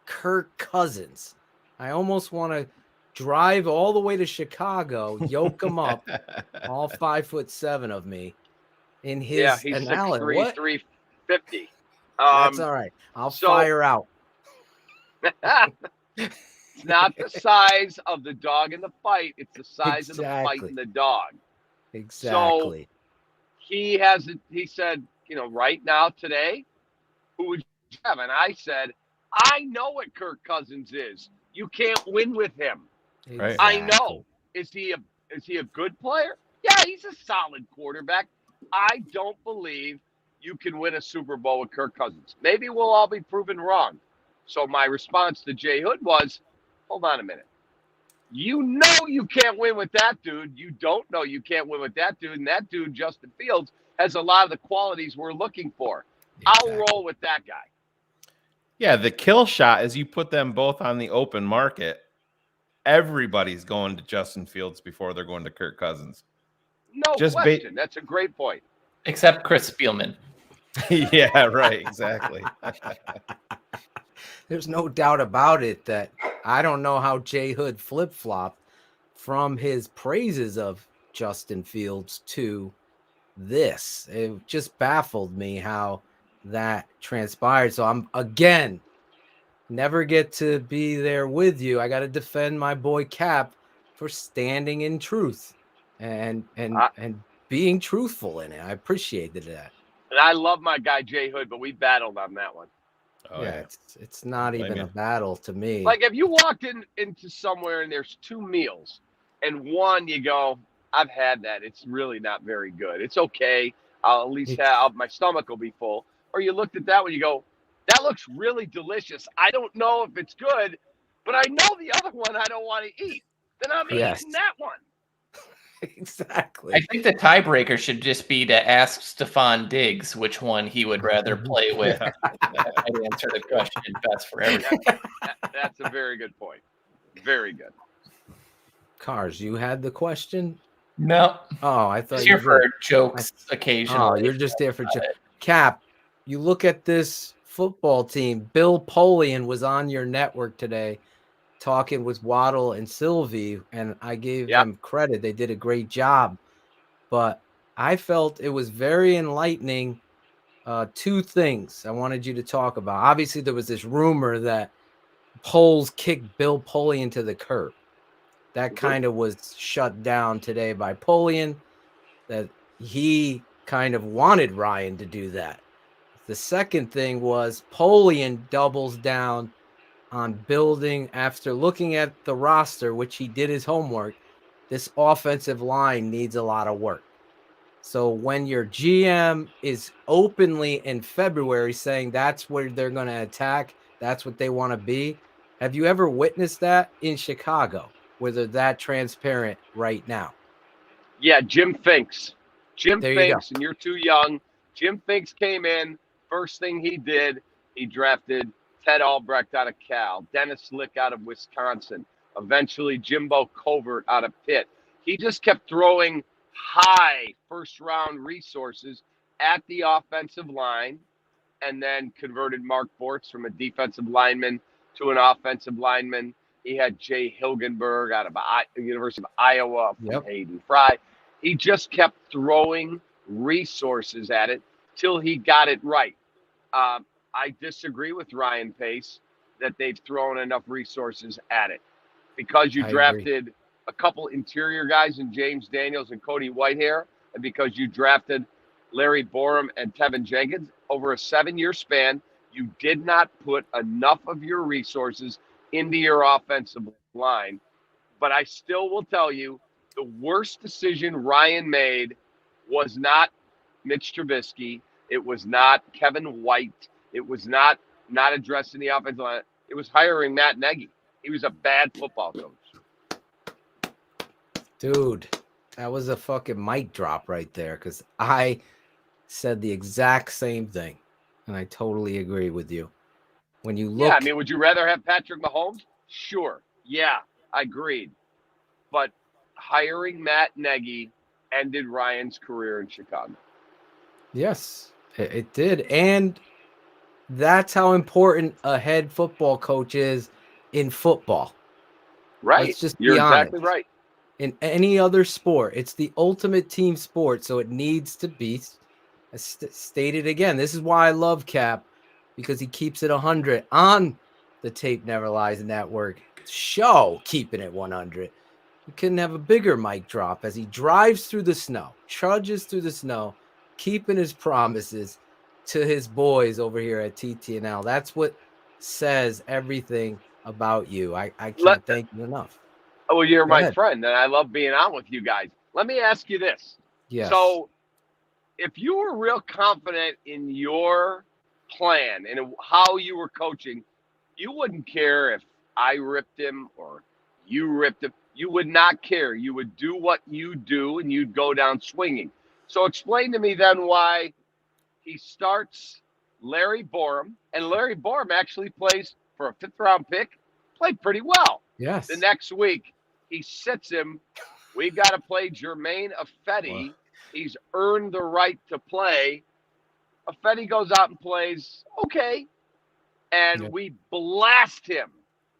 Kirk Cousins. I almost want to drive all the way to Chicago, yoke him up, all 5'7" of me, in his he's analysis. 6'3", What? 350. That's all right. I'll fire out. It's not the size of the dog in the fight. It's the size of the fight in the dog. Exactly. So he said, right now, today, who would you have? And I said, I know what Kirk Cousins is. You can't win with him. Right. I know. Is he a good player? Yeah, he's a solid quarterback. I don't believe you can win a Super Bowl with Kirk Cousins. Maybe we'll all be proven wrong. So my response to Jay Hood was, hold on a minute. You know you can't win with that dude. You don't know you can't win with that dude. And that dude, Justin Fields, has a lot of the qualities we're looking for. I'll roll with that guy. Yeah, the kill shot is you put them both on the open market. Everybody's going to Justin Fields before they're going to Kirk Cousins. No question. That's a great point. Except Chris Spielman. Yeah, right. Exactly. There's no doubt about it that I don't know how Jay Hood flip-flopped from his praises of Justin Fields to this. It just baffled me how that transpired. So I'm, again, never get to be there with you. I got to defend my boy Cap for standing in truth and being truthful in it. I appreciated that. And I love my guy Jay Hood, but we battled on that one. Oh, yeah, it's not even a battle to me. Like if you walked into somewhere and there's 2 meals and one you go, I've had that. It's really not very good. It's okay. I'll at least have my stomach will be full. Or you looked at that one, you go, that looks really delicious. I don't know if it's good, but I know the other one I don't want to eat. Then I'm eating that one. Exactly. I think the tiebreaker should just be to ask Stephon Diggs which one he would rather play with. I'd answer the question best for everyone. That's a very good point. Very good. Cars, you had the question? No. Oh, I thought you were jokes occasionally. Oh, you're just there for jokes. Cap, you look at this football team. Bill Polian was on your network today talking with Waddle and Sylvie, and I gave them credit. They did a great job. But I felt it was very enlightening. 2 things I wanted you to talk about. Obviously, there was this rumor that Poles kicked Bill Polian to the curb. That kind of was shut down today by Polian, that he kind of wanted Ryan to do that. The second thing was Polian doubles down on building, after looking at the roster, which he did his homework, this offensive line needs a lot of work. So when your GM is openly in February saying that's where they're going to attack, that's what they want to be, have you ever witnessed that in Chicago, where they're that transparent right now? Yeah, Jim Finks. Jim There you Finks, and you're too young. Jim Finks came in. First thing he did, he drafted Ted Albrecht out of Cal, Dennis Slick out of Wisconsin, eventually Jimbo Covert out of Pitt. He just kept throwing high first-round resources at the offensive line and then converted Mark Bortz from a defensive lineman to an offensive lineman. He had Jay Hilgenberg out of the University of Iowa from Hayden Fry. He just kept throwing resources at it till he got it right. I disagree with Ryan Pace that they've thrown enough resources at it, because you drafted a couple interior guys in James Daniels and Cody Whitehair, and because you drafted Larry Borum and Tevin Jenkins over a 7-year span. You did not put enough of your resources into your offensive line. But I still will tell you, the worst decision Ryan made was not Mitch Trubisky. It was not Kevin White. It was not addressing the offensive line. It was hiring Matt Nagy. He was a bad football coach. Dude, that was a fucking mic drop right there, because I said the exact same thing, and I totally agree with you. When you look, Yeah, I mean, would you rather have Patrick Mahomes? Sure. Yeah, I agreed. But hiring Matt Nagy ended Ryan's career in Chicago. yes, it did, and that's how important a head football coach is in football. Right. Let's just You're be exactly honest. right. In any other sport, it's the ultimate team sport, so it needs to be stated again. This is why I love Cap, because he keeps it 100 on the Tape Never Lies Network show, Keeping It 100. You couldn't have a bigger mic drop as he drives through the snow, trudges through the snow, keeping his promises to his boys over here at TTNL. That's what says everything about you. I can't thank you enough. Oh, well, you're Go my ahead. friend, and I love being on with you guys. Let me ask you this. Yes. So, if you were real confident in your plan and how you were coaching, you wouldn't care if I ripped him or you ripped him. You would not care. You would do what you do, and you'd go down swinging. So explain to me then why he starts Larry Borum, and Larry Borum actually plays for a 5th-round pick, played pretty well. Yes. The next week, he sits him. We've got to play Jermaine Ifedi. He's earned the right to play. Ifedi goes out and plays okay, and we blast him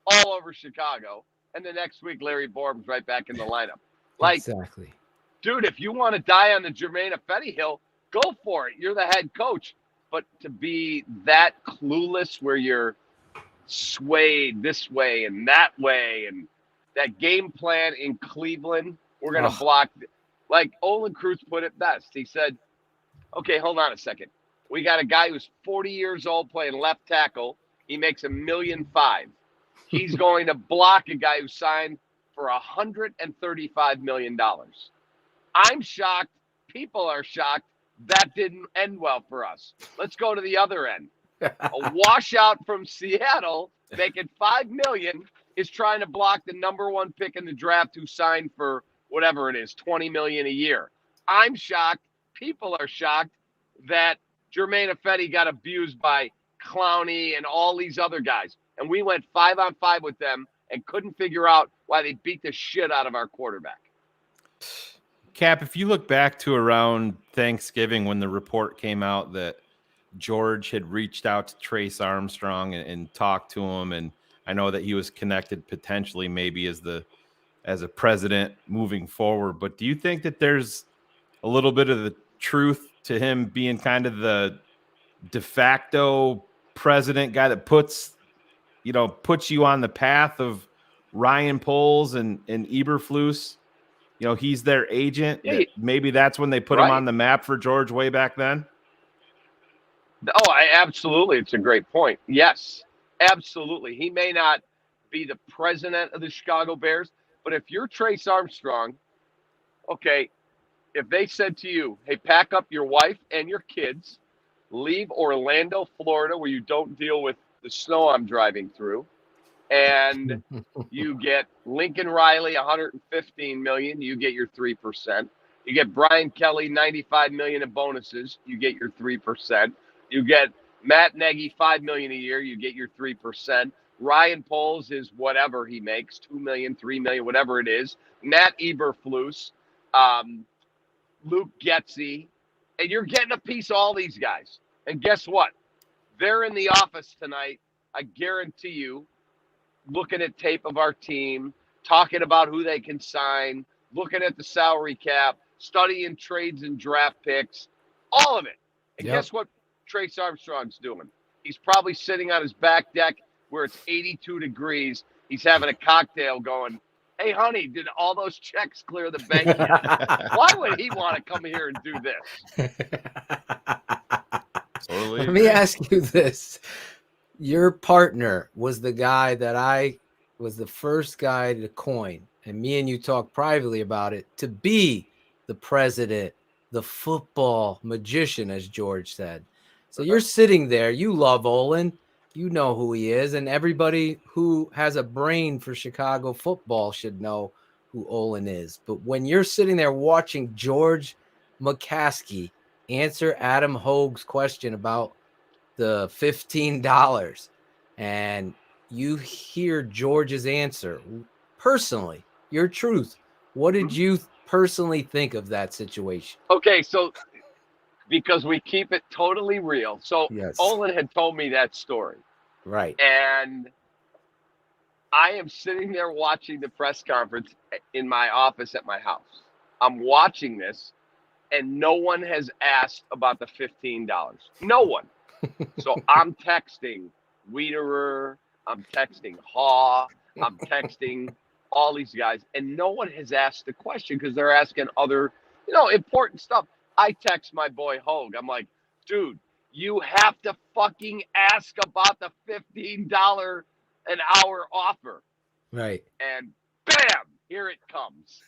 all over Chicago. And the next week, Larry Borum's right back in the lineup. Like, exactly. Dude, if you want to die on the Jermaine Ifedi hill, go for it. You're the head coach. But to be that clueless where you're swayed this way and that way, and that game plan in Cleveland, we're going to block. Like Olin Kreutz put it best. He said, okay, hold on a second. We got a guy who's 40 years old playing left tackle. He makes $1.5 million. He's going to block a guy who signed for $135 million. I'm shocked. People are shocked. That didn't end well for us. Let's go to the other end. A washout from Seattle making $5 million is trying to block the #1 pick in the draft who signed for whatever it is, $20 million a year. I'm shocked. People are shocked that Jermaine Ifedi got abused by Clowney and all these other guys. And we went 5-on-5 with them and couldn't figure out why they beat the shit out of our quarterback. Cap, if you look back to around Thanksgiving when the report came out that George had reached out to Trace Armstrong and talked to him, and I know that he was connected potentially maybe as a president moving forward, but do you think that there's a little bit of the truth to him being kind of the de facto president guy that puts you on the path of Ryan Poles and Eberflus? He's their agent. Maybe that's when they put him on the map for George way back then. Oh, absolutely. It's a great point. Yes, absolutely. He may not be the president of the Chicago Bears, but if you're Trace Armstrong, okay, if they said to you, hey, pack up your wife and your kids, leave Orlando, Florida, where you don't deal with the snow I'm driving through, and you get Lincoln Riley, $115 million, you get your 3%. You get Brian Kelly, $95 million in bonuses, you get your 3%. You get Matt Nagy, $5 million a year, you get your 3%. Ryan Poles is whatever he makes, $2 million, $3 million, whatever it is. Matt Eberflus, Luke Getsy, and you're getting a piece of all these guys. And guess what? They're in the office tonight, I guarantee you, looking at tape of our team, talking about who they can sign, looking at the salary cap, studying trades and draft picks, all of it. And guess what Trace Armstrong's doing? He's probably sitting on his back deck where it's 82 degrees. He's having a cocktail going, hey, honey, did all those checks clear the bank yet? Why would he want to come here and do this? Let me ask you this. Your partner was the guy that I was the first guy to coin, and me and you talked privately about it, to be the president, the football magician, as George said. So you're sitting there, you love Olin, you know who he is, and everybody who has a brain for Chicago football should know who Olin is. But when you're sitting there watching George McCaskey answer Adam Hogue's question about the $15 and you hear George's answer, personally, your truth, what did you personally think of that situation? Okay, so because we keep it totally real. So Olin had told me that story. Right. And I am sitting there watching the press conference in my office at my house. I'm watching this, and no one has asked about the $15. No one. So I'm texting Wiederer, I'm texting Haw, I'm texting all these guys, and no one has asked the question because they're asking other, important stuff. I text my boy Hogue. I'm like, dude, you have to fucking ask about the $15 an hour offer. Right. And bam, here it comes.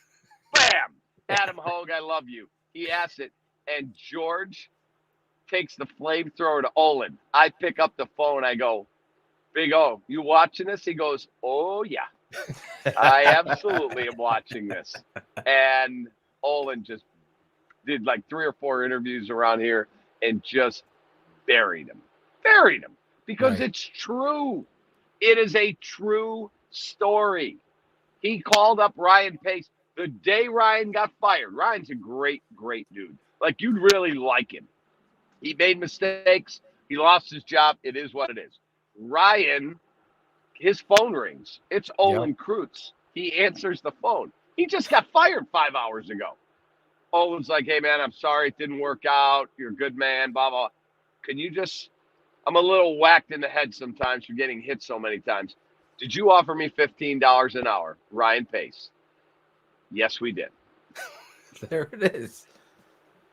Bam. Adam Hogue, I love you. He asks it, and George takes the flamethrower to Olin. I pick up the phone. I go, Big O, you watching this? He goes, oh, yeah. I absolutely am watching this. And Olin just did like 3 or 4 interviews around here and just buried him. Because it's true. It is a true story. He called up Ryan Pace the day Ryan got fired. Ryan's a great, great dude. Like, you'd really like him. He made mistakes. He lost his job. It is what it is. Ryan, his phone rings. It's Olin Kreutz. He answers the phone. He just got fired 5 hours ago. Olin's like, hey, man, I'm sorry it didn't work out. You're a good man, blah, blah. Can you just – I'm a little whacked in the head sometimes for getting hit so many times. Did you offer me $15 an hour, Ryan Pace? Yes, we did. There it is.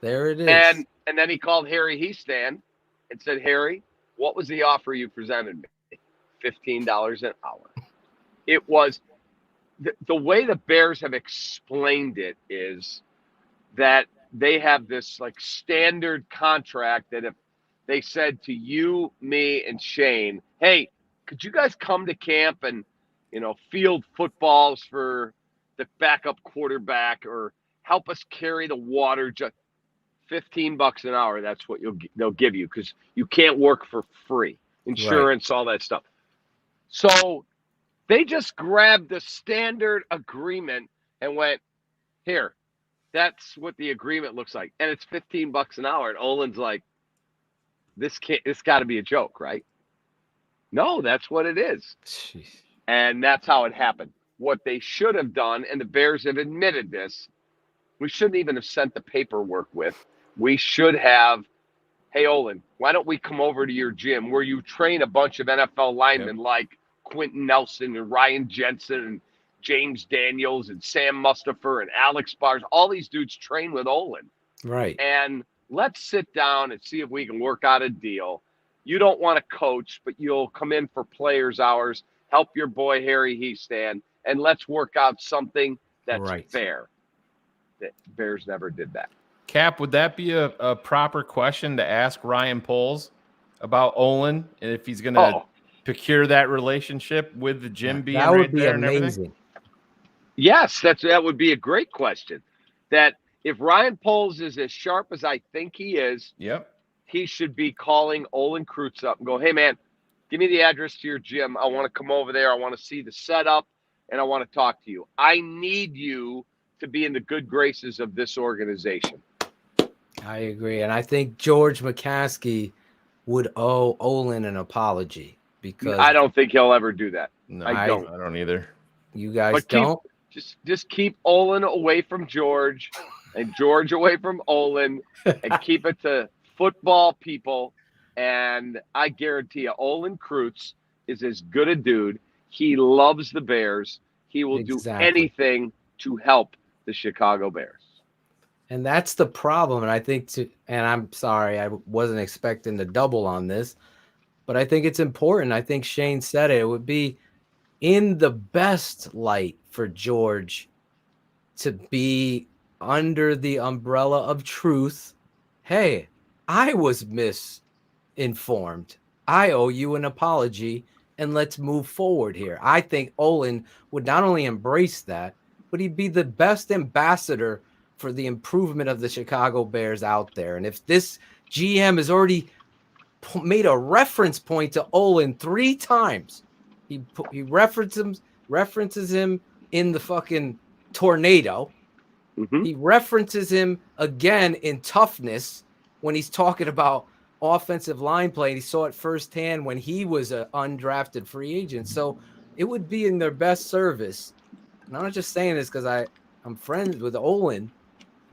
There it is. And then he called Harry Heastan and said, Harry, what was the offer you presented me? $15 an hour. It was the way the Bears have explained it is that they have this like standard contract that if they said to you, me, and Shayne, hey, could you guys come to camp and, field footballs for the backup quarterback or help us carry the water just $15 an hour. That's what they'll give you because you can't work for free. Insurance, all that stuff. So they just grabbed the standard agreement and went, here, that's what the agreement looks like. And it's $15 an hour. And Olin's like, this got to be a joke, right? No, that's what it is. Jeez. And that's how it happened. What they should have done, and the Bears have admitted this, we shouldn't even have sent the paperwork with. We should have, hey, Olin, why don't we come over to your gym where you train a bunch of NFL linemen like Quentin Nelson and Ryan Jensen and James Daniels and Sam Mustipher and Alex Bars. All these dudes train with Olin. Right. And let's sit down and see if we can work out a deal. You don't want to coach, but you'll come in for players' hours, help your boy Harry Heastan, and let's work out something that's fair. The Bears never did that. Cap, would that be a proper question to ask Ryan Poles about Olin and if he's going to procure that relationship with the gym being that right would be there and amazing. everything? Yes, that would be a great question. That if Ryan Poles is as sharp as I think he is, he should be calling Olin Kreutz up and go, hey, man, give me the address to your gym. I want to come over there. I want to see the setup, and I want to talk to you. I need you to be in the good graces of this organization. I agree. And I think George McCaskey would owe Olin an apology because I don't think he'll ever do that. No, I don't. I don't either. You guys don't? Just keep Olin away from George and George away from Olin and keep it to football people. And I guarantee you, Olin Kreutz is as good a dude. He loves the Bears. He will do anything to help the Chicago Bears. And that's the problem. And I think and I'm sorry, I wasn't expecting to double on this. but I think it's important. I think Shayne said it. It would be in the best light for George to be under the umbrella of truth. Hey, I was misinformed. I owe you an apology, and let's move forward here. I think Olin would not only embrace that, but he'd be the best ambassador for the improvement of the Chicago Bears out there. And if this GM has already made a reference point to Olin 3 times, he references him in the fucking tornado. He references him again in toughness when he's talking about offensive line play. He saw it firsthand when he was an undrafted free agent. So it would be in their best service. And I'm not just saying this because I'm friends with Olin.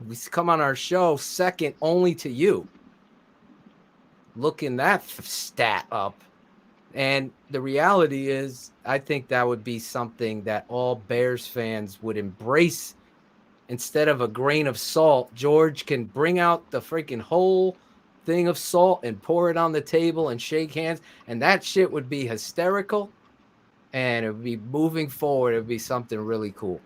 We come on our show second only to you. Looking that stat up. And the reality is, I think that would be something that all Bears fans would embrace. Instead of a grain of salt, George can bring out the freaking whole thing of salt and pour it on the table and shake hands. And that shit would be hysterical. And it would be moving forward. It would be something really cool.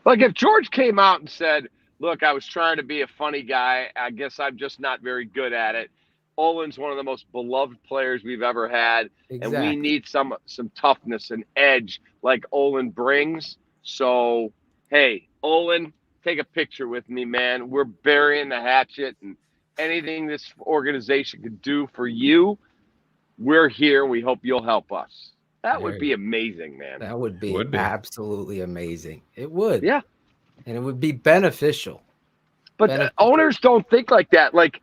Like if George came out and said, look, I was trying to be a funny guy. I guess I'm just not very good at it. Olin's one of the most beloved players we've ever had. Exactly. And we need some toughness and edge like Olin brings. So, hey, Olin, take a picture with me, man. We're burying the hatchet, and anything this organization could do for you, we're here. We hope you'll help us. That would be amazing, man. That would be absolutely amazing. It would. Yeah. And it would be beneficial. But owners don't think like that. Like,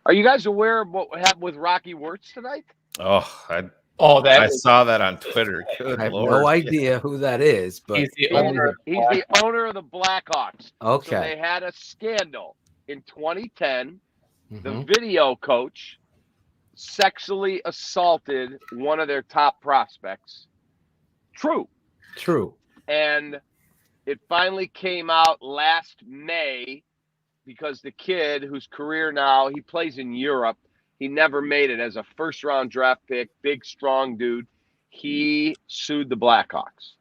are you guys aware of what happened with Rocky Wirtz tonight? I saw that on Twitter. Good I have Lord. no idea who that is, but He's the owner of the Blackhawks. Okay. So they had a scandal in 2010. Mm-hmm. The video coach sexually assaulted one of their top prospects. True. And it finally came out last May because the kid, whose career now, he plays in Europe, he never made it as a first-round draft pick, big, strong dude. He sued the Blackhawks.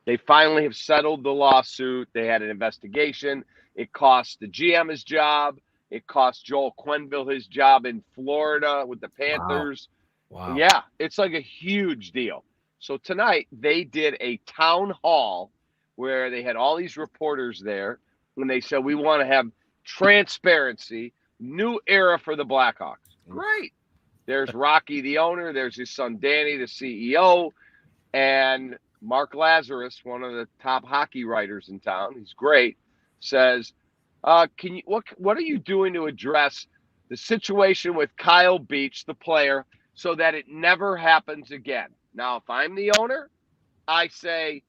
They finally have settled the lawsuit. They had an investigation. It cost the GM his job. It cost Joel Quenneville his job in Florida with the Panthers. Wow. Yeah, it's like a huge deal. So tonight they did a town hall where they had all these reporters there, and they said, we want to have transparency, new era for the Blackhawks. Great. There's Rocky, the owner. There's his son, Danny, the CEO, and Mark Lazarus, one of the top hockey writers in town. He's great. Says, what are you doing to address the situation with Kyle Beach, the player, so that it never happens again? Now, if I'm the owner, I say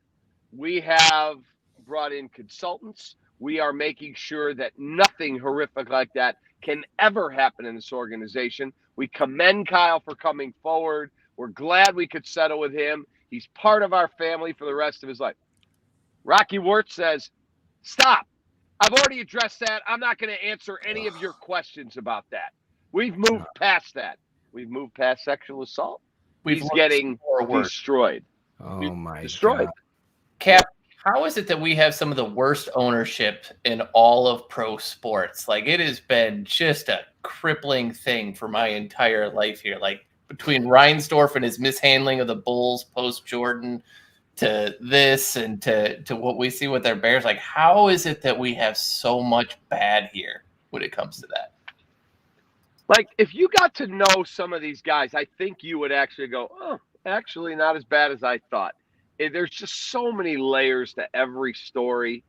we have brought in consultants. We are making sure that nothing horrific like that can ever happen in this organization. We commend Kyle for coming forward. We're glad we could settle with him. He's part of our family for the rest of his life. Rocky Wirtz says, stop. I've already addressed that. I'm not going to answer any of your questions about that. We've moved past that. We've moved past sexual assault. He's getting destroyed. Oh, my destroyed. God. Cap, how is it that we have some of the worst ownership in all of pro sports? Like, it has been just a crippling thing for my entire life here. Like, between Reinsdorf and his mishandling of the Bulls post-Jordan to this and to what we see with their Bears, like, how is it that we have so much bad here when it comes to that? Like, if you got to know some of these guys, I think you would actually go, oh, actually not as bad as I thought. There's just so many layers to every story.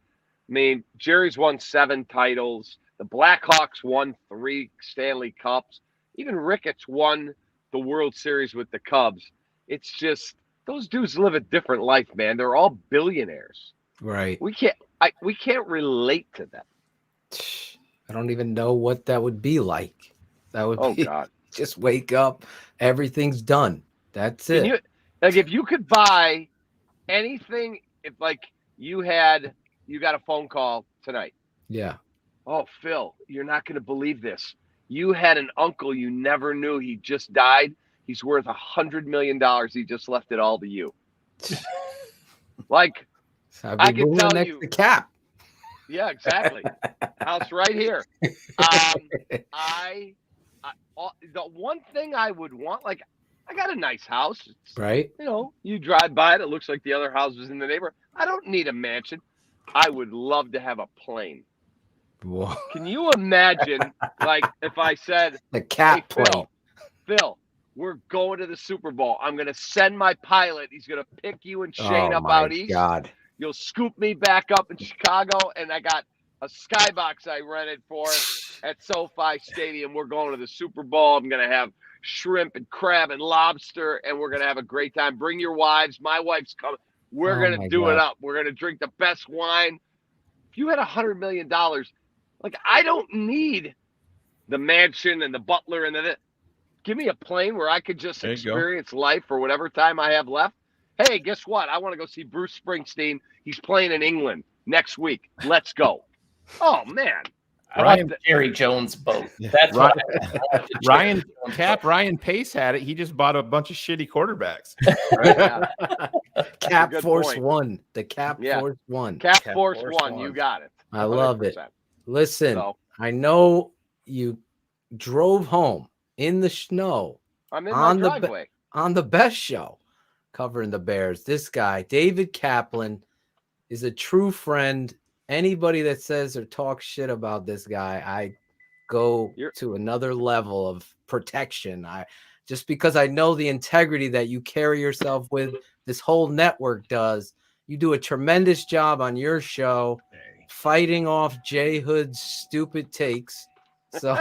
I mean, Jerry's won 7 titles. The Blackhawks won 3 Stanley Cups. Even Ricketts won the World Series with the Cubs. It's just, those dudes live a different life, man. They're all billionaires. Right. We can't relate to them. I don't even know what that would be like. That would be, God. Just wake up, everything's done. That's it. If you could buy anything, if like you got a phone call tonight. Yeah. Oh, Phil, you're not going to believe this. You had an uncle you never knew. He just died. he's worth $100 million. He just left it all to you. Like, I can tell you. The cap. Yeah, exactly. House right here. The one thing I would want, like, I got a nice house. It's, right. You know, you drive by it, it looks like the other houses in the neighborhood. I don't need a mansion. I would love to have a plane. Whoa. Can you imagine, like, if I said, the cap hey, plane? Phil, we're going to the Super Bowl. I'm going to send my pilot. He's going to pick you and Shayne up out east. God. You'll scoop me back up in Chicago, and I got a skybox I rented for at SoFi Stadium. We're going to the Super Bowl. I'm going to have shrimp and crab and lobster, and we're going to have a great time. Bring your wives. My wife's coming. We're going to do it up. We're going to drink the best wine. If you had $100 million, like, I don't need the mansion and the butler and the. Give me a plane where I could just experience life for whatever time I have left. Hey, guess what? I want to go see Bruce Springsteen. He's playing in England next week. Let's go. Oh, man. Ryan Jerry Jones boat. That's Ryan Pace had it. He just bought a bunch of shitty quarterbacks. Cap Force point. One. The Cap Force One. Cap Force One. You got it. 100%. I love it. Listen, I know you drove home in the snow. I'm in my driveway. On the best show covering the Bears. This guy, David Kaplan, is a true friend. Anybody that says or talks shit about this guy, I go to another level of protection. Just because I know the integrity that you carry yourself with, this whole network does. You do a tremendous job on your show, fighting off Jay Hood's stupid takes. So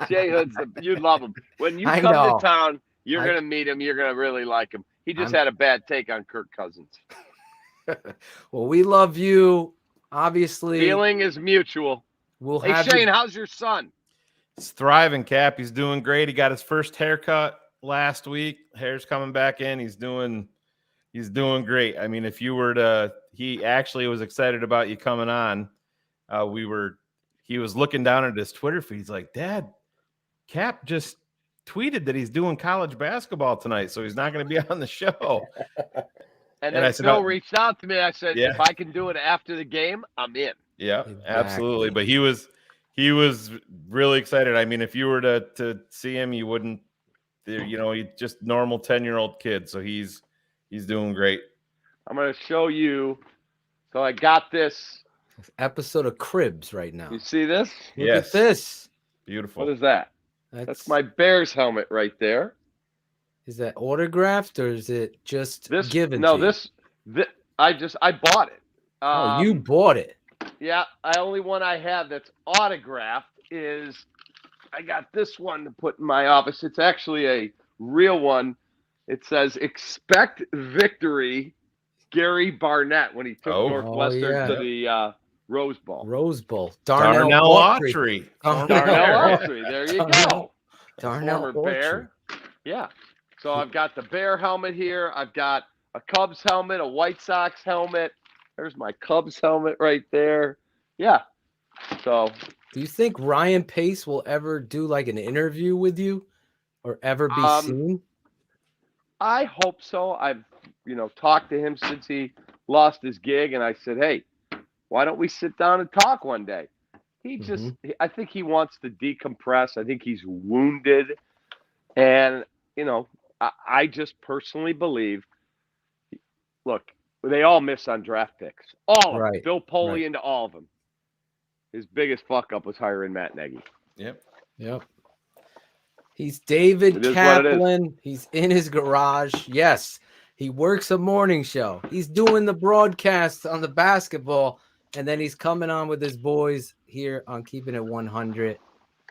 Jay Hood's, you'd love him. When you come to town, you're going to meet him. You're going to really like him. He just had a bad take on Kirk Cousins. Well, we love you. Obviously, feeling is mutual. Hey, Shayne, how's your son? He's thriving, Cap. He's doing great. He got his first haircut last week. Hair's coming back in. He's doing great. I mean, if you were to, he actually was excited about you coming on. He was looking down at his Twitter feed. He's like, Dad, Cap just tweeted that he's doing college basketball tonight, so he's not going to be on the show. And then Phil reached out to me. I said, if I can do it after the game, I'm in. Yeah, absolutely. But he was really excited. I mean, if you were to see him, you wouldn't, he's just normal 10-year-old kid. So he's doing great. I'm going to show you. So I got this episode of Cribs right now. You see this? Look at this. Beautiful. What is that? That's my Bears helmet right there. Is that autographed or is it just given? No, this I bought it. Oh, you bought it? Yeah, the only one I have that's autographed is I got this one to put in my office. It's actually a real one. It says "Expect Victory." Gary Barnett when he took Northwestern to the Rose Bowl. Rose Bowl. Darnell Autry. Darnell Autry. There you go. Darnell Former Bear. Yeah. So I've got the Bear helmet here. I've got a Cubs helmet, a White Sox helmet. There's my Cubs helmet right there. Yeah. So do you think Ryan Pace will ever do like an interview with you or ever be seen? I hope so. I've talked to him since he lost his gig, and I said, hey, why don't we sit down and talk one day? He just, I think he wants to decompress. I think he's wounded. And, I just personally believe, look, they all miss on draft picks. All of them. Bill Poley into all of them. His biggest fuck up was hiring Matt Nagy. Yep. He's David Kaplan. He's in his garage. Yes. He works a morning show. He's doing the broadcast on the basketball, and then he's coming on with his boys here on Keeping It 100.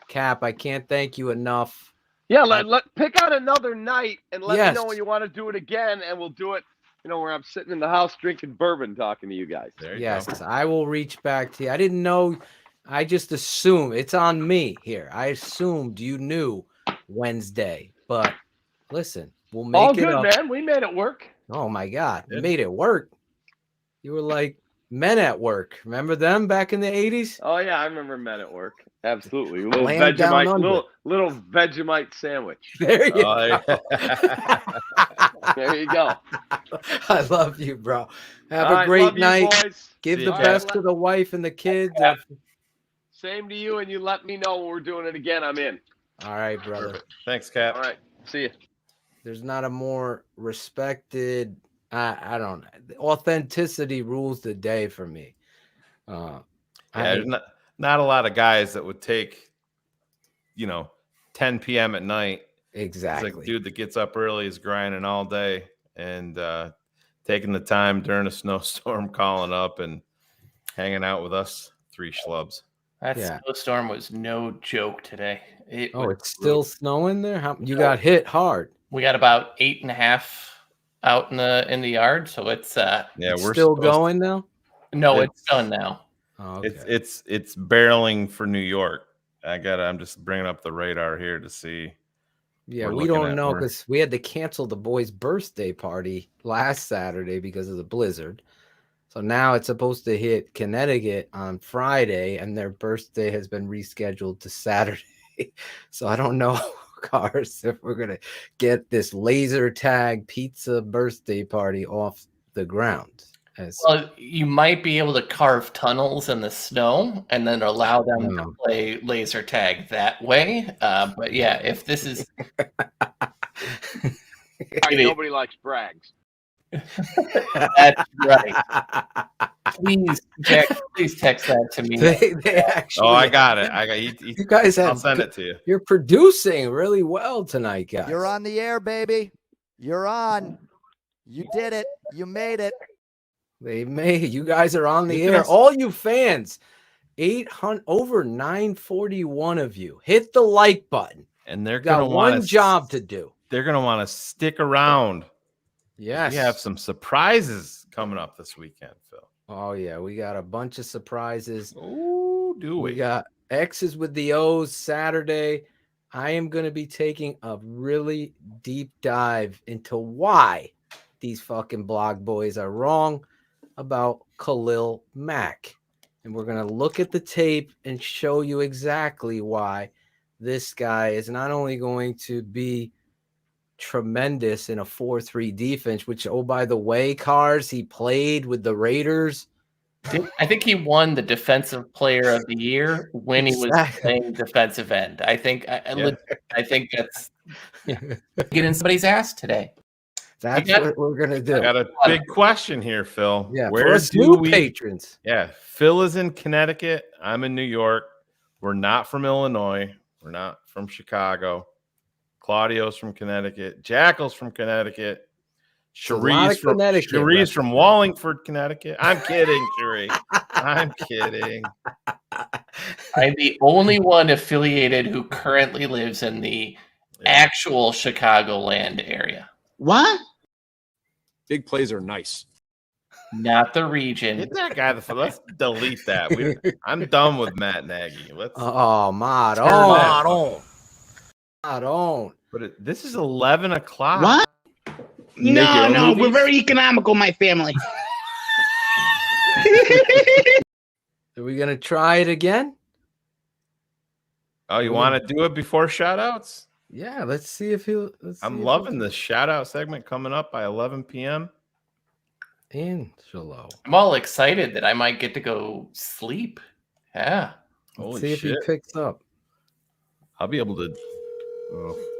Cap, I can't thank you enough. Yeah, let pick out another night and let me know when you want to do it again, and we'll do it, where I'm sitting in the house drinking bourbon talking to you guys. Yes, I will reach back to you. I didn't know. I just assumed. It's on me here. I assumed you knew Wednesday, but listen. We'll make all it good, up. Man. We made it work. Oh my God, you made it work. You were like, Men at Work. Remember them back in the 80s? Oh yeah, I remember Men at Work. Absolutely. Little Land Down Vegemite, Under. little Vegemite sandwich. There you go. go. There you go. I love you, bro. Have All a right, great love you, night. boys. Give See the you, best Cap. to the wife and the kids. Same to you, and you let me know when we're doing it again. I'm in. All right, brother. Thanks, Cap. All right. See you. There's not a more respected. I don't know. Authenticity rules the day for me. There's not a lot of guys that would take, 10 p.m. at night. Exactly. It's like dude that gets up early, is grinding all day, and taking the time during a snowstorm, calling up and hanging out with us three schlubs. That snowstorm was no joke today. It's still snowing there? You got hit hard. We got about 8.5 out in the yard, so it's we're still going now. No, it's done now. Oh, okay. It's barreling for New York. I'm just bringing up the radar here to see. Yeah, we don't know because we had to cancel the boys' birthday party last Saturday because of the blizzard. So now it's supposed to hit Connecticut on Friday, and their birthday has been rescheduled to Saturday. So I don't know, Cars, if we're going to get this laser tag pizza birthday party off the ground. Well, you might be able to carve tunnels in the snow and then allow them to play laser tag that way. But yeah, if this is... Nobody likes brags. That's right. Please text that to me. They actually, I got it. You guys have. I'll send it to you. You're producing really well tonight, guys. You're on the air, baby. You're on. You did it. You made it. You guys are on the air. All you fans, 800 over 941 of you. Hit the like button. And they're got gonna one job to do. They're gonna want to stick around. Yes. We have some surprises coming up this weekend, Phil. Oh yeah, we got a bunch of surprises. Oh, do we? We got X's with the O's Saturday. I am going to be taking a really deep dive into why these fucking blog boys are wrong about Khalil Mack. And we're going to look at the tape and show you exactly why this guy is not only going to be tremendous in a 4-3 defense, which, oh, by the way, Cars, he played with the Raiders. I think he won the defensive player of the year when he was playing defensive end. I think that's get in somebody's ass today. That's what we're gonna do. I got a big question here, Phil. Yeah, where for us new patrons. Yeah, Phil is in Connecticut. I'm in New York. We're not from Illinois. We're not from Chicago. Claudio's from Connecticut. Jackal's from Connecticut. Cherie's from Wallingford, Connecticut. I'm kidding, Cherie. I'm kidding. I'm the only one affiliated who currently lives in the actual Chicagoland area. What? Big plays are nice. Not the region. Get that guy. Let's delete that. I'm done with Matt Nagy. Mod on. But this is 11 o'clock. What? No, we're very economical, my family. Are we gonna try it again? Oh, you want to do it before shout-outs? Yeah, let's see if he'll. I'm loving the shout-out segment coming up by 11 p.m. Angelo. I'm all excited that I might get to go sleep. Yeah. Holy see if shit. he picks up. I'll be able to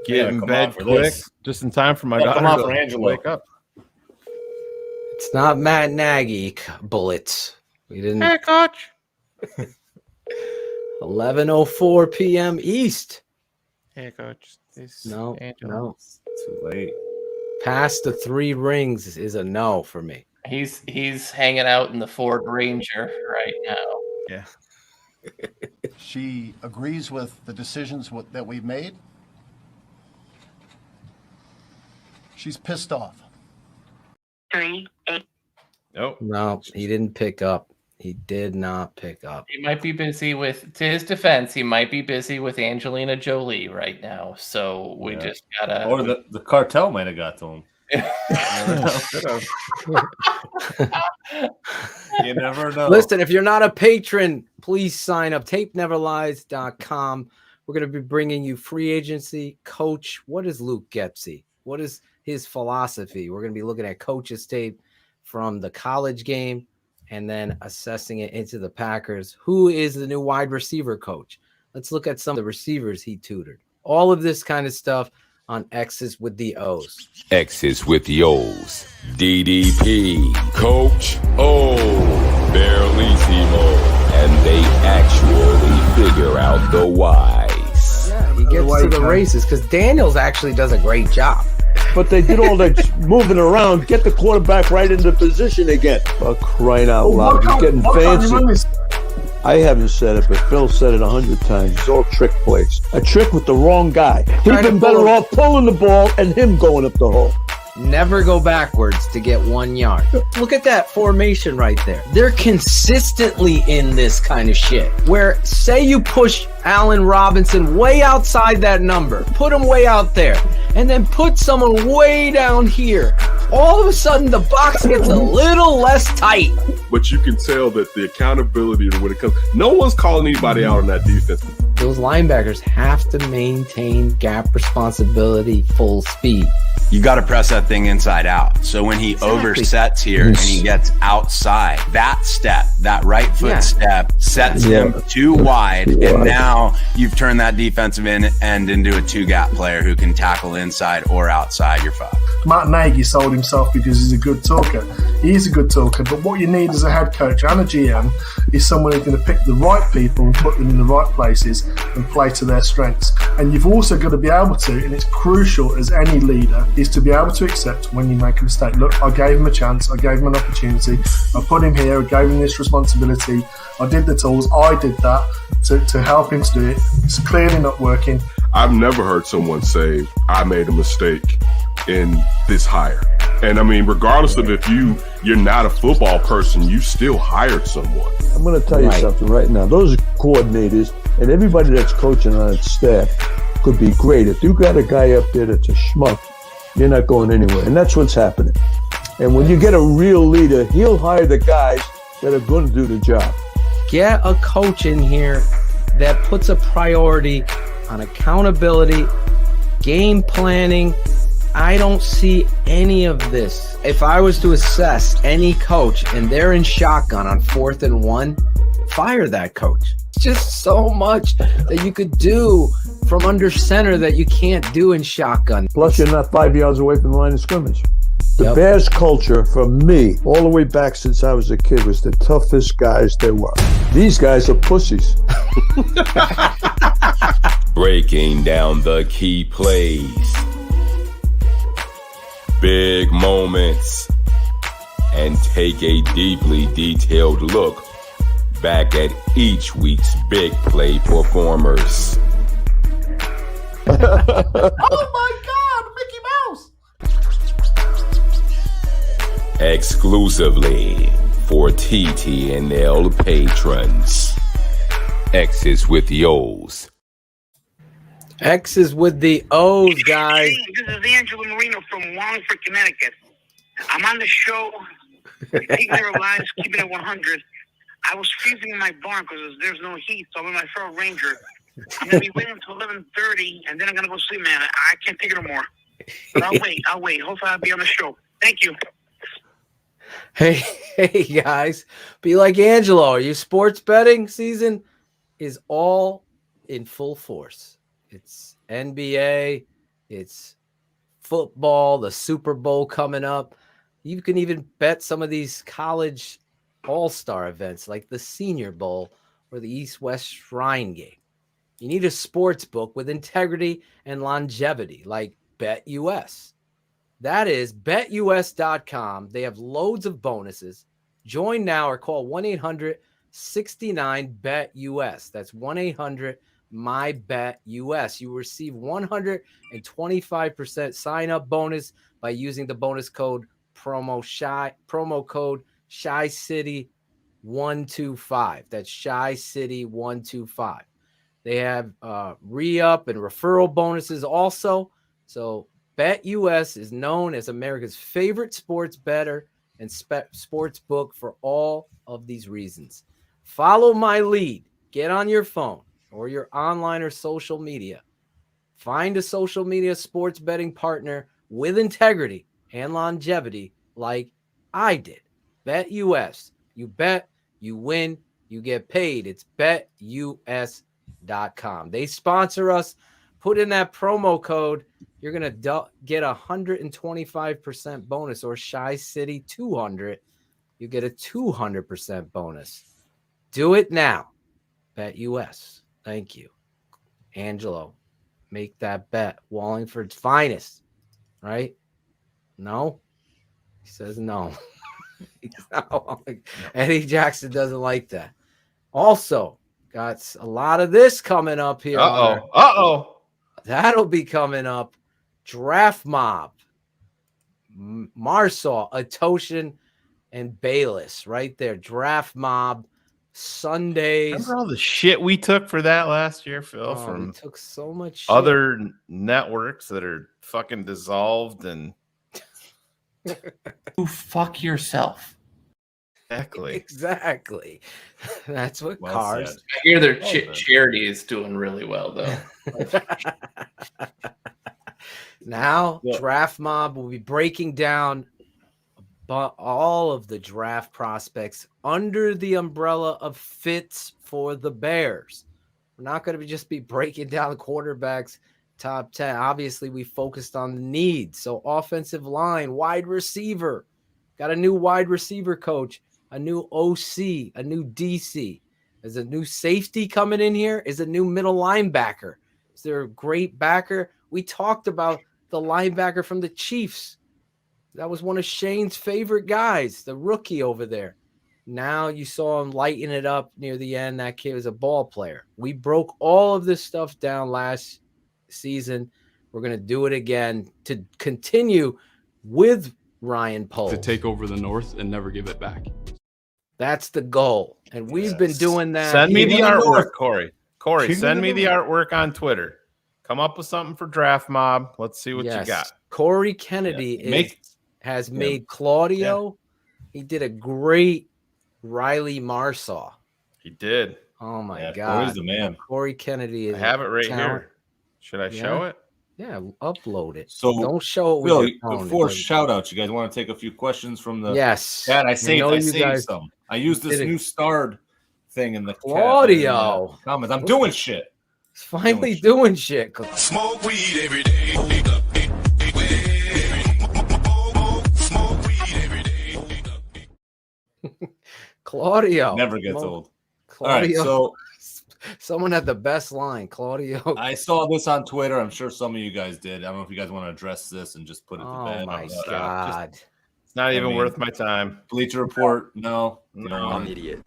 get in bed quick, this. just in time for my Come daughter on for to Angelo. wake up. It's not Matt Nagy bullets. We didn't. Hey, coach. 11:04 p.m. East. Hey, coach. No. Too late. Past the 3 rings is a no for me. He's hanging out in the Ford Ranger right now. Yeah. She agrees with the decisions that we've made. She's pissed off. 3, 8. Nope. No, he didn't pick up. He did not pick up. He might be busy with, to his defense, he might be busy with Angelina Jolie right now. So we just gotta. Or the cartel might have got to him. You never know. Listen, if you're not a patron, please sign up. TapeNeverLies.com. We're going to be bringing you free agency, coach. What is Luke Gepsy? What is his philosophy? We're going to be looking at coach's tape from the college game and then assessing it into the Packers. Who is the new wide receiver coach? Let's look at some of the receivers he tutored. All of this kind of stuff on X's with the O's. X's with the O's. DDP, Coach O, Barelissimo, and they actually figure out the whys. Yeah, he gets to the races because Daniels actually does a great job. But they did all that moving around, get the quarterback right into position again. For crying out loud, he's getting fancy. I haven't said it, but Phil said it 100 times. It's all trick plays. A trick with the wrong guy. He'd been better off pulling the ball and him going up the hole. Never go backwards to get 1 yard. Look at that formation right there. They're consistently in this kind of shit. Where, say you push Allen Robinson way outside that number, put him way out there, and then put someone way down here. All of a sudden, the box gets a little less tight. But you can tell that the accountability when it comes, no one's calling anybody out on that defense. Those linebackers have to maintain gap responsibility full speed. You got to press that thing inside out. So when he oversets here and he gets outside, that step, that right foot step sets him too wide. And now you've turned that defensive end into a two-gap player who can tackle inside or outside your five. Matt Nagy sold himself because he's a good talker. He is a good talker, but what you need as a head coach and a GM is someone who's going to pick the right people and put them in the right places and play to their strengths. And you've also got to be able to, and it's crucial as any leader, is to be able to accept when you make a mistake. Look, I gave him a chance, I gave him an opportunity, I put him here, I gave him this responsibility, I did the tools, I did that to help him to do it. It's clearly not working. I've never heard someone say, I made a mistake in this hire. And I mean, regardless of if you're not a football person, you still hired someone. I'm going to tell you something right now. Those coordinators and everybody that's coaching on its staff could be great. If you got a guy up there that's a schmuck, you're not going anywhere. And that's what's happening. And when you get a real leader, he'll hire the guys that are going to do the job. Get a coach in here that puts a priority on accountability, game planning. I don't see any of this. If I was to assess any coach and they're in shotgun on 4th and 1, fire that coach. It's just so much that you could do from under center that you can't do in shotgun. Plus, you're not 5 yards away from the line of scrimmage. The Bears culture, for me, all the way back since I was a kid, was the toughest guys there were. These guys are pussies. Breaking down the key plays, big moments, and take a deeply detailed look back at each week's big play performers. Oh my God, Mickey Mouse! Exclusively for TTNL patrons. X's with the O's. X's with the O's, guys. This is Angelo Marino from Wallingford, Connecticut. I'm on the show, Keepin It Live, Keeping It 100. I was freezing in my barn because there's no heat, so I'm in my Federal Ranger. I'm going to be waiting until 11:30, and then I'm going to go sleep, man. I can't take it no more. But I'll wait. Hopefully I'll be on the show. Thank you. Hey, guys. Be like Angelo. Your sports betting season is all in full force. It's NBA. It's football, the Super Bowl coming up. You can even bet some of these college all-star events like the Senior Bowl or the East-West Shrine Game. You need a sports book with integrity and longevity like BETUS. That is BETUS.com. They have loads of bonuses. Join now or call 1-800-69-BET-US. That's 1-800-MY-BET-US. You receive 125% sign-up bonus by using the bonus code promo code Shy City 125. That's Shy City 125. They have re-up and referral bonuses also. So BetUS is known as America's favorite sports bettor and sports book for all of these reasons. Follow my lead. Get on your phone or your online or social media. Find a social media sports betting partner with integrity and longevity like I did. BetUS. You bet, you win, you get paid. It's betus.com. They sponsor us. Put in that promo code. You're going to get 125% bonus, or Shy City 200. You get a 200% bonus. Do it now. BetUS. Thank you. Angelo, make that bet. Wallingford's finest, right? No? He says no. Eddie Jackson doesn't like that. Also, got a lot of this coming up here. That'll be coming up. Draft Mob, Marsaw, Atoshin, and Bayless right there. Draft Mob, Sundays. Remember all the shit we took for that last year, Phil? From we took so much shit. Other networks that are fucking dissolved and You fuck yourself. Exactly. That's what cars. Said. I hear their charity is doing really well, though. Now, Draft Mob will be breaking down all of the draft prospects under the umbrella of fits for the Bears. We're not going to just be breaking down the quarterbacks top 10. Obviously, we focused on the needs. So offensive line, wide receiver. Got a new wide receiver coach, a new OC, a new DC. Is a new safety coming in here? Is a new middle linebacker? Is there a great backer? We talked about the linebacker from the Chiefs. That was one of Shayne's favorite guys, the rookie over there. Now you saw him lighten it up near the end. That kid was a ball player. We broke all of this stuff down last season. We're going to do it again to continue with Ryan Pohl. To take over the North and never give it back. That's the goal. And we've been doing that. Send me the artwork, Corey. Send me the artwork on Twitter. Come up with something for Draft Mob. Let's see what you got. Corey Kennedy has made Claudio. He did a great Riley Marsaw. He did. Oh my God. Corey's the man. Corey Kennedy is I have it right here. Should I show it? Yeah, upload it. So don't show it with your phone. Before shout outs, you guys want to take a few questions from the chat? I saved some. I used this new starred thing in the Claudio comments. I'm doing shit. He's finally doing shit. Smoke weed every day. Claudio never gets old. Claudio, all right, so someone had the best line. Claudio, I saw this on Twitter. I'm sure some of you guys did. I don't know if you guys want to address this and just put it to bed. Oh my God. It's not even worth my time. Bleacher Report, no. I'm an idiot.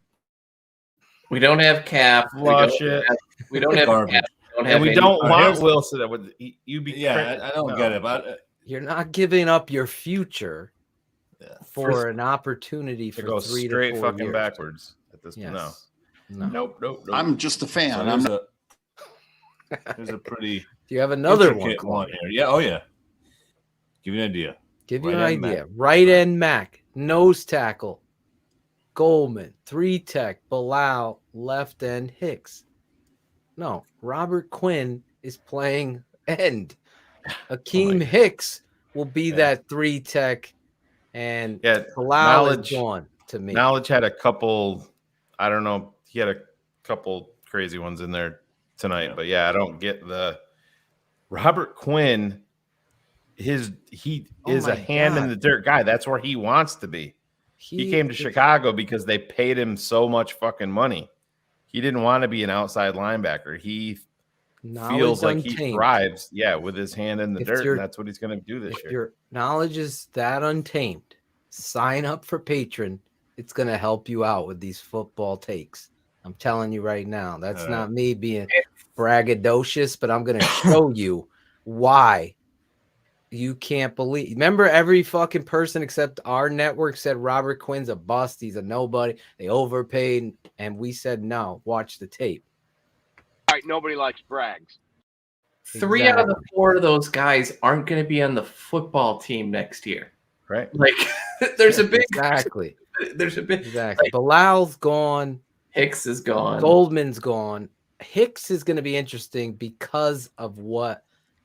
We don't have Cap. We don't have Cap. And we don't want Wilson. That would you be? I don't get it. But you're not giving up your future for an opportunity for to go 3 straight to 4 fucking years. backwards at this. No. Nope. I'm just a fan. So there's a pretty. Do you have another one here? Yeah. Oh yeah. Give you an idea. Give you an idea. Right end Mac, nose tackle, Goldman, 3 tech, Bilal, left end Hicks. No, Robert Quinn is playing end. Akeem Hicks will be that 3 tech, and Bilal is gone to me. Knowledge had a couple. I don't know. He had a couple crazy ones in there tonight, but I don't get the Robert Quinn. He is a hand in the dirt guy. That's where he wants to be. He came to Chicago because they paid him so much fucking money. He didn't want to be an outside linebacker. He feels like he thrives, with his hand in the dirt. And that's what he's going to do this year. If your knowledge is that untamed, sign up for Patreon. It's going to help you out with these football takes. I'm telling you right now. That's not me being braggadocious, but I'm going to show you why you can't believe. Remember, every fucking person except our network said Robert Quinn's a bust. He's a nobody. They overpaid, and we said no. Watch the tape. All right, nobody likes brags. 3 out of the 4 of those guys aren't going to be on the football team next year. Right. Like, there's a big exactly. There's a big exactly. like, Bilal's gone. Hicks is gone. Goldman's gone. Hicks is going to be interesting because of what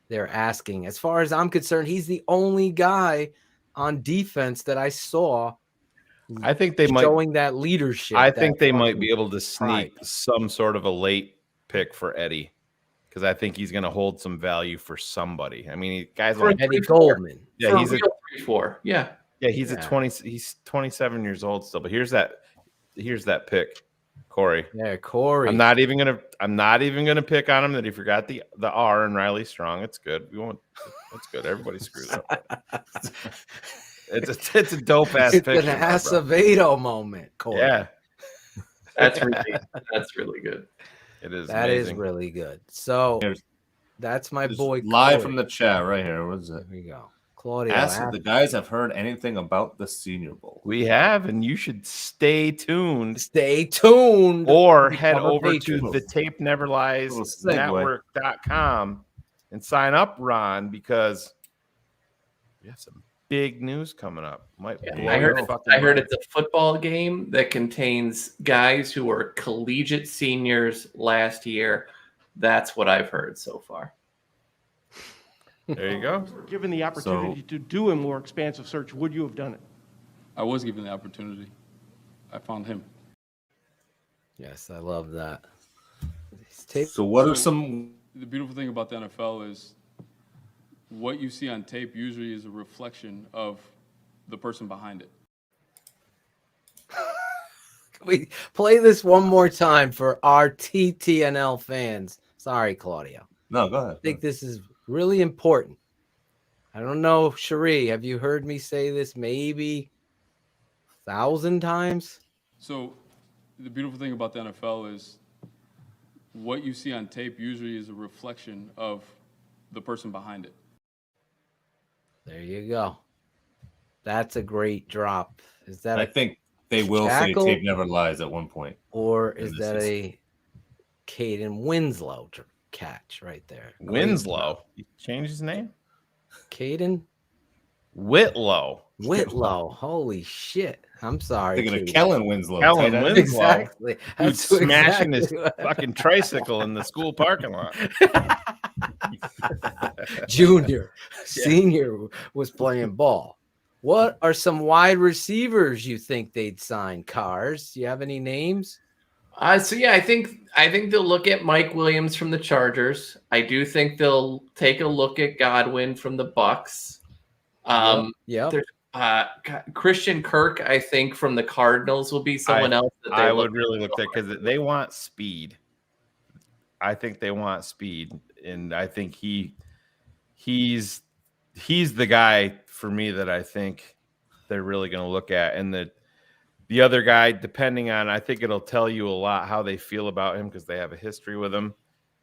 they're asking. As far as I'm concerned, he's the only guy on defense that I saw. I think they might showing that leadership. I think they might be able to sneak some sort of a late pick for Eddie, because I think he's going to hold some value for somebody. I mean, guys like Eddie Goldman. Yeah, he's a 3-4. Yeah. Yeah, he's a 20. He's 27 years old still. But here's that pick, Corey. Yeah, Corey. I'm not even gonna pick on him that he forgot the R in RILEYSTRONG. It's good. We won't. It's good. Everybody screws up. It's a dope ass pick. It's an Acevedo moment, Corey. Yeah, that's really good. It is. That amazing. is really good. So that's my boy. Live Corey. from the chat right here. What is it? Here we go. Claudio. Ask if the guys have heard anything about the Senior Bowl. We have, and you should stay tuned. Stay tuned. Or head over to Patriots. the Tape Never Lies Network.com and sign up, Ron, because we have some big news coming up. Might blow I your heard fucking mind. it's a football game that contains guys who were collegiate seniors last year. That's what I've heard so far. There you go. Given the opportunity to do a more expansive search, would you have done it? I was given the opportunity. I found him. Yes, I love that. So what are some? The beautiful thing about the NFL is what you see on tape usually is a reflection of the person behind it. Can we play this one more time for our TTNL fans? Sorry, Claudio. No, go ahead. I think this is really important. I don't know, Cherie, have you heard me say this maybe 1,000 times? So the beautiful thing about the NFL is what you see on tape usually is a reflection of the person behind it. There you go. That's a great drop. Is that I think they will Jackal? say tape never lies at one point. Or is that a Caden Winslow catch right there? Winslow. He changed his name? Caden Whitlow. Whitlow. Holy shit. I'm sorry. Thinking of Caden. Kellen Winslow. Kellen Winslow. Exactly. Who's That's smashing exactly his fucking tricycle in the school parking lot. Junior. Senior was playing ball. What are some wide receivers you think they'd sign? Cars? Do you have any names? So yeah, I think they'll look at Mike Williams from the Chargers. I do think they'll take a look at Godwin from the Bucks. Yeah. There's Christian Kirk, I think, from the Cardinals will be someone else that they I look would really look at, because they want speed. I think they want speed, and I think he's the guy for me that I think they're really going to look at. And the other guy, depending on, I think it'll tell you a lot how they feel about him, because they have a history with him,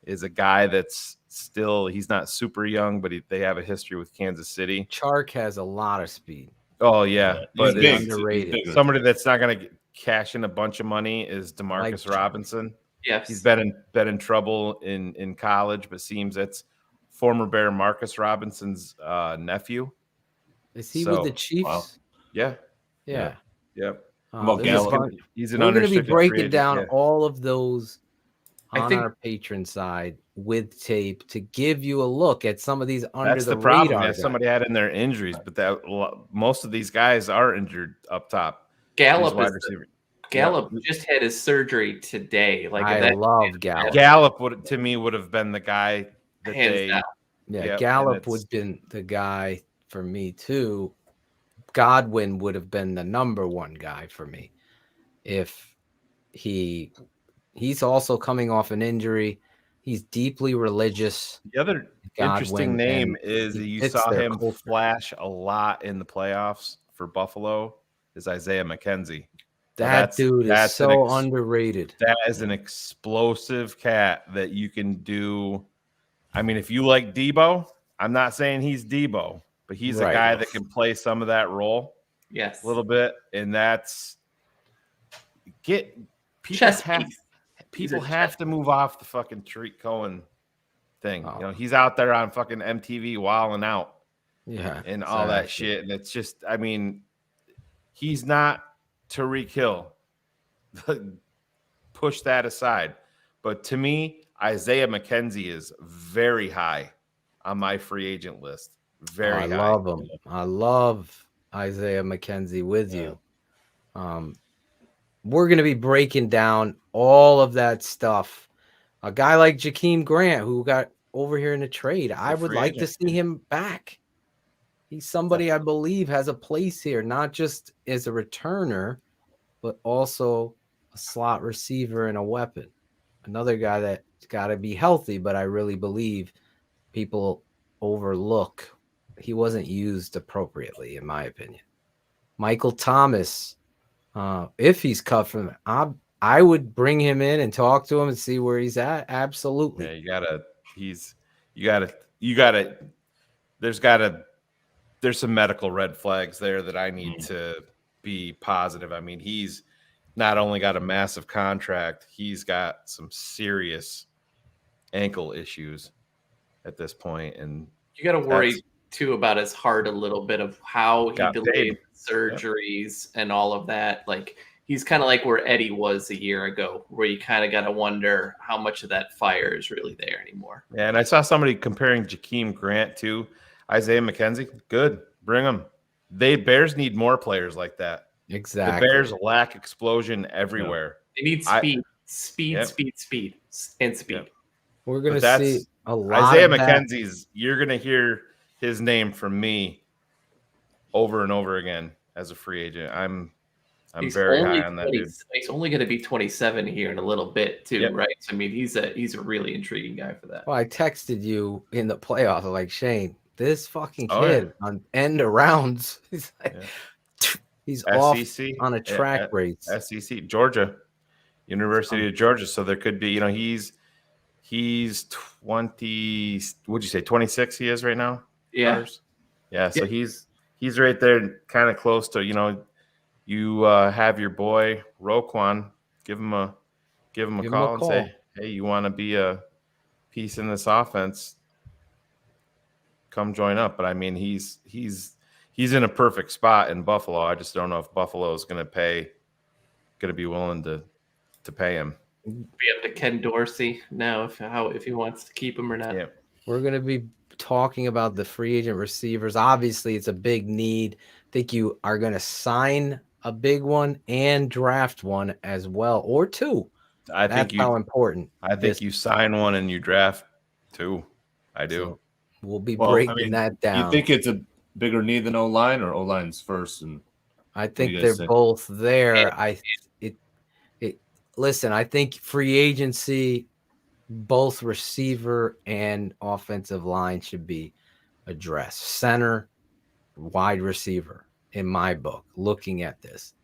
is a guy that's still, he's not super young, but they have a history with Kansas City. Chark has a lot of speed. Oh, yeah. But He's underrated. Somebody that's not going to cash in a bunch of money is DeMarcus Robinson. Yes. He's been in trouble in college, but seems it's former Bear Marcus Robinson's nephew. Is he with the Chiefs? Wow. Yeah. Yeah. Yep. He's an unrestricted. We're going to be breaking down all of those on our patron side with tape to give you a look at some of these under That's the problem. radar. Yeah, somebody had in their injuries, but most of these guys are injured up top. Gallup just had his surgery today. Like I love Gallup. Gallup would have been the guy that they. down. Yeah, Gallup would have been the guy for me too. Godwin would have been the number one guy for me if he's also coming off an injury. He's deeply religious. The other interesting name is you saw him flash a lot in the playoffs for Buffalo is Isaiah McKenzie. That dude is so underrated. That is an explosive cat that you can do. I mean, if you like Debo, I'm not saying he's Debo, but he's a guy that can play some of that role. Yes. A little bit. And that's people have to move off the fucking Tariq Cohen thing. You know, he's out there on fucking MTV wilding out. Yeah. And all that shit. And it's just, I mean, he's not Tyreek Hill. Push that aside. But to me, Isaiah McKenzie is very high on my free agent list. Very high. I love him. I love Isaiah McKenzie with you. We're going to be breaking down all of that stuff. A guy like Jakeem Grant, who got over here in a trade, I would like to see him back. He's somebody I believe has a place here, not just as a returner, but also a slot receiver and a weapon. Another guy that's got to be healthy, but I really believe people overlook. He wasn't used appropriately, in my opinion. Michael Thomas, if he's cut from, I would bring him in and talk to him and see where he's at. Absolutely. Yeah, there's some medical red flags there that I need to be positive. I mean, he's not only got a massive contract, he's got some serious ankle issues at this point. And you got to worry too about his heart a little bit of how he delayed surgeries and all of that. Like, he's kind of like where Eddie was a year ago, where you kind of got to wonder how much of that fire is really there anymore. Yeah, and I saw somebody comparing Jakeem Grant to Isaiah McKenzie. Good. Bring them. Bears need more players like that. Exactly. The Bears lack explosion everywhere. They need speed. Speed. We're going to see a lot Isaiah of that. McKenzie's, you're going to hear his name from me over and over again as a free agent. I'm very high on that dude. He's only going to be 27 here in a little bit too, right? So, I mean, he's a really intriguing guy for that. Well, I texted you in the playoffs, like, Shayne, this fucking kid on end arounds, he's like, he's off on a track race. SEC, Georgia, University of Georgia. So there could be, you know, he's 20. Would you say 26? He is right now. Yeah. Yeah. So he's right there, kind of close to, you know. You have your boy Roquan, give him a call and say, hey, you want to be a piece in this offense? Come join up. But I mean, he's in a perfect spot in Buffalo. I just don't know if Buffalo is going to be willing to pay him. Be up to Ken Dorsey now if he wants to keep him or not. Yeah. We're going to be talking about the free agent receivers. Obviously, it's a big need. I think you are going to sign a big one and draft one as well, or two. That's how important. I think you sign one and you draft two. I do. So we'll be breaking that down. You think it's a bigger need than O-line, or O-line's first? And I think they're both there. Listen, I think free agency, both receiver and offensive line should be addressed. Center, wide receiver, in my book, looking at this.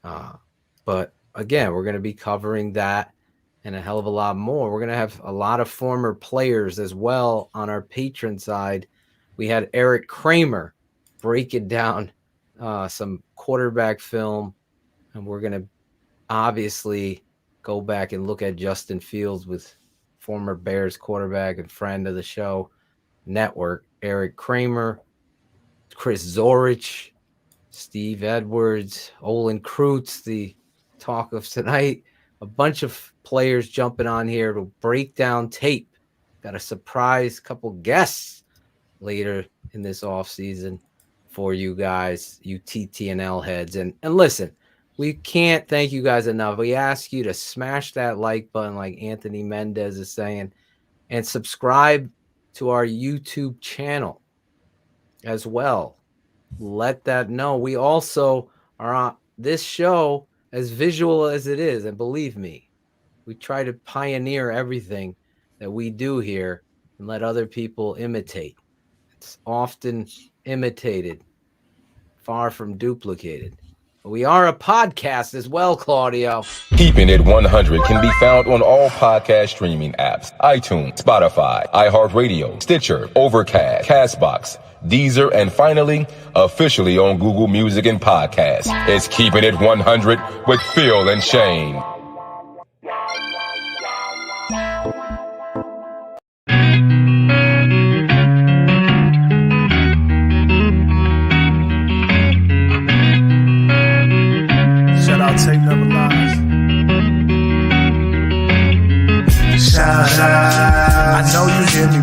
But again, we're going to be covering that and a hell of a lot more. We're going to have a lot of former players as well on our patron side. We had Eric Kramer breaking down some quarterback film, and we're going to obviously go back and look at Justin Fields with former Bears quarterback and friend of the show network, Eric Kramer, Chris Zorich, Steve Edwards, Olin Kreutz, the talk of tonight. A bunch of players jumping on here to break down tape. Got a surprise couple guests later in this offseason for you guys, you TTNL heads. And listen, we can't thank you guys enough. We ask you to smash that like button like Anthony Mendez is saying, and subscribe to our YouTube channel as well. Let that know. We also are on this show, as visual as it is, and believe me, we try to pioneer everything that we do here and let other people imitate. It's often imitated, far from duplicated. But we are a podcast as well, Claudio. Keepin It 100 can be found on all podcast streaming apps: iTunes, Spotify, iHeartRadio, Stitcher, Overcast, Castbox, Deezer, and finally, officially on Google Music and Podcasts. It's Keepin It 100 with Phil and Shayne.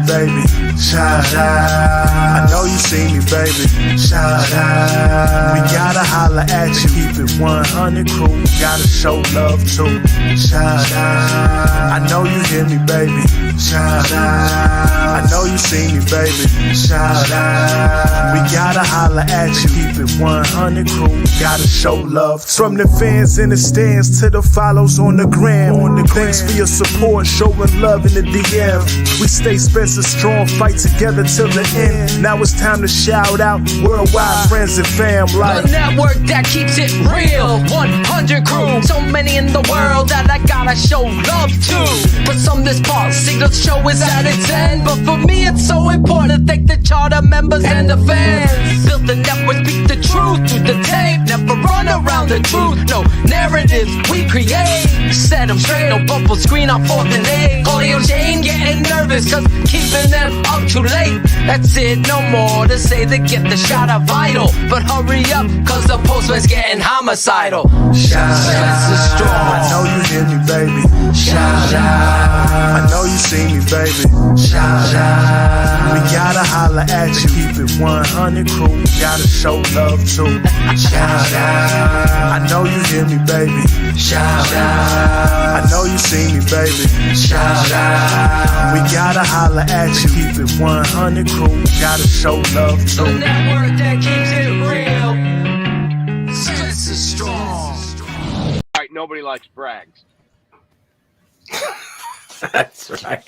baby. Shout out. I know you see me, baby. Shout out. We gotta holla at you. Keep it 100 crew. Gotta show love too. Shout out. I know you hear me, baby. Shout out. I know you see me, baby. Shout out. We gotta holla at you. Keep it 100 crew. Gotta show love too. From the fans in the stands to the follows on the gram. Thanks for your support, showing love in the DM. We stay Spencer strong, fight together till the end. Now it's time to shout out worldwide friends and fam. Like the network that keeps it real, 100 crew. So many in the world that I gotta show love to. For some this part, see the show is at its end. But for me it's so important to thank the charter members and the fans. Built the network, speak the truth through the tape. Never run around the truth, no narratives we create. Set them straight, no bubble screen on 4th and 8. Claudio, Shayne getting nervous cause keeping them up too late. That's it, no more to say to get the shot of vital. But hurry up cause the postman's getting homicidal. Shout out. I know you hear me, baby. Shout out. I know you see me, baby. Shout out. We gotta holla at you. Keep it 100 crew. Gotta show love too. Shout out. I know you hear me, baby. Shout out. I know you see me, baby. Shout out. We gotta holla at you. Keep it 100 crew. Gotta show love too. The network that keeps it real. Spencer Strong. All right, nobody likes brags. That's right.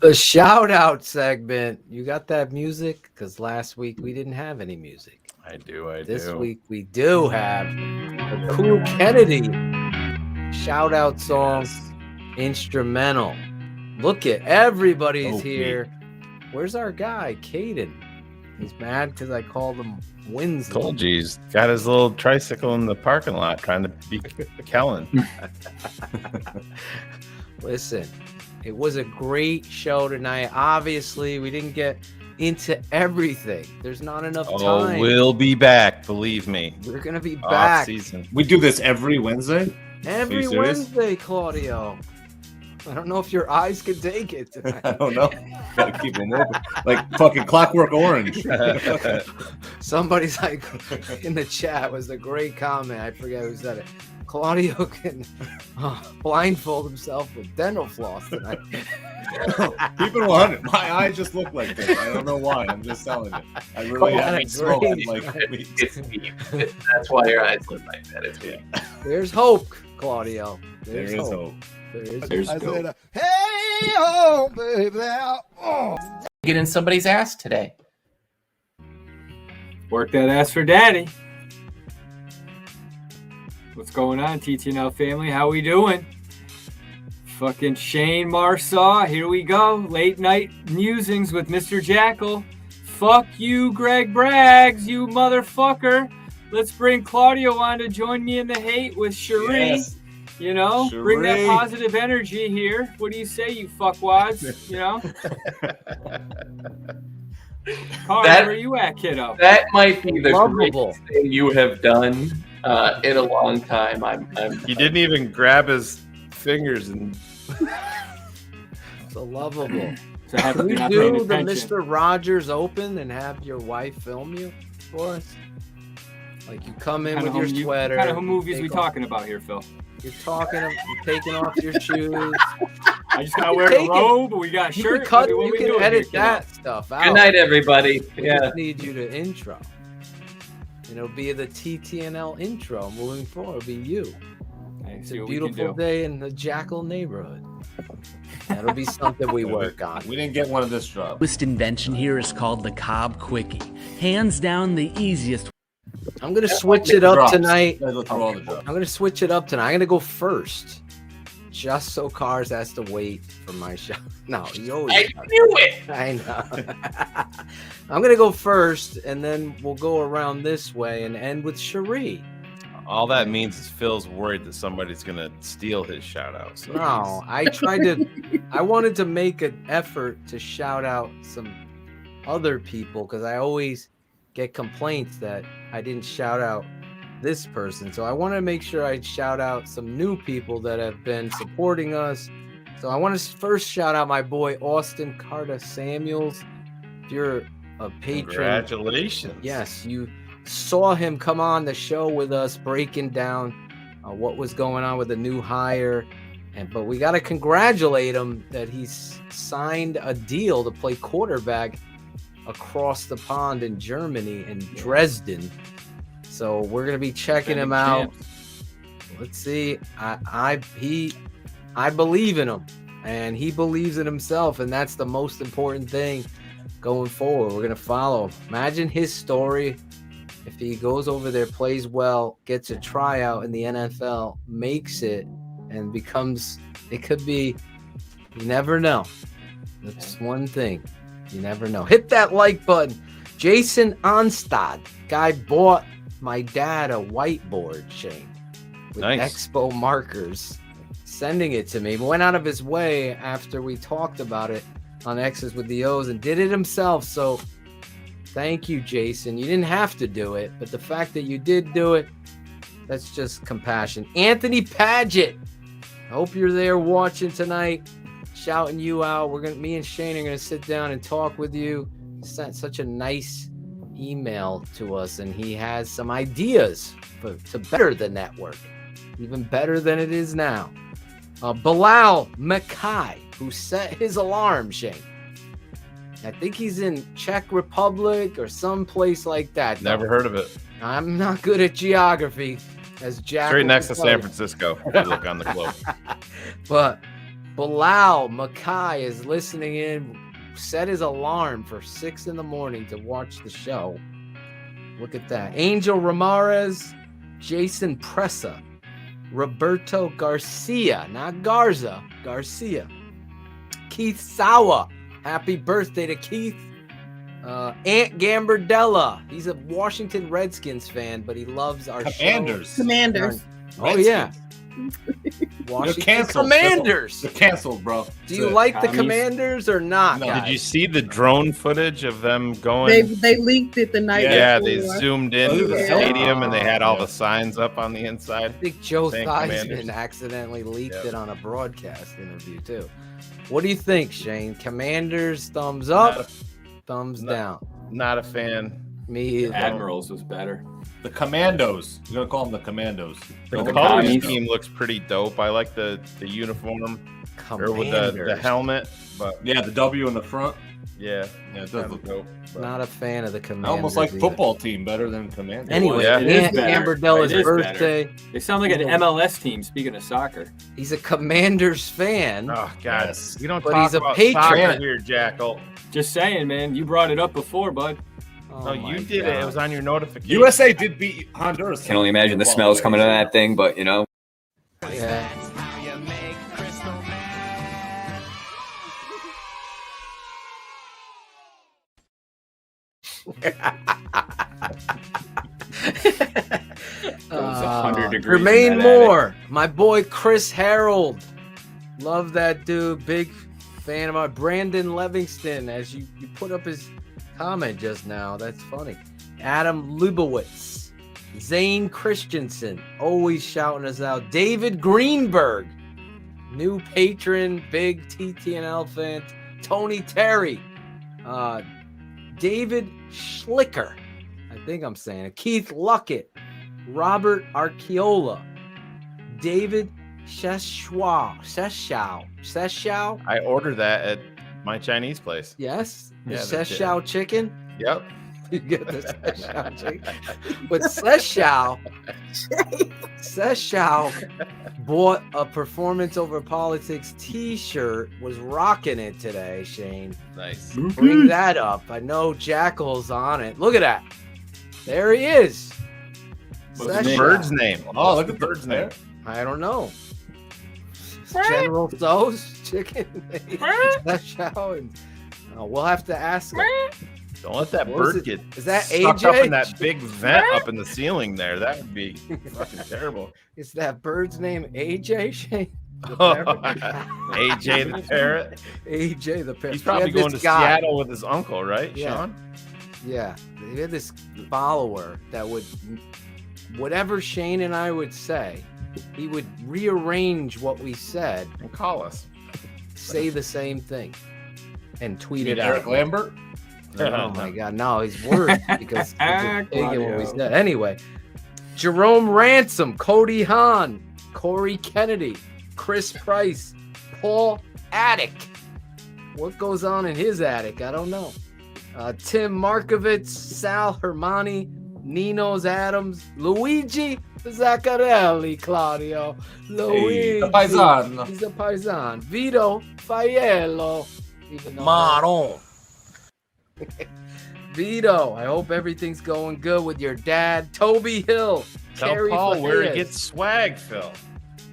The shout out segment. You got that music? Because last week we didn't have any music. I do. This week we do have the Cool Kennedy shout out song, instrumental. Look at everybody's here. Where's our guy, Caden? He's mad because I called him Winslow. Told you he's got his little tricycle in the parking lot trying to beat Kellen. Listen, it was a great show tonight. Obviously, we didn't get into everything. There's not enough time. We'll be back, believe me. We're gonna be back. Season. We do this every Wednesday? Every Wednesday, Claudio. I don't know if your eyes can take it tonight. I don't know. Gotta keep them open. Like fucking Clockwork Orange. Somebody's like in the chat was a great comment. I forget who said it. Claudio can blindfold himself with dental floss tonight. Keep it 100. My eyes just look like this. I don't know why. I'm just telling you. I really haven't smoked like it's deep. That's why your eyes look like that. It's weird. There's hope, Claudio. There is hope. There's I said, hey, oh, baby. Oh. Get in somebody's ass today. Work that ass for daddy. What's going on, TTNL family? How we doing? Fucking Shayne Marsaw. Here we go. Late night musings with Mr. Jackal. Fuck you, Greg Braggs, you motherfucker. Let's bring Claudio on to join me in the hate with Cherie. Yes. You know, Cherie. Bring that positive energy here. What do you say, you fuckwads? You know? Carl, where are you at, kiddo? That might be the greatest thing you have done in a long time. He didn't even grab his fingers and. So lovable. So can you do the Mr. Rogers Open and have your wife film you for us? Like you come in with your sweater. What kind of movies we talking about here, Phil? You're taking off your shoes. I just gotta wear a robe. We got a shirt. You can edit that stuff out. Good night, everybody. We just need you to intro. And it'll be the TTNL intro moving forward. It'll be you. It's a beautiful day in the Jackal neighborhood. That'll be something we work on. We didn't get one of this job. Newest invention here is called the Cobb Quickie. Hands down the easiest. I'm going to switch it up tonight. I'm going to switch it up tonight. I'm going to go first. Just so Cars has to wait for my show. No, he's always. I knew it. I know. I'm going to go first, and then we'll go around this way and end with Cherie. All that means is Phil's worried that somebody's going to steal his shout out. So no, I wanted to make an effort to shout out some other people because I always get complaints that I didn't shout out this person. So I want to make sure I shout out some new people that have been supporting us So I want to first shout out my boy Austin Carter Samuels. If you're a patron, Congratulations. yes, you saw him come on the show with us breaking down what was going on with the new hire. But we got to congratulate him that he's signed a deal to play quarterback across the pond in Germany, in Dresden. So we're going to be checking him out. Let's see. I believe in him, and he believes in himself, and that's the most important thing going forward. We're going to follow him. Imagine his story. If he goes over there, plays well, gets a tryout in the NFL, makes it, and becomes, it could be, you never know. That's one thing. You never know. Hit that like button. Jason Onstad. Guy bought my dad a whiteboard, Shane, with Expo markers, sending it to me. Went out of his way after we talked about it on X's with the O's and did it himself. So thank you, Jason. You didn't have to do it, but the fact that you did do it, that's just compassion. Anthony Paget. I hope you're there watching tonight, shouting you out. Me and Shane are gonna sit down and talk with you. He sent such a nice email to us, and he has some ideas to better the network, even better than it is now. Bilal Mackay, who set his alarm, Shane. I think he's in Czech Republic or some place like that. Never heard of it. I'm not good at geography, as Jack. Straight next to San Francisco, if you look on the globe. But Bilal Mackay is listening in, set his alarm for 6 in the morning to watch the show. Look at that. Angel Ramirez, Jason Pressa, Roberto Garcia, not Garza, Garcia. Keith Sawa, happy birthday to Keith. Ant Gambardella, he's a Washington Redskins fan, but he loves our Commanders. show. Commanders. Oh, yeah. Washington canceled. Commanders. They're canceled, bro. Do you like the Commanders or not, guys? Did you see the drone footage of them going? They leaked it the night Yeah, before. they zoomed into the stadium and they had all the signs up on the inside. I think Joe Thank Theismann Commanders. accidentally leaked it on a broadcast interview, too. What do you think, Shane? Commanders, thumbs up, thumbs down? Not a fan. Me either. Admirals was better. The Commandos. You're gonna call them the Commandos. The Don't color call them- scheme looks pretty dope. I like the uniform or with the Commanders. helmet. But Yeah, the W in the front. yeah, Yeah, it does look dope. but- Not a fan of the I Commanders. almost like either. football team better than Commandos. Anyway, Yeah. It is Ant better. Gambardella's It is birthday. better. They sound like an MLS team, speaking of soccer. He's a Commanders fan. Oh God, Yes. we don't But talk he's a about patriot. soccer here, Jackal. Just saying, man. You brought it up before, bud. Oh No, my you did God. it. It was on your notification. USA did beat Honduras. Can only imagine the smells coming out of that thing, but you know. Yeah. It was 100 degrees. Remain in that Moore, my boy Chris Harold. Love that dude. Big fan of my Brandon Livingston. As you put up his comment just now, that's funny. Adam Lubowitz, Zane Christensen, always shouting us out. David Greenberg, new patron, big TTNL fan. Tony Terry, David Schlicker, I think I'm saying it. Keith Luckett, Robert Archiola, David Seshao. I ordered that at my Chinese place. Yes, the Yeah, Seshao chicken. Yep. You get the Seshao chicken. But Seshao bought a Performance Over Politics t-shirt, was rocking it today, Shane. Nice. Bring that up. I know Jackal's on it. Look at that. There he is. What's the Seshao. bird's name? Oh, look What's at the bird's name. I don't know. General Tso's chicken. Seshao. And, we'll have to ask him. Don't let that What was bird it? get Is that stuck AJ? up in that big vent up in the ceiling there. That would be fucking terrible. Is that bird's name AJ, Shane? The AJ the parrot. AJ the parrot. He's probably We had going to this guy. Seattle with his uncle, right, Yeah. Sean? Yeah, we had this follower that would, whatever Shane and I would say, he would rearrange what we said And call us. say the same thing and tweet You it mean out. Eric Lambert? Oh my God, no, he's worse because he just taking what we said. Anyway, Jerome Ransom, Cody Hahn, Corey Kennedy, Chris Price, Paul Attic. What goes on in his attic? I don't know. Tim Markovitz, Sal Hermani, Ninos Adams, Luigi Zaccarelli, Claudio, Luigi. the Paisan. He's a Paisan. Vito Faiello. Maron. Vito, I hope everything's going good with your dad. Toby Hill. Tell Carrie Paul where he Fajes. gets swag, Phil.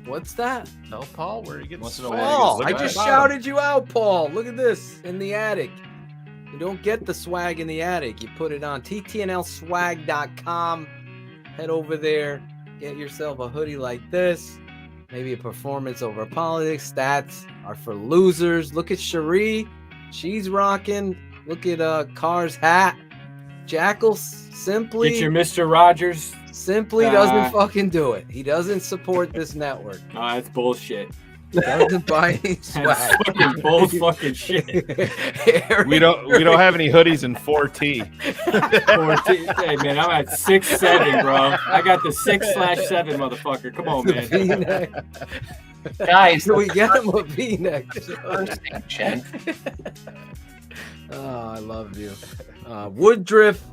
What's that? Tell Paul where he gets Once in a swag. Paul, Look I at just that. shouted you out, Paul. Look at this in the attic. You don't get the swag in the attic. You put it on TTNLswag.com. Head over there. Get yourself a hoodie like this. Maybe a performance over politics. Stats are for losers. Look at Cherie. She's rocking. Look at Carr's hat. Jackal simply. Get your Mr. Rogers. Simply doesn't fucking do it. He doesn't support this network. No, that's bullshit. Doesn't buy any swag. That's fucking bull fucking shit. We don't have any hoodies in 4T. 4T. Hey man, I'm at 6'7", bro. I got the 6/7, motherfucker. Come on, man. V-neck. Guys, We get him a V-neck. first thing, Shayne. Oh, I love you. Woodruff,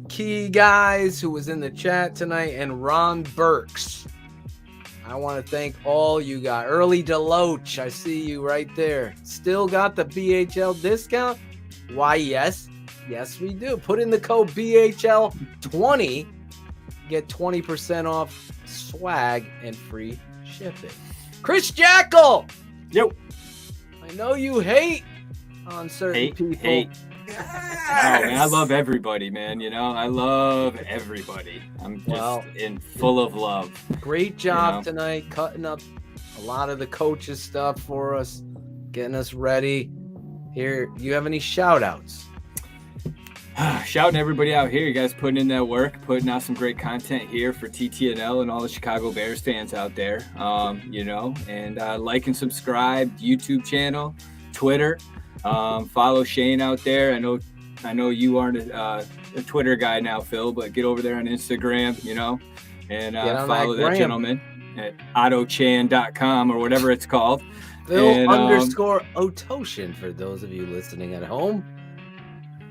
Key Guys, who was in the chat tonight, and Ron Burks. I want to thank all you guys. Early Deloach, I see you right there. Still got the BHL discount? Why, yes. Yes, we do. Put in the code BHL20. Get 20% off swag and free shipping. Chris Jackal! Yo. I know you hate on certain people. Hate. Oh, man, I love everybody, man. You know, I love everybody. I'm just full of love. Great job tonight, cutting up a lot of the coaches' stuff for us, getting us ready. Here, you have any shout outs? Shouting everybody out here. You guys putting in that work, putting out some great content here for TTNL and all the Chicago Bears fans out there. And like and subscribe, YouTube channel, Twitter. Follow Shayne out there. I know you aren't a Twitter guy now, Phil, but get over there on Instagram, and follow that gentleman at ottochan.com or whatever it's called. Phil_Otoshin for those of you listening at home.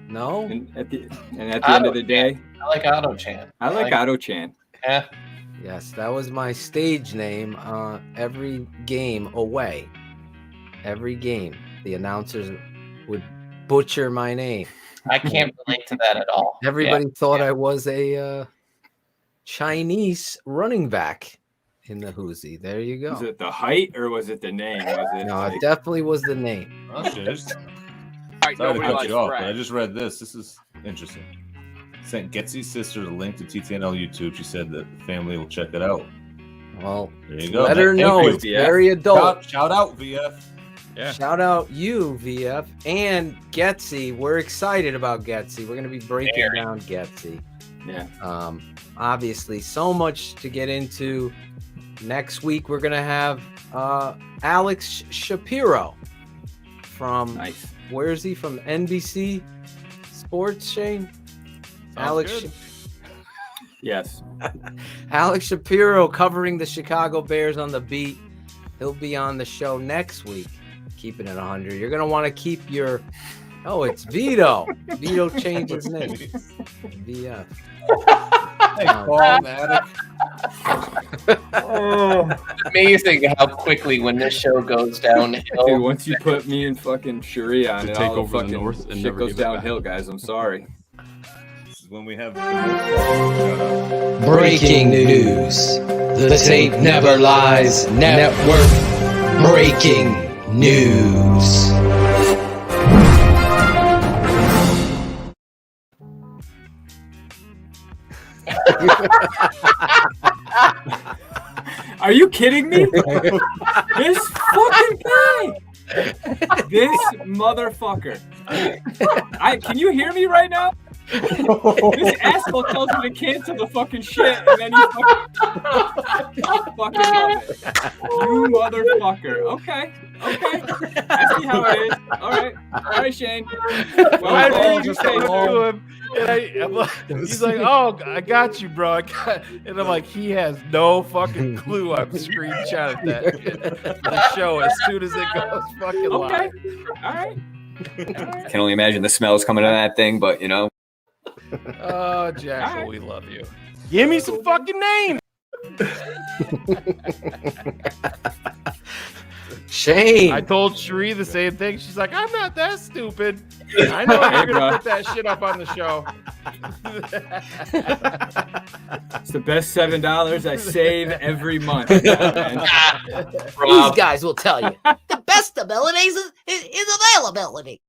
No? And at the end of the day, I like Otto-chan. I like Otto-chan. Yeah. Yes, that was my stage name every game away. Every game. The announcers would butcher my name. I can't relate to that at all. Everybody thought I was a Chinese running back in the Hoosie. There you go. Was it the height or was it the name? No, it definitely was the name. Oh, shit. All right, Sorry to nobody cut likes you off, Brad. but I just read this. This is interesting. Sent Getsy's sister the link to TTNL YouTube. She said that the family will check it out. Well, there you go. let her know it's very adult. Shout out, VF. Yeah. Shout out you, VF, and Getsy. We're excited about Getsy. We're going to be breaking down Getsy. Yeah. Obviously, so much to get into. Next week, we're going to have Alex Shapiro from, where is he? From NBC Sports, Shayne? Alex. Yes. Alex Shapiro covering the Chicago Bears on the beat. He'll be on the show next week. Keeping it 100. You're going to want to keep your... Oh, it's Vito. Vito changed his name. VF. Hey, Paul, Amazing how quickly when this show goes downhill. Dude, once you put me and fucking Shuri on To it, take all over the fucking North and shit never goes give it back. downhill, guys. I'm sorry. This is when we have Breaking news. The Tape Never Lies Network. Breaking news. Are you kidding me? This fucking guy. This motherfucker. Can you hear me right now? This asshole tells me to cancel the fucking shit, and then he fucking love it. You motherfucker. Okay. I see how it is. All right, Shayne. Well, I just to him, and he's like, "Oh, I got you, bro." And I'm like, he has no fucking clue. I'm screenshotting that shit for the show as soon as it goes fucking live. All right. Can only imagine the smells coming out of that thing, but you know. Oh, Jackal, we love you. Give me some fucking names. Shayne. I told Cherie the same thing. She's like, I'm not that stupid. I know you're going to put that shit up on the show. It's the best $7 I save every month. These guys will tell you the best abilities is availability.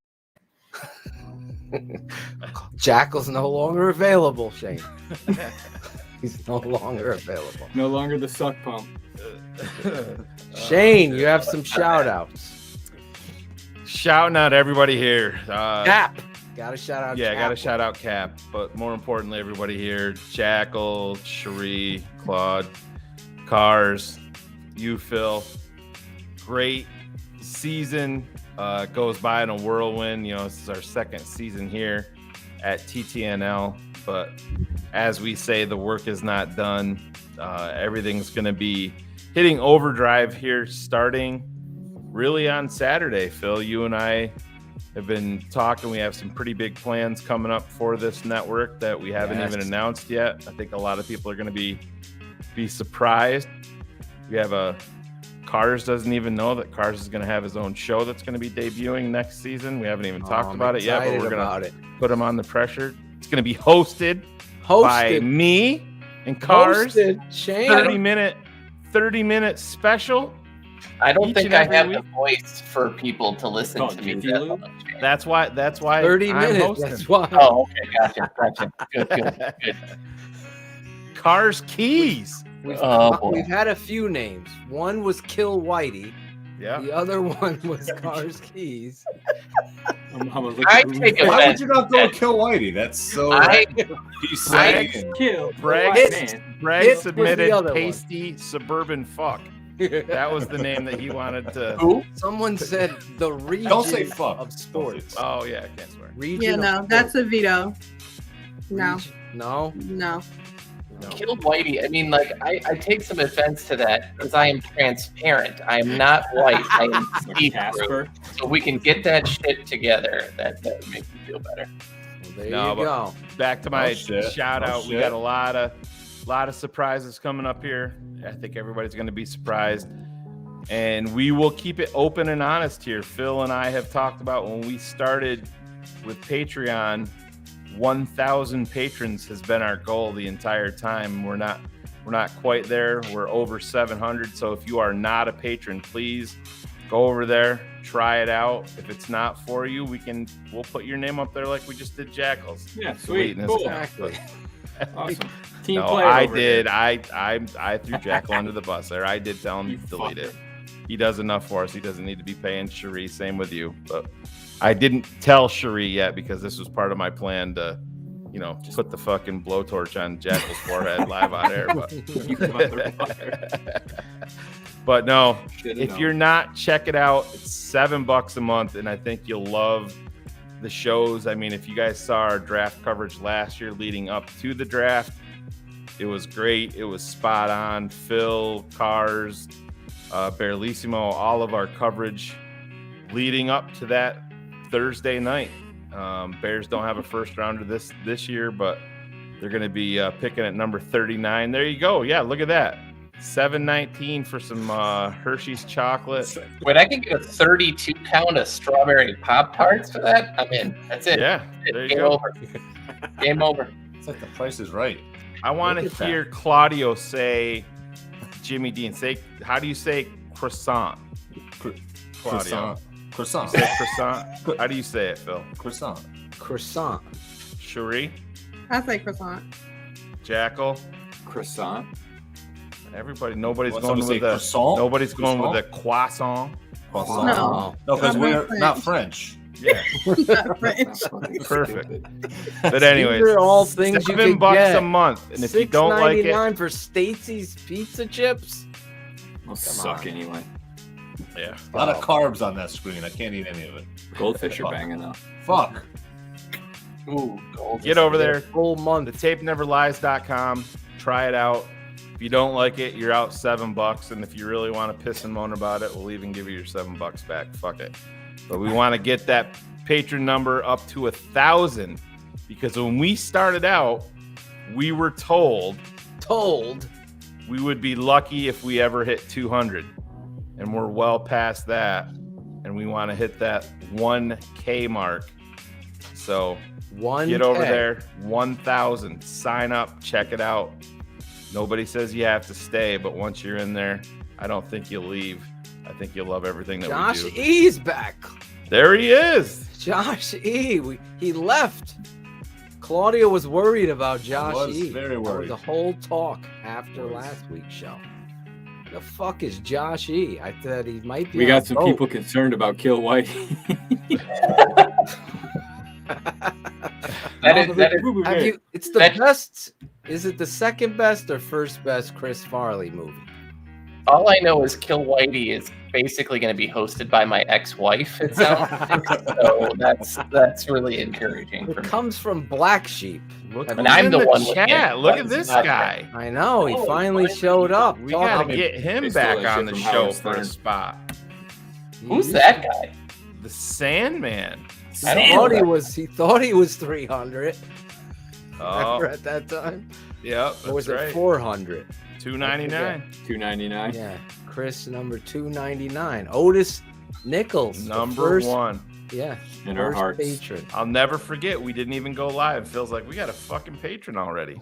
Jackal's no longer available, Shayne. He's no longer available. No longer the suck pump. Shayne, you have some shout outs. Shouting out everybody here. Cap. Gotta shout out Yeah, Cap. gotta shout out Cap. But more importantly, everybody here. Jackal, Cherie, Claude, Cars, you, Phil. Great season. Goes by in a whirlwind. You know, this is our second season here at TTNL. But as we say, the work is not done. Everything's going to be hitting overdrive here starting really on Saturday. Phil, you and I have been talking. We have some pretty big plans coming up for this network that we haven't even announced yet. I think a lot of people are going to be surprised. We have Cars doesn't even know that Cars is going to have his own show that's going to be debuting next season. We haven't even talked about it yet, but we're going to put him on the pressure. It's going to be hosted by me and Cars. Shayne. 30-minute special. I don't think I have the voice for people to listen to me. That's why 30 I'm minutes. hosting. That's why. Oh, okay, gotcha. Good. Cars Keys. We've had a few names. One was Kill Whitey. Yeah. The other one was Cars Keys. Why would you not go Kill Whitey? That's so. Bragg submitted Tasty Suburban Fuck. That was the name that he wanted to. Who? Someone said the region Don't say fuck. of sports. Oh yeah, I can't swear. Region Yeah, of no, sports. that's a veto. No. No. Kill Whitey. I mean, like, I take some offense to that because I am transparent. I am not white. I am see-through. So we can get that shit together. That would make me feel better. Well, there you go. Back to my shout out. We got a lot of surprises coming up here. I think everybody's going to be surprised. And we will keep it open and honest here. Phil and I have talked about when we started with Patreon, 1,000 patrons has been our goal the entire time. We're not quite there. We're over 700. So if you are not a patron, please go over there, try it out. If it's not for you, we'll put your name up there like we just did Jackal's. Yeah, sweet. Cool. Exactly. Awesome. Team No, play. I over did. here. I threw Jackal under the bus there. I did tell him to delete it. He does enough for us. He doesn't need to be paying Cherie. Same with you. But I didn't tell Cherie yet because this was part of my plan to, just put the fucking blowtorch on Jackal's forehead live on air. But no, if you're not, check it out. It's $7 a month, and I think you'll love the shows. I mean, if you guys saw our draft coverage last year leading up to the draft, it was great. It was spot on. Phil, Cars, Barlissimo, all of our coverage leading up to that Thursday night. Bears don't have a first rounder this year, but they're going to be picking at number 39. There you go. Yeah, look at that. $7.19 for some Hershey's chocolate. Wait, I can get a 32 count of strawberry Pop-Tarts for that? I'm in. That's it. Yeah, there you Game go. over. Game over. It's like the price is right. I want to hear Claudio say Jimmy Dean. How do you say croissant? Claudio. Croissant. You say croissant. How do you say it, Phil? Croissant. Croissant. Cherie. I say croissant. Jackal. Croissant. Everybody. Nobody's Want going someone with to say croissant? Nobody's going with Croissant? the croissant. Croissant. No. No, because I'm we're not not French. Yeah. Perfect. But anyways, these are all things you can $7 get. a month, and if you don't like it, $6.99 for Stacy's pizza chips. Will suck anyway. Yeah, a lot of carbs on that screen. I can't eat any of it. Goldfish are banging though. Fuck. Ooh, get over there. Full month. TheTapeNeverLies.com. Try it out. If you don't like it, you're out $7. And if you really want to piss and moan about it, we'll even give you your $7 back. Fuck it. But we want to get that patron number up to 1,000, because when we started out, we were told we would be lucky if we ever hit 200, and we're well past that, and we want to hit that 1K mark. So get over there, 1,000, sign up, check it out. Nobody says you have to stay, but once you're in there, I don't think you'll leave. I think you'll love everything that Josh we do. E's back. There he is. Josh E. He left. Claudio was worried about Josh E. Very That worried. was the whole talk after last week's show. The fuck is Josh E? I thought he might be. We on got a some boat. people concerned about Kill White. It's the best. Is it the second best or first best Chris Farley movie? All I know is Kill Whitey is basically going to be hosted by my ex-wife. It sounds like. So that's really encouraging. For It me. comes from Black Sheep. And I'm the one with chat. it. Look at That's this not guy. I know. He finally showed up. We gotta get him back on the show for a spot. Who's that guy? The Sandman. I thought he thought he was 300. Oh. Remember at that time? Yep. Or was that's it right. 400? $2.99. $2.99. Yeah. Chris number 299. Otis Nichols. the Number first- one. Yeah. In our first hearts. patron. I'll never forget. We didn't even go live. Feels like we got a fucking patron already.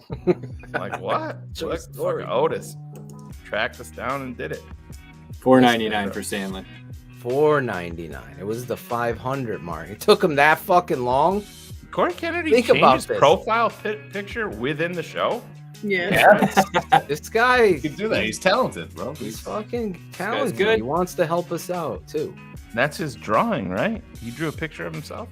Like what? True Look, story. fucking Otis tracked us down and did it. $4.99 for Sandlin. $4.99. It was the 500 mark. It took him that fucking long. Corey Kennedy Think changed about his this. profile picture within the show. Yeah. This guy, He can do that. He's talented, bro. he's fucking talented. good. He wants to help us out too. That's his drawing, right? He drew a picture of himself.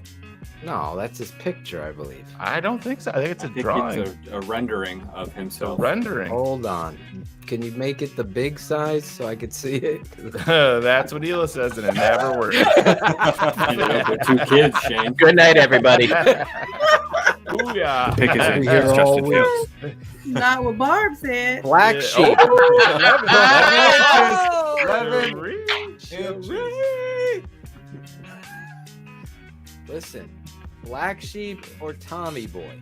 No, that's his picture, I believe. I don't think so. I think it's a I think drawing. it's a rendering of It's a himself. rendering. Hold on. Can you make it the big size so I could see it? That's what Hila says, and it never works. The two kids, Shane. Good night, everybody. Booyah. Pick his We're here all week. Not what Barb said. Black Yeah. sheep. Oh, 11. Listen, Black Sheep or Tommy Boy?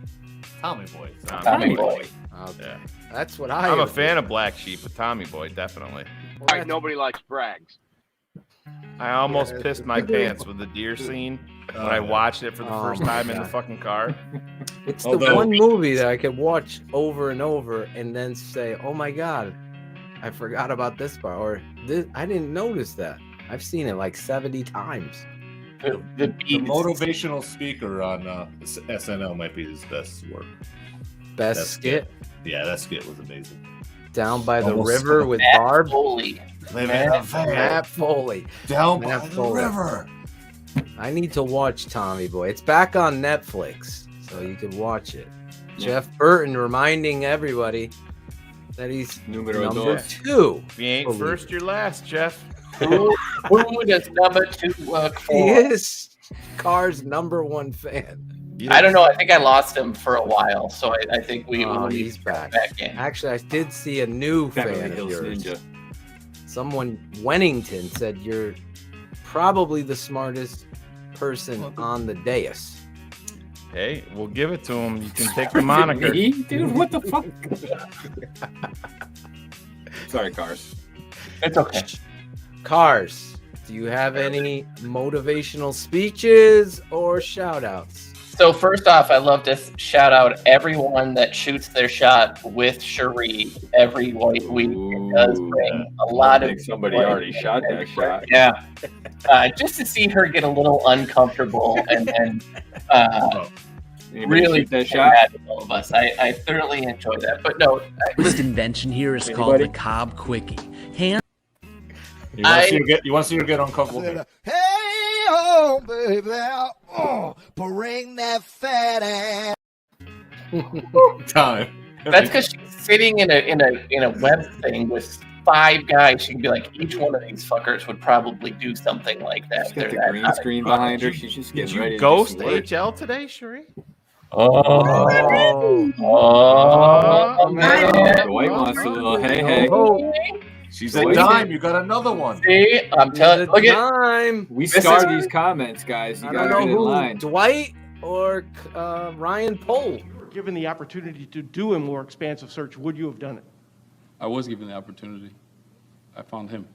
Tommy Boy. Tommy Boy. Okay. Yeah. That's what I I'm a would fan of Black Sheep, but Tommy Boy, definitely. do. All right, nobody likes brags. I almost pissed my pants with the deer scene when I watched it for the Oh first my time in the God. fucking car. It's the Although- one movie that I could watch over and over and then say, "Oh my God, I forgot about this part," or this, "I didn't notice that." I've seen it like 70 times. The The beats. motivational speaker on SNL might be his best work. Best That skit, Yeah, that skit was amazing. Down by the Almost river with Matt Barb. Foley. Matt Foley. Down Matt by the Foley. river. I need to watch Tommy Boy. It's back on Netflix, so you can watch it. Jeff Burton reminding everybody that he's Numero number dos. 2. If you ain't first, you're last, Jeff. Who does number 2 work He for? is Carr's #1 fan. I don't know. I think I lost him for a while, so I think we Oh, we he's back. in. Actually, I did see a new Beverly fan of Hills yours. Ninja. Someone, Wennington, said you're probably the smartest person on the dais. Hey, we'll give it to him. You can take the moniker. Me? Dude, what the fuck? Sorry, Cars. It's okay. Cars, do you have any motivational speeches or shout outs? So first off, I love to shout out everyone that shoots their shot with Cherie every week. It does bring a lot I of think somebody joy. already shot that shot. Yeah, just to see her get a little uncomfortable and Anybody really shoot that get shot? mad at all of us. I thoroughly enjoy that. But no, This invention here is called the Cobb Quickie. Hand You want to see her get uncomfortable? Hey, oh, oh, baby, oh, bring that fat ass. Time. That's because she's sitting in a web thing with 5 guys. She can be like, each one of these fuckers would probably do something like that. She's got the They're green that screen behind her. She's just getting ready. Did you ghost to just work. HL today, Sheree? Oh, man. The white wants a little hey. She's a dime. You got another one. See, I'm telling. Look at Time. We scar these comments, guys. You I gotta don't get know in who, line. Dwight or Ryan Pohl. Given the opportunity to do a more expansive search, would you have done it? I was given the opportunity. I found him.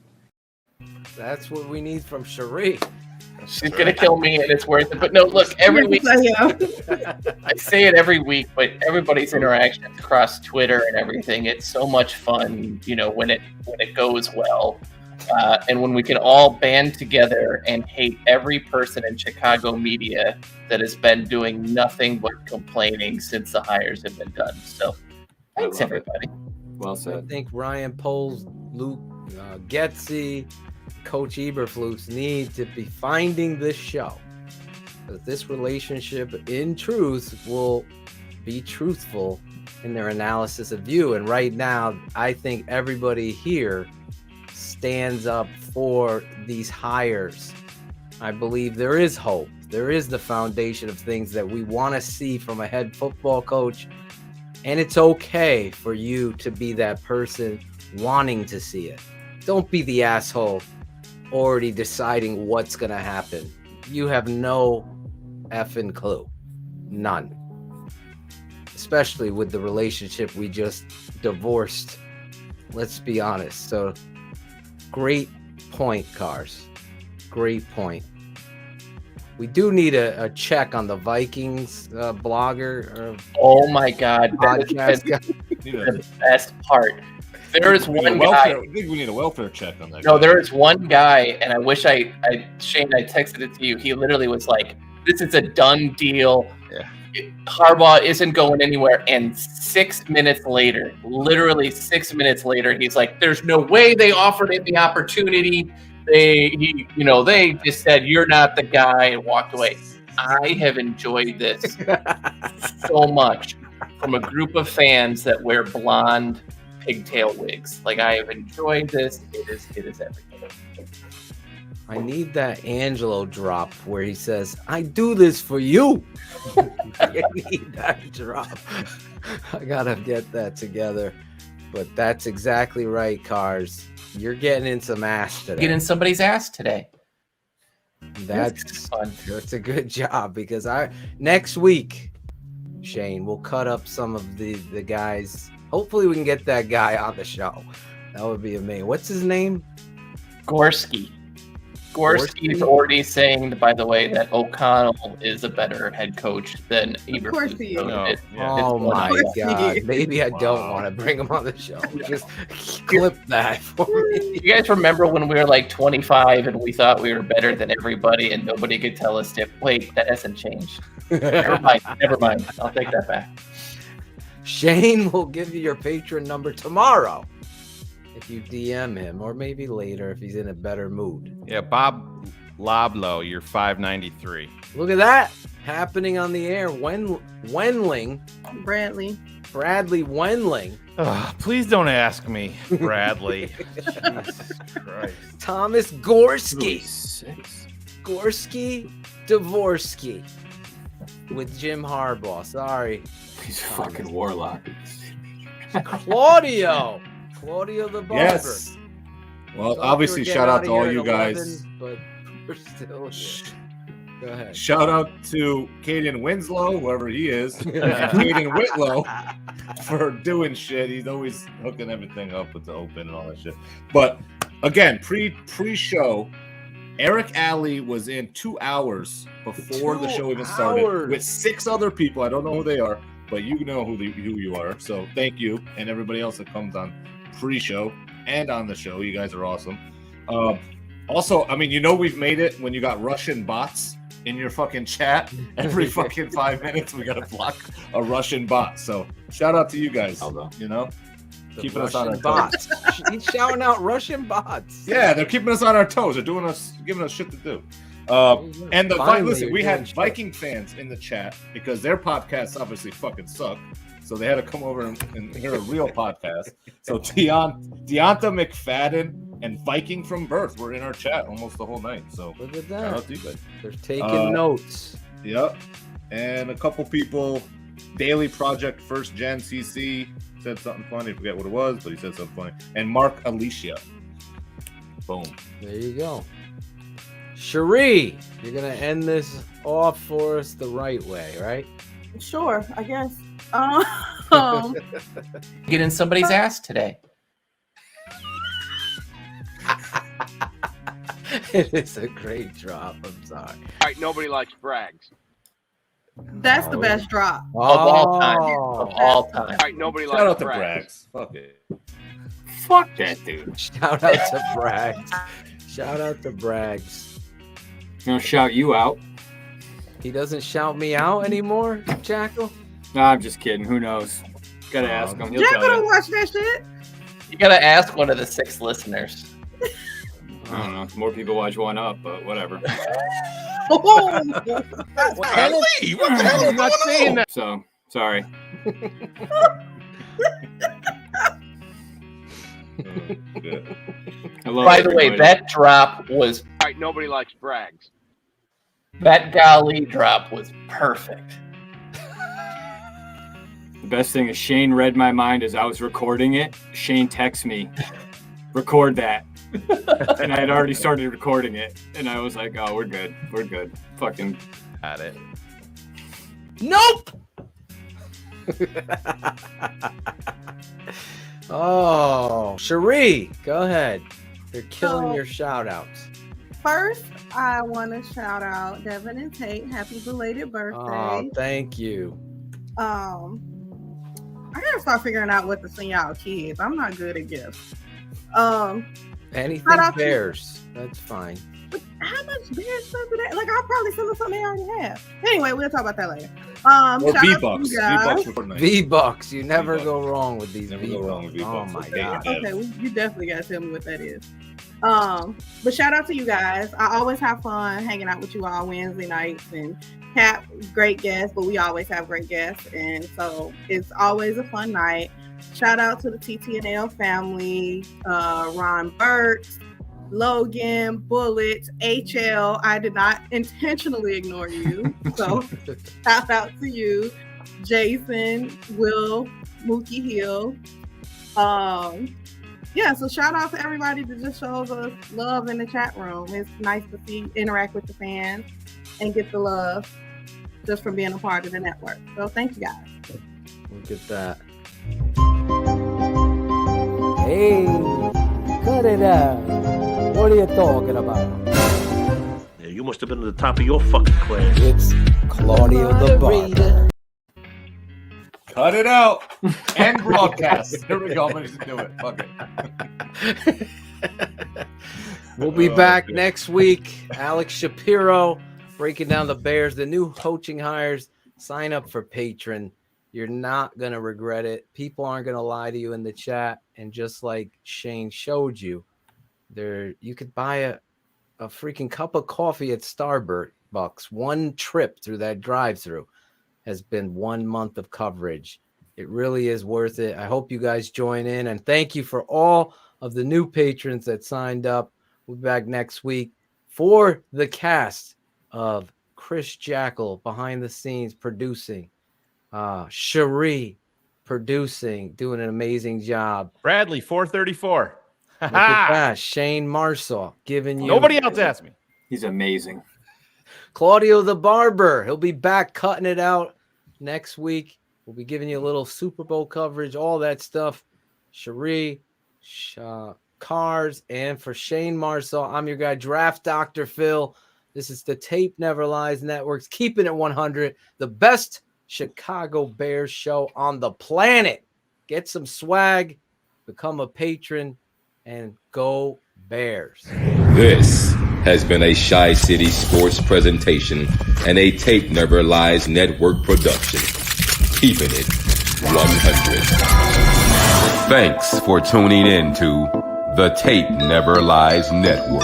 That's what we need from Sheree. she's gonna kill me, and it's worth it. But no, look, every week I say it every week, but everybody's interactions across Twitter and everything, it's so much fun, you know, when it goes well. And when we can all band together and hate every person in Chicago media that has been doing nothing but complaining since the hires have been done. So thanks, everybody. Well said. I think Ryan Poles, Luke Getzey, Coach Eberflus need to be finding this show. Because this relationship, in truth, will be truthful in their analysis of you. And right now, I think everybody here stands up for these hires. I believe there is hope. There is the foundation of things that we want to see from a head football coach. And it's okay for you to be that person wanting to see it. Don't be the asshole already deciding what's going to happen. You have no effing clue. None. Especially with the relationship we just divorced. Let's be honest. So, great point, Cars. Great point. We do need a check on the Vikings blogger. Oh my God. Podcast guy. The best part. There is one guy. I think we need a welfare check on that. No, there is one guy, and I wish Shayne, I texted it to you. He literally was like, this is a done deal. Yeah. Harbaugh isn't going anywhere. And 6 minutes later, literally 6 minutes later, he's like, there's no way they offered him the opportunity. They just said, you're not the guy, and walked away. I have enjoyed this so much from a group of fans that wear blonde pigtail wigs. Like, I have enjoyed this. It is everything. I need that Angelo drop where he says, I do this for you. I need that drop. I gotta get that together. But that's exactly right, Cars. You're getting in some ass today. Get in somebody's ass today. That's fun. That's a good job, because next week, Shayne, we'll cut up some of the guys. Hopefully we can get that guy on the show. That would be amazing. What's his name? Gorski. Gorski's already saying, by the way, that O'Connell is a better head coach than Eberflus. Of course he is. Oh my God. Maybe I don't want to bring him on the show. Just clip that for me. You guys remember when we were like 25 and we thought we were better than everybody and nobody could tell us wait, that hasn't changed. Never mind. I'll take that back. Shayne will give you your Patreon number tomorrow if you DM him, or maybe later if he's in a better mood. Yeah, Bob Loblo, you're 593. Look at that happening on the air. Bradley Wendling. Please don't ask me, Bradley. Jesus Christ. Thomas Gorski. Gorski Dvorsky with Jim Harbaugh. Sorry. He's a fucking warlock. Claudio the Barber. Yes. Well, obviously, shout out to all you guys. 11, but we're still here. Go ahead. Shout out to Caden Winslow, whoever he is, and Caden Whitlow for doing shit. He's always hooking everything up with the open and all that shit. But again, pre-show, Eric Alley was in 2 hours before the show even started with 6 other people. I don't know who they are, but you know who you are. So thank you, and everybody else that comes on pre-show and on the show. You guys are awesome. Also, I mean, we've made it when you got Russian bots in your fucking chat. Every fucking 5 minutes, we got to block a Russian bot. So shout out to you guys. Keeping us on our bots. He's shouting out Russian bots. Yeah, they're keeping us on our toes. They're giving us shit to do. And Finally, listen, you're we doing had shit. Viking fans in the chat because their podcasts obviously fucking suck. So they had to come over and hear a real podcast. So Deonta McFadden and Viking from Birth were in our chat almost the whole night. So look at shout that. out to you guys. They're taking notes. Yep. And a couple people, Daily Project First Gen CC said something funny. I forget what it was, but he said something funny. And Mark Alicia. Boom. There you go. Cherie, you're gonna end this off for us the right way, right? Sure, I guess. Get in somebody's ass today. It is a great drop. I'm sorry. All right, nobody likes Braggs. That's the best drop. Of all time. Of all time. All right, nobody Shout out likes to Braggs. Braggs. Fuck it. Fuck that dude. Shout out to Braggs. Shout out to Braggs. Gonna shout you out. He doesn't shout me out anymore, Jackal? Nah, I'm just kidding. Who knows? Gotta ask him. He'll Jackal tell don't you. watch that shit. You gotta ask one of the 6 listeners. I don't know. More people watch One Up, but whatever. Oh, Kelly, what the hell is not saying that? So, sorry. Hello, By the way, everybody. that drop was All right, nobody likes Braggs. that golly drop was perfect. The best thing is Shayne read my mind as I was recording it. Shayne texted me, record that. And I had already started recording it. And I was like, oh, we're good. We're good. Fucking At it. Nope. Oh, Cherie, go ahead. You're killing So- your shout outs. First, I want to shout out Devin and Tate. Happy belated Oh, birthday. thank you. I gotta start figuring out what to send y'all kids. I'm not good at gifts. Anything Shout out to- bears. That's fine. But how much bear stuff do that? Like, I'll probably send them something they already have. Anyway, we'll talk about that later. Or Shout out to V-Bucks. you guys. V-Bucks for Fortnite. V-Bucks. You never V-Bucks. go wrong with these Never go wrong with V-Bucks. V-Bucks. Oh my Okay, god. yeah. Okay, well, you definitely gotta tell me what that is. But shout out to you guys. I always have fun hanging out with you all Wednesday nights, and Cap, great guests, but we always have great guests, and so it's always a fun night. Shout out to the TTNL family, Ron Burks, Logan, Bullet, HL. I did not intentionally ignore you, so shout out to you, Jason, Will, Mookie Hill. Yeah, so shout out to everybody that just shows us love in the chat room. It's nice to see, interact with the fans, and get the love just from being a part of the network. So thank you guys. Look at that. Hey, cut it out. What are you talking about? Yeah, you must have been at the top of your fucking class. It's Claudio the Barber. Cut it out. And broadcast. Here we go. I'm going to do it. Fuck it. We'll be back next week. Alex Shapiro breaking down the Bears, the new coaching hires. Sign up for Patreon. You're not going to regret it. People aren't going to lie to you in the chat. And just like Shayne showed you, you could buy a freaking cup of coffee at Starbucks. One trip through that drive-through has been 1 month of coverage. It really is worth it. I hope you guys join in. And thank you for all of the new patrons that signed up. We'll be back next week for the cast of Chris Jackal behind the scenes producing, Cherie producing, doing an amazing job. Bradley, 434. Look at that. Shayne Marsaw giving you. Nobody else asked me. He's amazing. Claudio the Barber. He'll be back cutting it out next week. We'll be giving you a little Super Bowl coverage, all that stuff. Cherie, Cars, and for Shayne Marsaw, I'm your guy, Draft Dr. Phil. This is the Tape Never Lies Network's Keeping It 100, the best Chicago Bears show on the planet. Get some swag, become a patron, and go Bears. This has been a Shy City Sports presentation and a Tape Never Lies Network production. Keeping it 100. Thanks for tuning in to the Tape Never Lies Network.